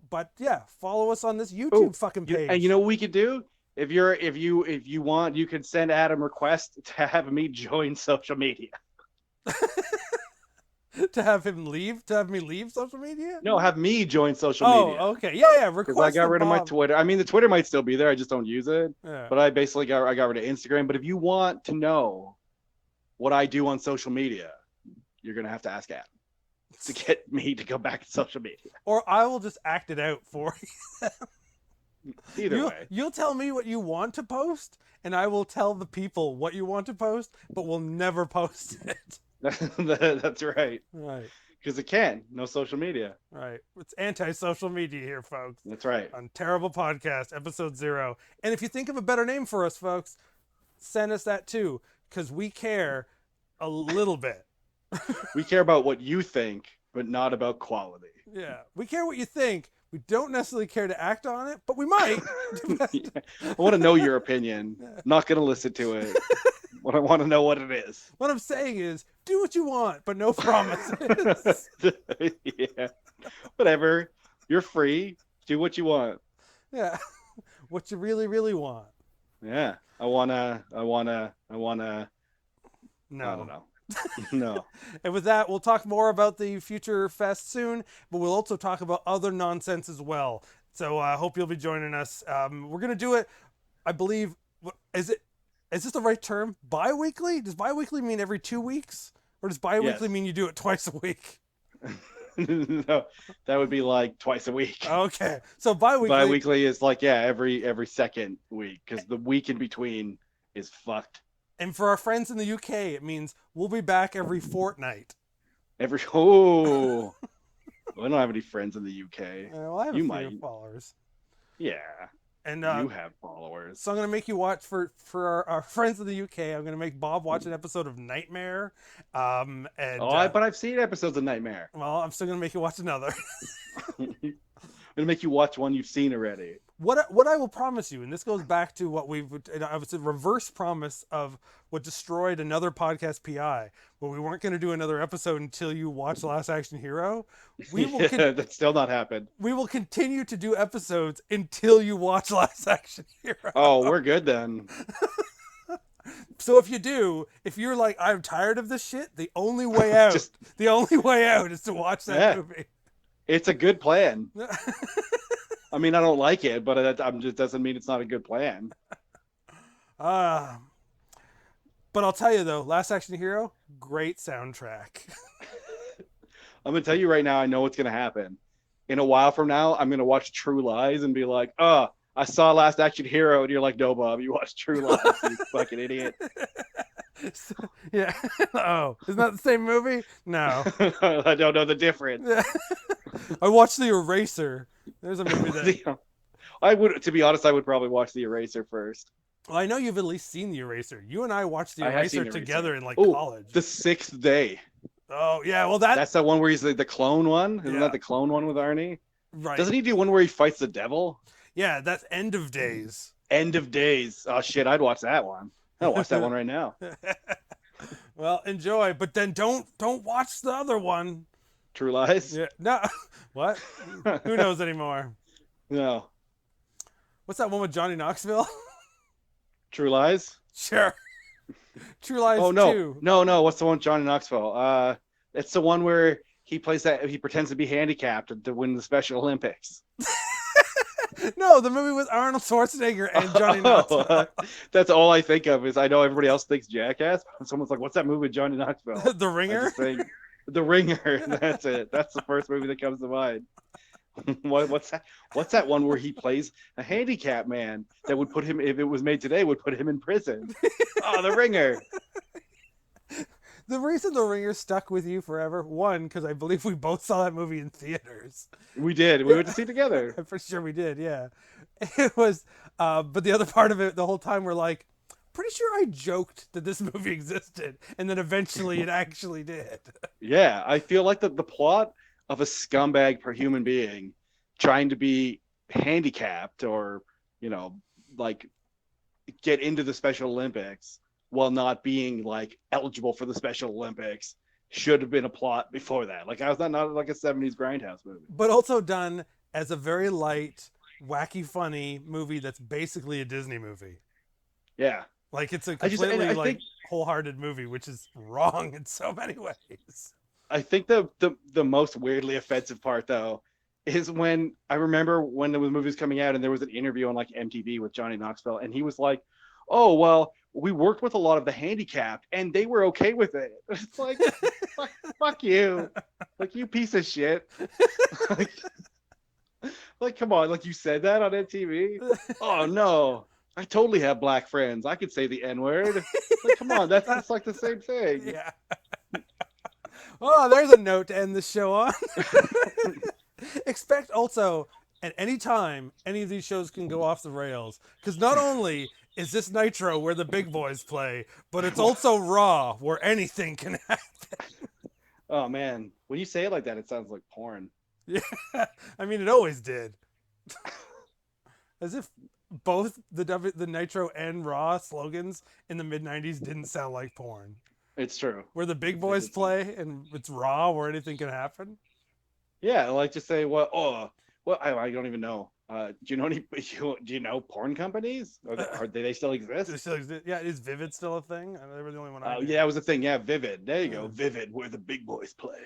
[SPEAKER 1] But yeah, follow us on this YouTube fucking page.
[SPEAKER 2] And you know what we could do? If you want, you can send Adam request to have me join social media.
[SPEAKER 1] to have me leave social media?
[SPEAKER 2] No, have me join social media.
[SPEAKER 1] Oh, okay. Yeah.
[SPEAKER 2] Because I got rid of my Twitter. I mean, the Twitter might still be there. I just don't use it.
[SPEAKER 1] Yeah.
[SPEAKER 2] But I basically got rid of Instagram. But if you want to know what I do on social media, you're gonna have to ask Adam to get me to go back to social media.
[SPEAKER 1] Or I will just act it out for you.
[SPEAKER 2] Either way.
[SPEAKER 1] You'll tell me what you want to post, and I will tell the people what you want to post, but we'll never post it.
[SPEAKER 2] That's right.
[SPEAKER 1] Right.
[SPEAKER 2] Because it can. No social media.
[SPEAKER 1] Right. It's anti-social media here, folks.
[SPEAKER 2] That's right.
[SPEAKER 1] On Terrible Podcast, episode 0. And if you think of a better name for us, folks, send us that too, because we care a little bit.
[SPEAKER 2] We care about what you think, but not about quality.
[SPEAKER 1] Yeah. We care what you think. We don't necessarily care to act on it, but we might.
[SPEAKER 2] I want to know your opinion. I'm not going to listen to it. But I want to know what it is.
[SPEAKER 1] What I'm saying is, do what you want, but no promises.
[SPEAKER 2] Yeah. Whatever. You're free. Do what you want.
[SPEAKER 1] Yeah. What you really, really want.
[SPEAKER 2] Yeah. I wanna.
[SPEAKER 1] No.
[SPEAKER 2] I don't know. No.
[SPEAKER 1] And with that, we'll talk more about the future fest soon, but we'll also talk about other nonsense as well. So I hope you'll be joining us. We're going to do it, I believe, is this the right term? Bi-weekly? Does bi-weekly mean every 2 weeks? Or does bi-weekly mean you do it twice a week?
[SPEAKER 2] No, that would be like twice a week.
[SPEAKER 1] Okay. So bi-weekly.
[SPEAKER 2] Bi-weekly is like, yeah, every second week, because the week in between is fucked.
[SPEAKER 1] And for our friends in the UK, it means we'll be back every fortnight.
[SPEAKER 2] I don't have any friends in the UK.
[SPEAKER 1] Well, I have
[SPEAKER 2] You
[SPEAKER 1] a few
[SPEAKER 2] might.
[SPEAKER 1] followers.
[SPEAKER 2] Yeah,
[SPEAKER 1] And
[SPEAKER 2] you have followers.
[SPEAKER 1] so I'm going to make you watch, for our friends in the UK, I'm going to make Bob watch an episode of Nightmare. But
[SPEAKER 2] I've seen episodes of Nightmare.
[SPEAKER 1] well, I'm still going to make you watch another.
[SPEAKER 2] I'm gonna make you watch one you've seen already.
[SPEAKER 1] What I will promise you, and this goes back to what I was a reverse promise of what destroyed another podcast PI, where we weren't going to do another episode until you watch Last Action Hero. We will
[SPEAKER 2] That's still not happened.
[SPEAKER 1] we will continue to do episodes until you watch Last Action Hero.
[SPEAKER 2] Oh, we're good then.
[SPEAKER 1] So if you're like, I'm tired of this shit, the only way out is to watch that movie.
[SPEAKER 2] It's a good plan. I mean, I don't like it, but that just doesn't mean it's not a good plan.
[SPEAKER 1] But I'll tell you though, Last Action Hero, great soundtrack.
[SPEAKER 2] I'm gonna tell you right now, I know what's gonna happen. In a while from now, I'm gonna watch True Lies and be like, "Oh, I saw Last Action Hero," and you're like, "No, Bob, you watched True Lies, you fucking idiot."
[SPEAKER 1] So, yeah. Oh, isn't that the same movie? No.
[SPEAKER 2] I don't know the difference.
[SPEAKER 1] I watched The Eraser. There's a movie that
[SPEAKER 2] I would, to be honest, I would probably watch The Eraser first.
[SPEAKER 1] well, I know you've at least seen The Eraser. You and I watched The
[SPEAKER 2] I have seen
[SPEAKER 1] Eraser
[SPEAKER 2] The
[SPEAKER 1] together
[SPEAKER 2] Eraser.
[SPEAKER 1] in
[SPEAKER 2] Oh,
[SPEAKER 1] college.
[SPEAKER 2] The Sixth Day.
[SPEAKER 1] Oh yeah, well that's
[SPEAKER 2] That's the one where he's the clone one. Isn't
[SPEAKER 1] Yeah.
[SPEAKER 2] that the clone one with Arnie?
[SPEAKER 1] right.
[SPEAKER 2] Doesn't he do one where he fights the devil?
[SPEAKER 1] Yeah, that's End of Days.
[SPEAKER 2] End of Days. Oh shit, I'd watch that one. I'll watch that one right now.
[SPEAKER 1] Well, enjoy, but then don't watch the other one.
[SPEAKER 2] True Lies?
[SPEAKER 1] Yeah. No. What? Who knows anymore?
[SPEAKER 2] No.
[SPEAKER 1] What's that one with Johnny Knoxville?
[SPEAKER 2] True Lies?
[SPEAKER 1] Sure. True Lies
[SPEAKER 2] Oh no.
[SPEAKER 1] 2.
[SPEAKER 2] No, what's the one with Johnny Knoxville? It's the one where he plays that he pretends to be handicapped to win the Special Olympics.
[SPEAKER 1] No, the movie with Arnold Schwarzenegger and Johnny Knoxville.
[SPEAKER 2] That's all I think of is I know everybody else thinks Jackass. Someone's like, "What's that movie with Johnny Knoxville?"
[SPEAKER 1] The
[SPEAKER 2] I
[SPEAKER 1] Ringer.
[SPEAKER 2] just think, The Ringer. That's it. That's the first movie that comes to mind. What's that? What's that one where he plays a handicapped man that would put him, if it was made today, would put him in prison? Oh, The Ringer.
[SPEAKER 1] The reason The Ringer stuck with you forever, one, because I believe we both saw that movie in theaters.
[SPEAKER 2] We did. We went to see it together.
[SPEAKER 1] I'm pretty sure we did, yeah. It was, but the other part of it, the whole time we're like, pretty sure I joked that this movie existed, and then eventually it actually did.
[SPEAKER 2] Yeah, I feel like the plot of a scumbag per human being trying to be handicapped or, you know, like get into the Special Olympics while not being like eligible for the Special Olympics should have been a plot before that. Like, I was not like a 70s grindhouse movie.
[SPEAKER 1] But also done as a very light, wacky, funny movie that's basically a Disney movie.
[SPEAKER 2] Yeah.
[SPEAKER 1] Like, it's a
[SPEAKER 2] I just-
[SPEAKER 1] completely
[SPEAKER 2] I
[SPEAKER 1] like
[SPEAKER 2] think-
[SPEAKER 1] wholehearted movie, which is wrong in so many ways.
[SPEAKER 2] I think the most weirdly offensive part though is when I remember when the movie was coming out and there was an interview on like MTV with Johnny Knoxville and he was like, "Oh well, we worked with a lot of the handicapped and they were okay with it." It's like, fuck you, like, you piece of shit. like, come on, like, you said that on MTV? Oh no, I totally have black friends. I could say the N word. Like, come on, that's like the same thing.
[SPEAKER 1] Yeah. Oh, there's a note to end the show on. Expect also at any time any of these shows can go off the rails, because not only is this Nitro where the big boys play, but it's also Raw where anything can happen.
[SPEAKER 2] Oh man, when you say it like that, it sounds like porn.
[SPEAKER 1] Yeah, I mean it always did. As if both the Nitro and Raw slogans in the mid '90s didn't sound like porn.
[SPEAKER 2] It's true.
[SPEAKER 1] Where the big boys play and it's Raw where anything can happen.
[SPEAKER 2] Yeah, like, just say what? Oh, well, I don't even know. Do you know any? Do you know porn companies? Do they still exist?
[SPEAKER 1] It still exist. Yeah, is Vivid still a thing? They were the only one. I
[SPEAKER 2] Oh
[SPEAKER 1] knew.
[SPEAKER 2] yeah, it was a thing. Yeah, Vivid. There you go, Vivid, where the big boys play.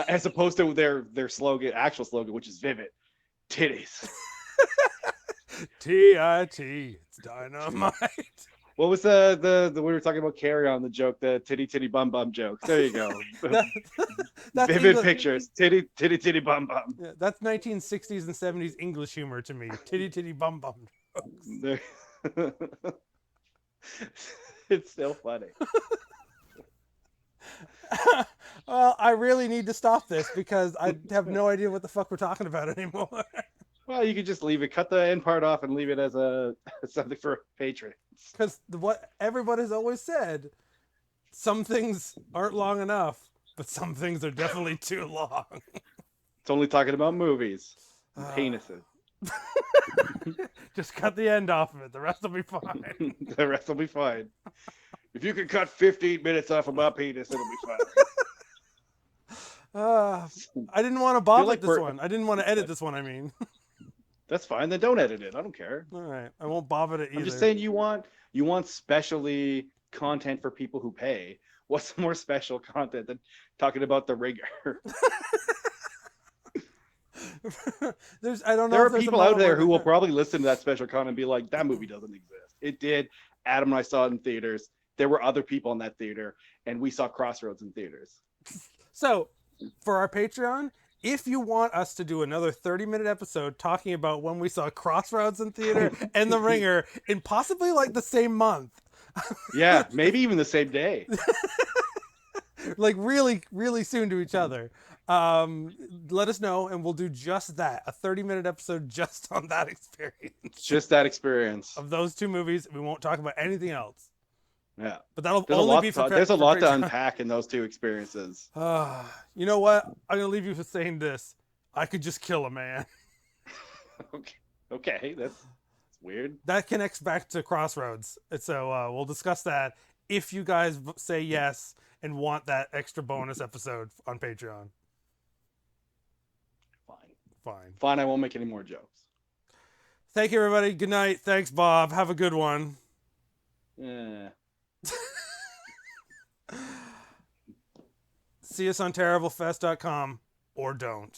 [SPEAKER 2] As opposed to their slogan, actual slogan, which is Vivid, titties.
[SPEAKER 1] TIT, it's dynamite.
[SPEAKER 2] What was the we were talking about Carry On, the joke, the titty bum bum joke? There you go.
[SPEAKER 1] That's
[SPEAKER 2] Vivid
[SPEAKER 1] English.
[SPEAKER 2] pictures, titty bum bum.
[SPEAKER 1] Yeah, that's 1960s and 70s English humor to me. Titty bum bum.
[SPEAKER 2] There- It's still funny.
[SPEAKER 1] Well, I really need to stop this because I have no idea what the fuck we're talking about anymore.
[SPEAKER 2] Well, you could just leave it, cut the end part off, and leave it as something for patrons.
[SPEAKER 1] Because what everybody has always said, some things aren't long enough, but some things are definitely too long.
[SPEAKER 2] It's only talking about movies, and penises.
[SPEAKER 1] Just cut the end off of it. The rest will be fine.
[SPEAKER 2] The rest will be fine. If you could cut 15 minutes off of my penis, it'll be fine.
[SPEAKER 1] I didn't want to bob
[SPEAKER 2] like
[SPEAKER 1] this one. I didn't want to edit this one, I mean.
[SPEAKER 2] That's fine. Then don't edit it. I don't care.
[SPEAKER 1] All right. I won't bob it either.
[SPEAKER 2] I'm just saying you want specially content for people who pay. What's more special content than talking about The Ringer?
[SPEAKER 1] I don't know.
[SPEAKER 2] There
[SPEAKER 1] if
[SPEAKER 2] are
[SPEAKER 1] there's a
[SPEAKER 2] people out
[SPEAKER 1] model
[SPEAKER 2] there
[SPEAKER 1] where
[SPEAKER 2] who will
[SPEAKER 1] they-
[SPEAKER 2] probably listen to that special content and be like, that movie doesn't exist. It did. Adam and I saw it in theaters. There were other people in that theater, and we saw Crossroads in theaters.
[SPEAKER 1] So, for our Patreon, if you want us to do another 30-minute episode talking about when we saw Crossroads in theater and The Ringer in possibly like the same month,
[SPEAKER 2] Yeah, maybe even the same day.
[SPEAKER 1] like really, really soon to each other, let us know and we'll do just that. A 30-minute episode just on that experience
[SPEAKER 2] Just that experience.
[SPEAKER 1] of those two movies. We won't talk about anything else.
[SPEAKER 2] Yeah.
[SPEAKER 1] But that'll
[SPEAKER 2] There's a
[SPEAKER 1] only
[SPEAKER 2] lot,
[SPEAKER 1] be for
[SPEAKER 2] there's a
[SPEAKER 1] for
[SPEAKER 2] lot to
[SPEAKER 1] Patreon.
[SPEAKER 2] unpack in those two experiences.
[SPEAKER 1] You know what? I'm gonna leave you with saying this. I could just kill a man.
[SPEAKER 2] Okay, that's weird.
[SPEAKER 1] That connects back to Crossroads. And so we'll discuss that if you guys say yes and want that extra bonus episode on Patreon. Fine.
[SPEAKER 2] Fine, I won't make any more jokes.
[SPEAKER 1] Thank you, everybody. Good night. Thanks, Bob. Have a good one.
[SPEAKER 2] Yeah.
[SPEAKER 1] See us on terriblefest.com or don't.